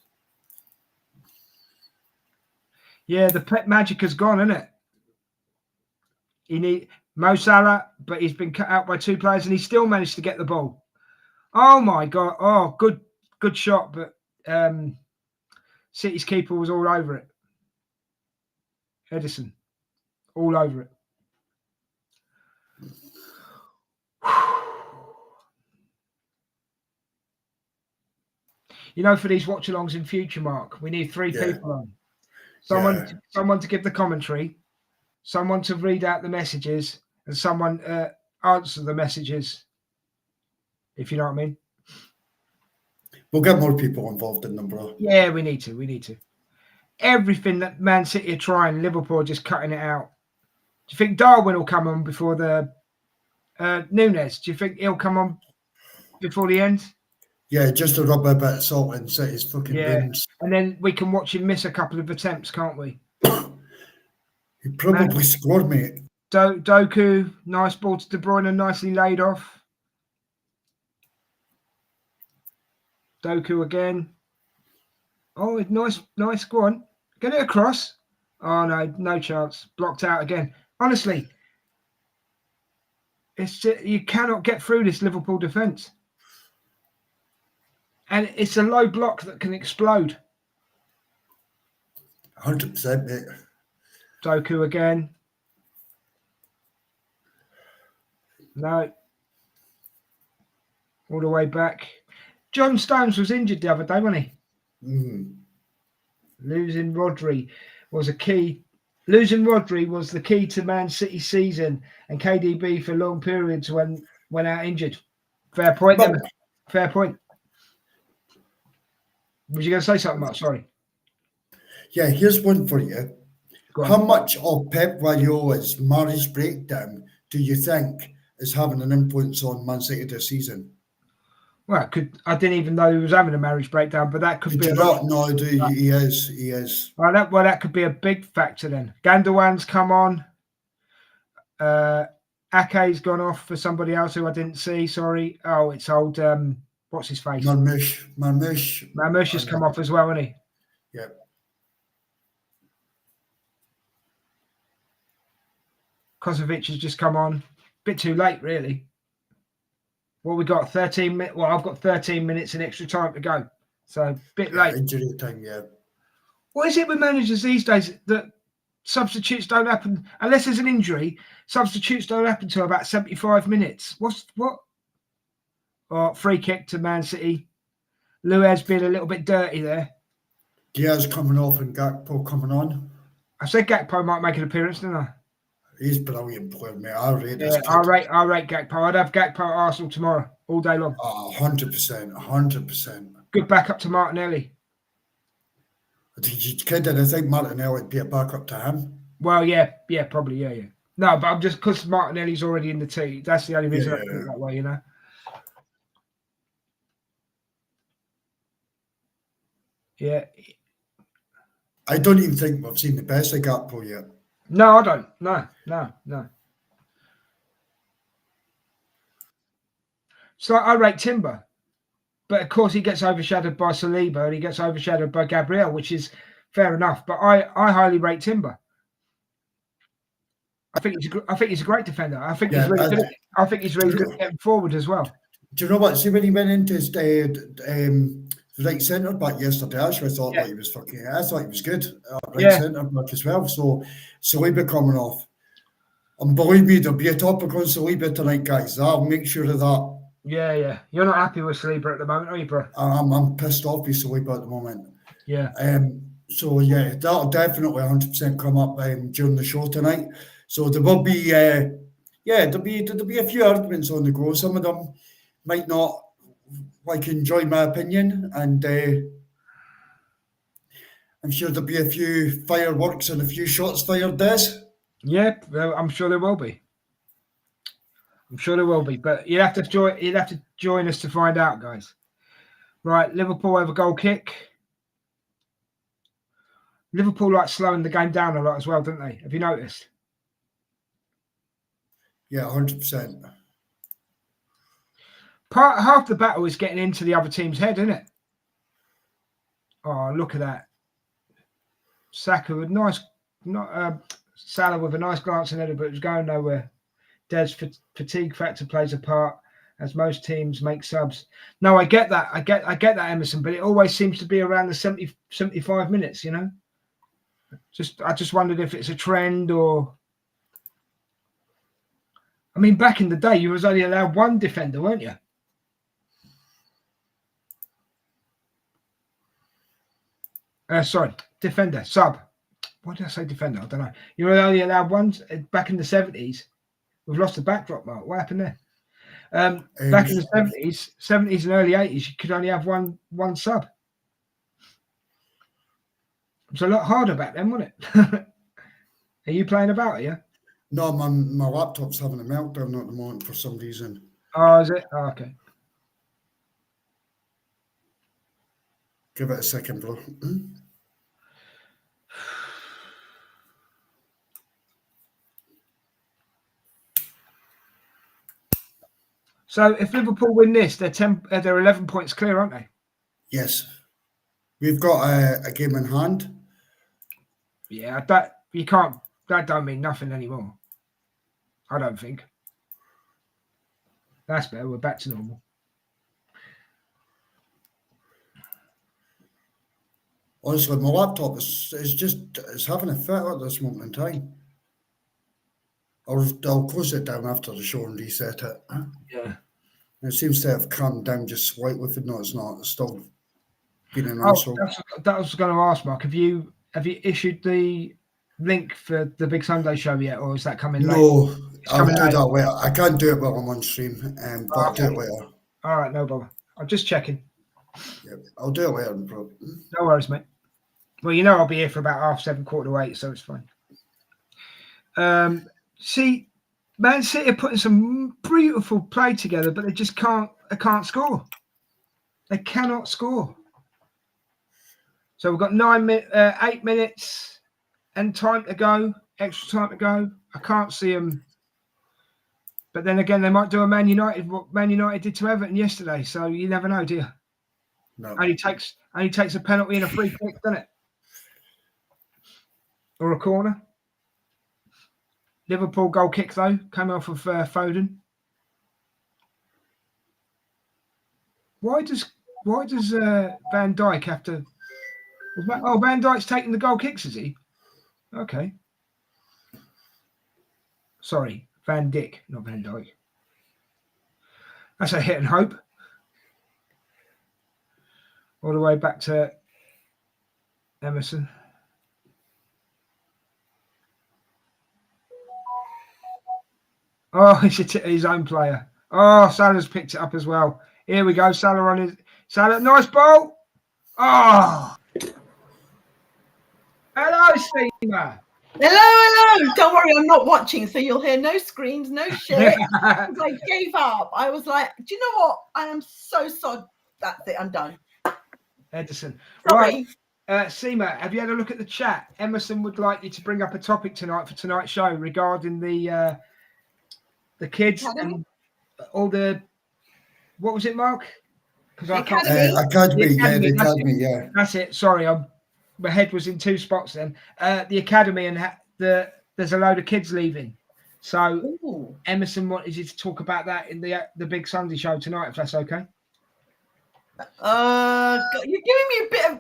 Yeah, the pet magic has gone, isn't it? He need Mo Salah, but he's been cut out by two players, and he still managed to get the ball. Oh my God! Oh, good shot, but City's keeper was all over it. Edison, all over it. You know, for these watch-alongs in future, Mark, we need three people on. Someone to give the commentary, someone to read out the messages, and someone answer the messages. If you know what I mean. We'll get more people involved in them, bro. Yeah, we need to. Everything that Man City are trying, Liverpool are just cutting it out. Do you think Darwin will come on before the Nunes? Do you think he'll come on before the end? Yeah, just to rub a bit of salt in City's fucking wounds. And then we can watch him miss a couple of attempts, can't we? He probably scored, mate. Doku, nice ball to De Bruyne, nicely laid off. Doku again. Oh, nice. Go on. Get it across. Oh, no chance. Blocked out again. Honestly, It's just, you cannot get through this Liverpool defence. And it's a low block that can explode. 100%, mate. Doku again. No. All the way back. John Stones was injured the other day, wasn't he? Mm. Losing Rodri was a key. Losing Rodri was the key to Man City's season, and KDB for long periods went out injured. Fair point, But, then. Fair point. Was you going to say something, Mark? Sorry. yeah, here's one for you. Go on. How much of Pep Guardiola's marriage breakdown do you think is having an influence on Man City this season? Well, I didn't even know he was having a marriage breakdown, but that could Did be. you not? No, he is. He is. Well, that could be a big factor then. Gandawan's come on. Ake's gone off for somebody else who I didn't see. Sorry. Oh, it's old. What's his face? Marmoush has come off as well, hasn't he? Yeah. Kosovic has just come on. Bit too late, really. Well, we got 13 minutes. Well, I've got 13 minutes and extra time to go. So, bit late. Injury time, yeah. What is it with managers these days that substitutes don't happen? Unless there's an injury, substitutes don't happen until about 75 minutes. What? Oh, free kick to Man City. Luez being a little bit dirty there. Diaz coming off and Gakpo coming on. I said Gakpo might make an appearance, didn't I? He's brilliant player, mate. I rate this kid. I rate Gakpo. I'd have Gakpo at Arsenal tomorrow, all day long. 100%, 100%. Good backup to Martinelli. I think Martinelli would be a backup to him. Well, yeah, probably, yeah. No, but I'm just because Martinelli's already in the team. That's the only reason I think that way, you know. Yeah. I don't even think we've seen the best of Gakpo yet. No, I don't. No. So I rate Timber. But of course he gets overshadowed by Saliba and he gets overshadowed by Gabriel, which is fair enough. But I highly rate Timber. I think he's a great defender. I think he's really good. I think he's really good at getting forward as well. Do you know what? See, when he went into his right centre back yesterday, actually, I thought he was I thought he was good. Centre back as well. So Saliba coming off, and believe me, there'll be a topic on Saliba tonight, guys. I'll make sure of that. Yeah. You're not happy with Saliba at the moment, are you, bro? I'm pissed off with Saliba at the moment. Yeah. So yeah, that'll definitely 100% come up during the show tonight. So there will be, there'll be a few arguments on the go. Some of them might not enjoy my opinion, and I'm sure there'll be a few fireworks and a few shots fired. Des? Yeah, I'm sure there will be. But you'd have to join us to find out, guys. Right, Liverpool have a goal kick. Liverpool like slowing the game down a lot as well, don't they? Have you noticed? Yeah, 100%. Half the battle is getting into the other team's head, isn't it? Oh, look at that. Saka with Salah with a nice glance in it, but it was going nowhere. Des, fatigue factor plays a part, as most teams make subs. No, I get that. I get that, Emerson, but it always seems to be around the 70, 75 minutes, you know? I just wondered if it's a trend or... I mean, back in the day, you was only allowed one defender, weren't you? Sorry, defender, sub. Why did I say defender? I don't know. You were only allowed one back in the 70s. We've lost the backdrop, Mark. What happened there? Back in the 70s and early 80s, you could only have one sub. It was a lot harder back then, wasn't it? Are you playing about, are you? No, my laptop's having a meltdown at the moment for some reason. Oh, is it? Oh, okay. Give it a second, bro. So if Liverpool win this, they're 11 points clear, aren't they? Yes. We've got a game in hand. Yeah, that don't mean nothing anymore. I don't think. That's better. We're back to normal. Honestly, my laptop is it's having a fit at this moment in time. I'll close it down after the show and reset it. Yeah. It seems to have calmed down just slightly, but no, it's not. It's still been an Oh, asshole. that was going to ask, Mark. Have you issued the link for the Big Sunday show yet, or is that coming later? No, I'll do later. that later. I can't do it while I'm on stream, but I'll do it later. All right, no bother. I'm just checking. Yeah, I'll do it later. No worries, mate. Well, you know I'll be here for about 7:30, 7:45, so it's fine. See, Man City are putting some beautiful play together, but they just can't score. They cannot score. So we've got 8 minutes and time to go, extra time to go. I can't see them. But then again, they might do a Man United, what Man United did to Everton yesterday. So you never know, do you? No. Only takes a penalty and a free kick, doesn't it? Or a corner. Liverpool goal kick though, came off of Foden. Why does Van Dijk have to? Oh, Van Dijk's taking the goal kicks, is he? Okay. Sorry, Van Dijk, not Van Dijk. That's a hit and hope. All the way back to Emerson. Oh, he's his own player. Oh, Salah's picked it up as well. Here we go. Salah on his Salah. Nice ball. Oh. Hello, Steamer. Hello. Don't worry, I'm not watching, so you'll hear no screams, no shit. I gave up. I was like, do you know what? I am so sorry. That's it. I'm done. Edison. Sorry. Right. Seema, have you had a look at the chat? Emerson would like you to bring up a topic tonight for tonight's show regarding the kids and all the, what was it, Mark? Because I can't. Academy, yeah. That's it. Sorry, my head was in two spots then. The academy and there's a load of kids leaving. So Ooh. Emerson wanted you to talk about that in the Big Sunday show tonight, if that's okay. You're giving me a bit of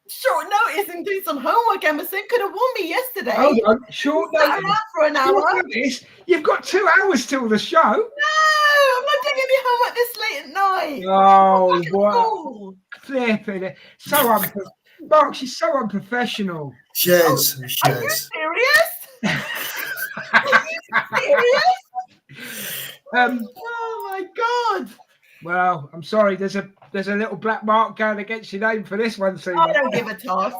short notice and do some homework, Emerson. Could have warned me yesterday. Hold on, short notice. For an hour. Short notice. You've got 2 hours till the show. No, I'm not doing any homework this late at night. Oh, what? Flipping it. Mark, she's so unprofessional. She is. Are you serious? Are you serious? Oh my God. Well, I'm sorry. There's a little black mark going against your name for this one, Seema. I don't give a toss.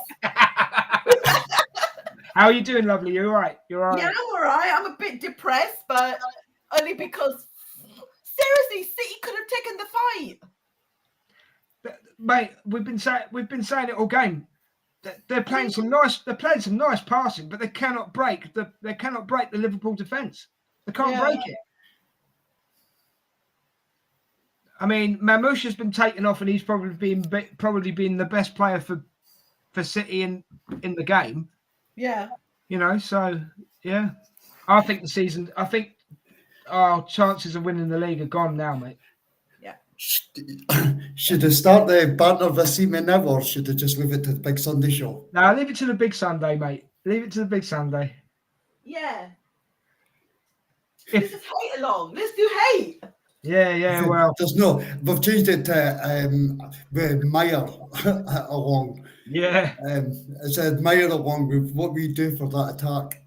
How are you doing, lovely? You all right? You're all right? Yeah, I'm all right. I'm a bit depressed, but only because seriously, City could have taken the fight. Mate, we've been saying it all game. They're playing some nice passing, but they cannot break the Liverpool defence. They can't break it. I mean, Mamouche has been taken off, and he's probably been the best player for City in the game. Yeah. You know, so yeah, I think our chances of winning the league are gone now, mate. Yeah. Should they start the banter this evening now, or should they just leave it to the Big Sunday show? No, leave it to the Big Sunday, mate. Leave it to the Big Sunday. Yeah. This is hate along. Let's do hate. Yeah. Well, there's no. We've changed it to admire along. Yeah. It's admire along with what we do for that attack.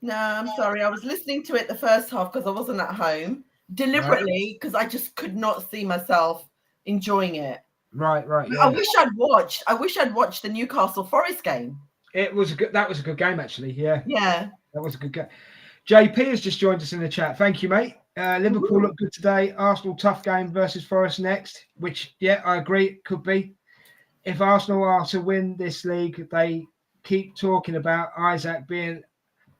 No, I'm sorry. I was listening to it the first half because I wasn't at home deliberately because I just could not see myself enjoying it. Right. Yeah. I wish I'd watched the Newcastle Forest game. That was a good game, actually. Yeah. That was a good game. JP has just joined us in the chat. Thank you, mate. Liverpool look good today. Arsenal tough game versus Forest next, which, yeah, I agree, it could be. If Arsenal are to win this league, they keep talking about Isaac being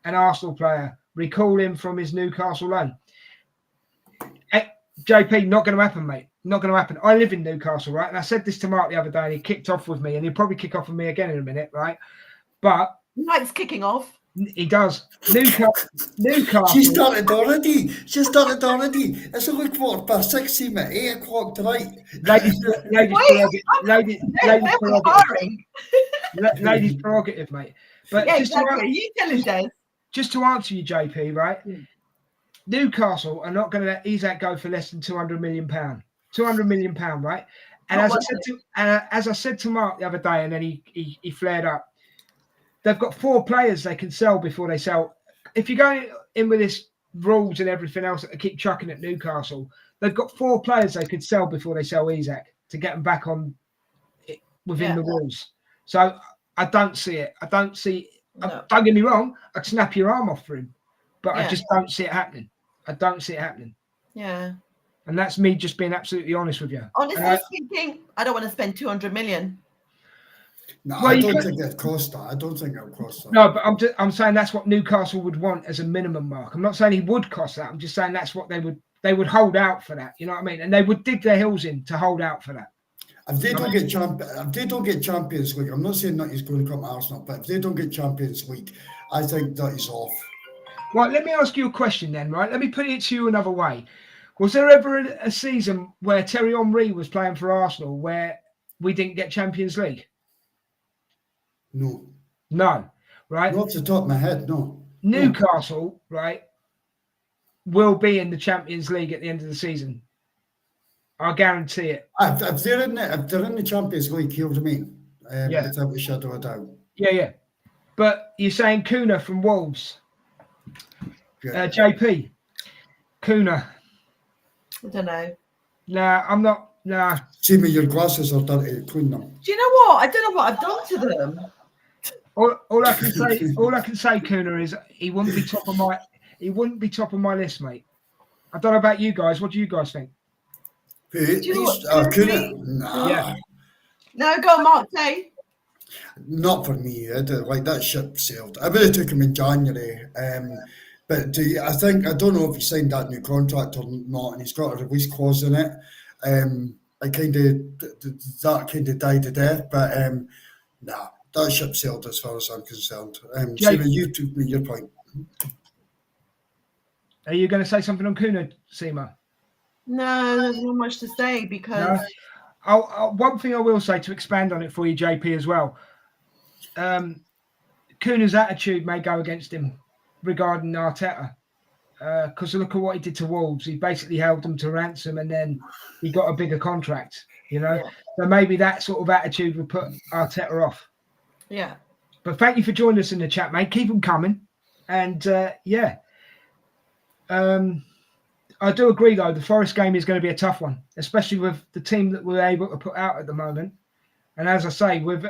an Arsenal player. Recall him from his Newcastle loan. JP, not going to happen, mate. Not going to happen. I live in Newcastle, right? And I said this to Mark the other day, and he kicked off with me, and he'll probably kick off with me again in a minute, right? But Mike's kicking off. He does. Newcastle. She started already. It's only 6:15, mate. 8 o'clock tonight. Ladies They're prerogative. firing. Ladies prerogative, mate. But Yeah, just exactly. You tell him, Des. just to answer you, JP, right? Mm. Newcastle are not going to let Isak go for less than £200 million. £200 million, right? And as I said to Mark the other day, and then he flared up. They've got 4 players they can sell before they sell. If you're going in with this rules and everything else that they keep chucking at Newcastle, they've got 4 players they could sell before they sell Isak to get them back on within the rules. So I don't see it. Don't get me wrong. I'd snap your arm off for him, but I just don't see it happening. I don't see it happening. Yeah. And that's me just being absolutely honest with you. Honestly speaking, I don't want to spend 200 million. No, I don't think it'll cost that. I don't think it'll cost that. No, but I'm saying that's what Newcastle would want as a minimum mark. I'm not saying he would cost that. I'm just saying that's what they would hold out for that. You know what I mean? And they would dig their heels in to hold out for that. If they don't get Champions League, I'm not saying that he's going to come to Arsenal, but if they don't get Champions League, I think that he's off. Right, let me ask you a question then, right? Let me put it to you another way. Was there ever a season where Thierry Henry was playing for Arsenal where we didn't get Champions League? No, right? Not off the top of my head, no. Newcastle, right, will be in the Champions League at the end of the season. I guarantee it. If they're in the Champions League, he'll remain. Without a shadow of a doubt. Yeah. But you're saying Kuna from Wolves, JP, Kuna. I don't know. Nah, I'm not. Nah. See me, your glasses are dirty. Clean them. Do you know what? I don't know what I've done to them. All I can say, Kuna, is he wouldn't be top of my list, mate. I don't know about you guys. What do you guys think? Kuna? Nah. Yeah. No, go on, Mark. Say. Not for me. Like that ship sailed. I would have took him in January. But I don't know if he signed that new contract or not, and he's got a release clause in it. That kind of died a death. But nah, that ship sailed as far as I'm concerned. Seema, you took me your point. Are you going to say something on Kuna, Seema? No, there's not much to say because. No. One thing I will say to expand on it for you, JP, as well. Kuna's attitude may go against him regarding Arteta, because look at what he did to Wolves. He basically held them to ransom, and then he got a bigger contract. You know, so maybe that sort of attitude would put Arteta off. Yeah. But thank you for joining us in the chat, mate. Keep them coming, and I do agree, though. The Forest game is going to be a tough one, especially with the team that we're able to put out at the moment. And as I say, with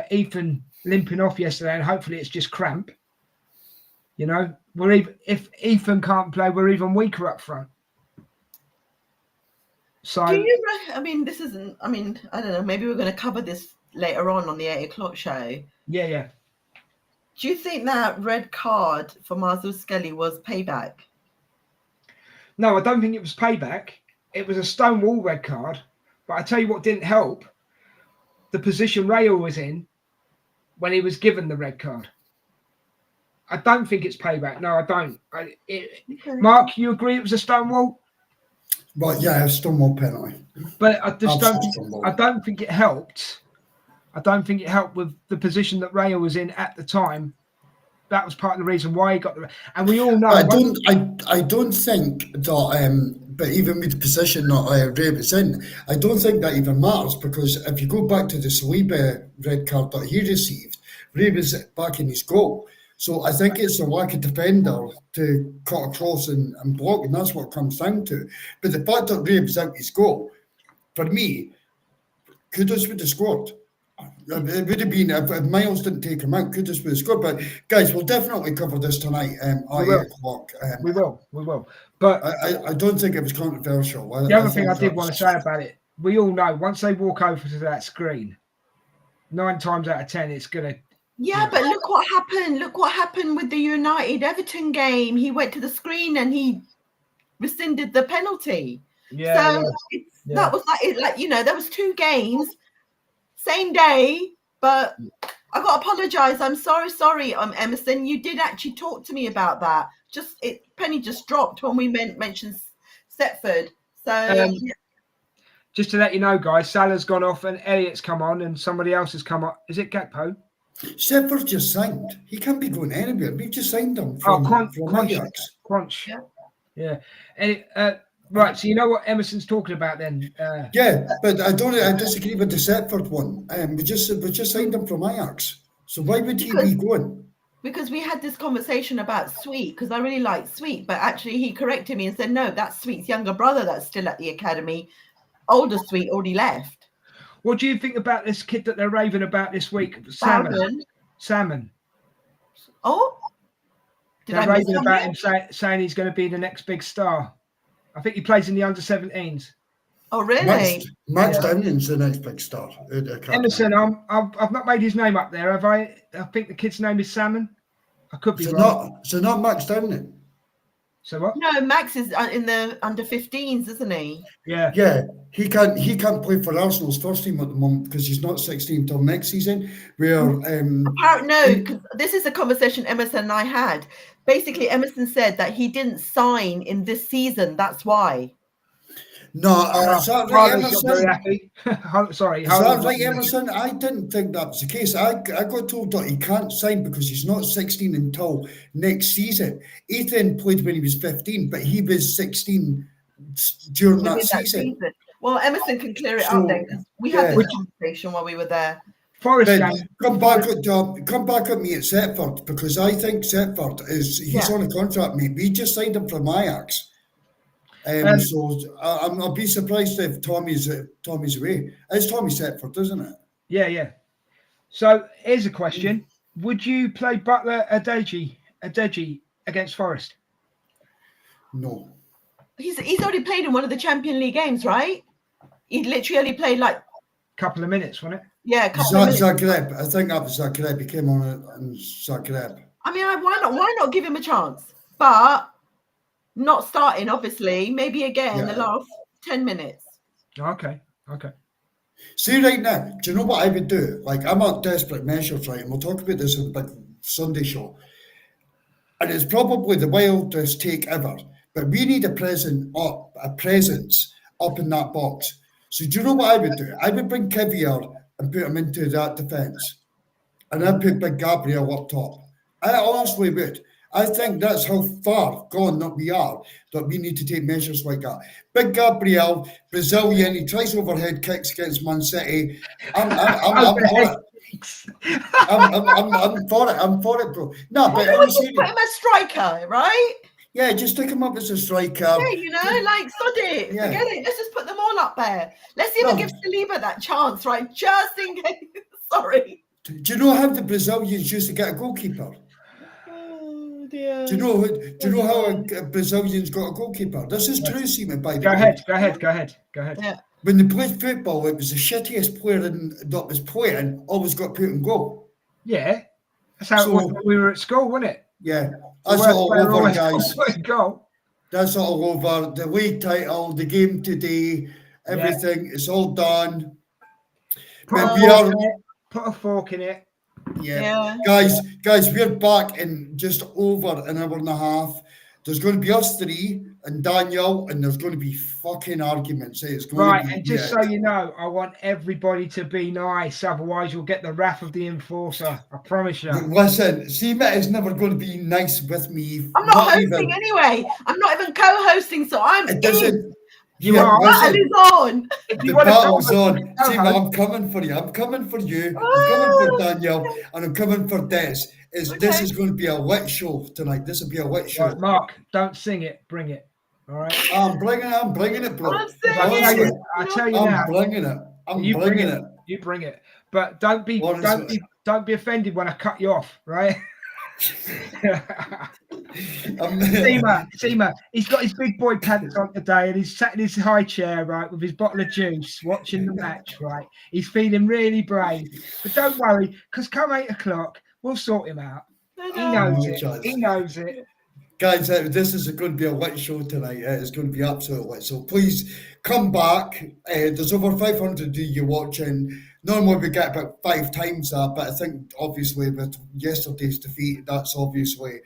Ethan limping off yesterday, and hopefully it's just cramp. You know, if Ethan can't play, we're even weaker up front. So, I don't know. Maybe we're going to cover this later on the 8 o'clock show. Yeah. Do you think that red card for Marcel Skelly was payback? No, I don't think it was payback. It was a stonewall red card. But I tell you what didn't help. The position Rayo was in when he was given the red card. I don't think it's payback. No, I don't. Okay. Mark, you agree it was a stonewall? Well, yeah, a stonewall penalty. But I just don't think it helped. I don't think it helped with the position that Rayo was in at the time. That was part of the reason why he got the. And we all know. I don't think that. But even with the position that Ray was in, I don't think that even matters, because if you go back to the Saliba red card that he received, Ray was back in his goal. So I think it's a lack of defender to cut across and block, and that's what it comes down to. But the fact that Ray was out his goal, for me, kudos would have scored. It would have been, if Miles didn't take him out, kudos would have scored. But guys, we'll definitely cover this tonight at 8 o'clock. We will. But I don't think it was controversial. The other thing I did want to say about it, we all know once they walk over to that screen, 9 times out of 10, it's going to. Yeah, but look what happened. Look what happened with the United Everton game. He went to the screen and he rescinded the penalty. Yeah. So that was like, there was 2 games, same day, but I got to apologise. I'm so sorry, Emerson. You did actually talk to me about that. Penny just dropped when we mentioned Setford. So just to let you know, guys, Salah's gone off and Elliot's come on and somebody else has come on. Is it Gakpo? Setford just signed. He can't be going anywhere. We just signed him from Ajax. Crunch. Yeah. And right, so you know what Emerson's talking about then? Yeah, but I disagree with the Setford one. We just signed him from Ajax. So why would he be going? Because we had this conversation about Sweet, because I really like Sweet, but actually he corrected me and said, no, that's Sweet's younger brother that's still at the academy. Older Sweet already left. What do you think about this kid that they're raving about this week? Salmon. Oh? They're raving about him saying he's going to be the next big star. I think he plays in the under-17s. Oh, really? Max Downing's the next big star. Emerson, I've not made his name up there, have I? I think the kid's name is Salmon. I could be wrong. So not Max Downing. So what? No, Max is in the under-15s, isn't he? Yeah. Yeah, he can't play for Arsenal's first team at the moment because he's not 16 till next season. No, because this is a conversation Emerson and I had. Basically, Emerson said that he didn't sign in this season. That's why. No, is that right, Emerson? Very happy. Sorry. Is that right, Emerson? I didn't think that was the case. I got told that he can't sign because he's not 16 until next season. Ethan played when he was 15, but he was 16 during that season. Well, Emerson can clear it up then, because we had this conversation while we were there. Come back at me at Setford, because I think Setford he's on a contract, mate. We just signed him from Ajax. So I'll be surprised if Tommy's away. It's Tommy Setford, isn't it? Yeah. So here's a question: would you play Butler Adeji against Forest? No. He's already played in one of the Champions League games, right? He literally only played like a couple of minutes, wasn't it? Yeah, a couple of minutes. Zagreb. I think that was Zagreb. He came on in Zagreb. I mean, why not give him a chance? But not starting, obviously. Maybe again the last 10 minutes. Okay. See, right now, do you know what I would do? Like, I'm on desperate measures, right? And we'll talk about this in the big Sunday show. And it's probably the wildest take ever. But we need a presence up in that box. So do you know what I would do? I would bring Kivior and put him into that defence. And I'd put Big Gabriel up top. I honestly would. I think that's how far gone that we are, that we need to take measures like that. Big Gabriel, Brazilian, he tries overhead kicks against Man City. I'm for it. I'm for it, bro. No, but put him as striker, right? Yeah, just stick him up as a striker. Yeah, like sod it. Yeah. Forget it. Let's just put them all up there. Let's even give Saliba that chance, right? Just in case. Sorry. Do you know how the Brazilians used to get a goalkeeper? Oh dear. Do you know how Brazilians got a goalkeeper? This is true, Seaman, by the way. Go ahead. Yeah. When they played football, it was the shittiest player that was playing always got put in goal. Yeah. That's how it was when we were at school, wasn't it? Yeah. That's all over, guys. Go. That's all over. The league title, the game today, everything, it's all done. Put a fork in it. Yeah. Guys, we're back in just over an hour and a half. There's going to be us three and Daniel, and there's going to be fucking arguments. It's going to be, and just so you know, I want everybody to be nice. Otherwise, you'll get the wrath of the enforcer. I promise you. Listen, Seema is never going to be nice with me. I'm not hosting anyway. I'm not even co-hosting, so I'm in. You are. The battle is on. The battle's on. Seema, I'm coming for you. I'm coming for you. I'm coming for Daniel, and I'm coming for Des. This is going to be a lit show tonight. This will be a lit show. Right, Mark, don't sing it. Bring it. All right. I'm bringing it, bro. I tell you now. I'm bringing it. You bring it. But don't be offended when I cut you off, right? Seema, he's got his big boy pants on today, and he's sat in his high chair, right, with his bottle of juice, watching the match, right? He's feeling really brave. But don't worry, because come 8 o'clock, we'll sort him out. He knows it. Guys, this is going to be a lit show tonight. It's going to be absolutely lit. So please come back. There's over 500 of you watching. Normally we get about 5 times that, but I think obviously with yesterday's defeat, that's obviously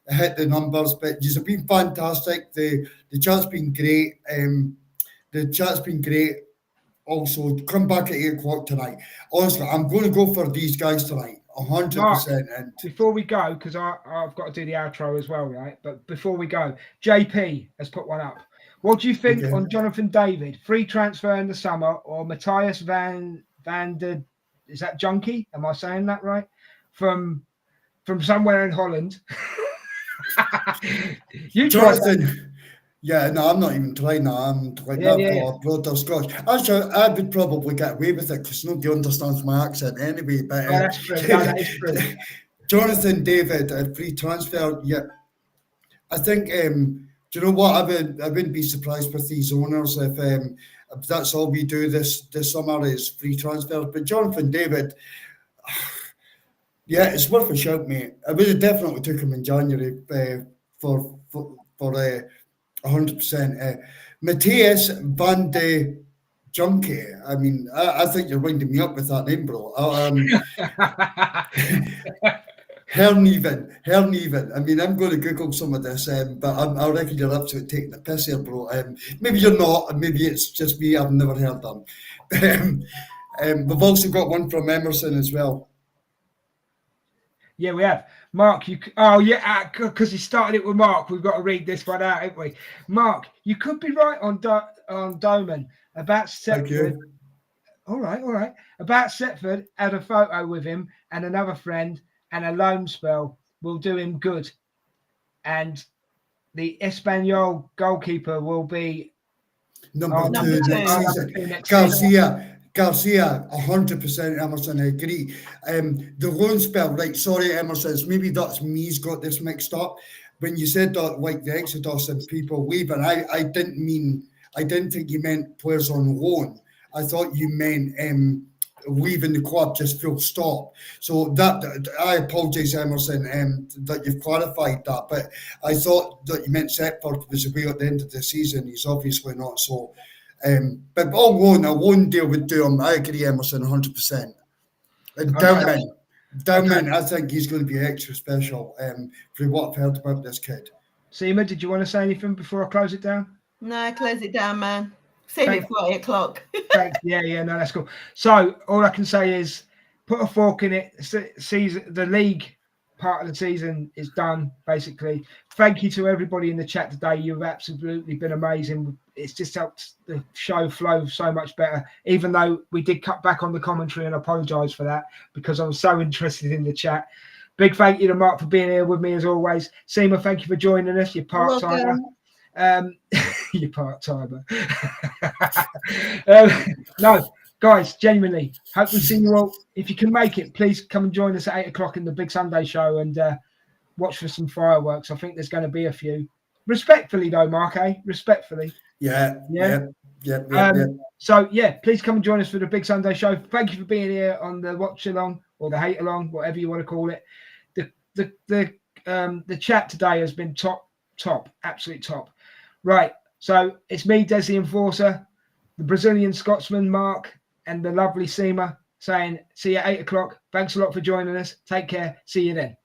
hit the numbers. But you've been fantastic. The chat's been great. The chat's been great. Also, come back at 8 o'clock tonight. Honestly, I'm going to go for these guys tonight. 100%. And before we go, because I've got to do the outro as well, right? But before we go, JP has put one up. What do you think on Jonathan David? Free transfer in the summer, or Matthias van der, is that Junkie? Am I saying that right? From somewhere in Holland. You Jonathan. Yeah, no, I'm not even trying that. I'm like that brother Scotch. Actually, I would probably get away with it because nobody understands my accent anyway. But that's true. That is true. Jonathan David, a free transfer. Yeah, I think. Do you know what? I wouldn't be surprised with these owners if that's all we do this summer is free transfers. But Jonathan David, yeah, it's worth a shout, mate. I would have definitely took him in January for 100%. Matthias van der Junkie. I mean, I think you're winding me up with that name, bro. Herneven. I mean, I'm going to Google some of this, but I reckon you're absolutely taking the piss here, bro. Maybe you're not, and maybe it's just me. I've never heard them. We've also got one from Emerson as well. Yeah, we have. Mark, because he started it with Mark. We've got to read this one out, haven't we? Mark, you could be right on Doman about Setford. All right. About Setford, had a photo with him and another friend, and a loan spell will do him good. And the Espanyol goalkeeper will be number 2 next season. Garcia, 100%, Emerson, I agree. The loan spell, right, sorry, Emerson, maybe that's me's got this mixed up. When you said that, like the Exodus and people leaving, I didn't think you meant players on loan. I thought you meant leaving the club, just full stop. So that, I apologise, Emerson, that you've clarified that, but I thought that you meant Setford was away at the end of the season. He's obviously not, so... but all loan, a loan deal would do him. I agree, Emerson, 100%. And Downman, I think he's going to be extra special for what I've heard about this kid. Seema, did you want to say anything before I close it down? No, close it down, man. Save it for 8 o'clock. Thanks. Yeah, no, that's cool. So all I can say is put a fork in it. Season, the league part of the season is done, basically. Thank you to everybody in the chat today. You've absolutely been amazing. It's just helped the show flow so much better, even though we did cut back on the commentary, and I apologise for that because I was so interested in the chat. Big thank you to Mark for being here with me as always. Seema, thank you for joining us. You're part-timer. You're part-timer. No, guys, genuinely, hope we see you all. If you can make it, please come and join us at 8 o'clock in the Big Sunday show and watch for some fireworks. I think there's going to be a few. Respectfully, though, Mark, Respectfully. Yeah. So, please come and join us for the Big Sunday show. Thank you for being here on the watch along or the hate along, whatever you want to call it. The chat today has been top, absolute top. Right. So it's me, Des the Enforcer, the Brazilian Scotsman, Mark, and the lovely Seema saying, see you at 8 o'clock. Thanks a lot for joining us. Take care. See you then.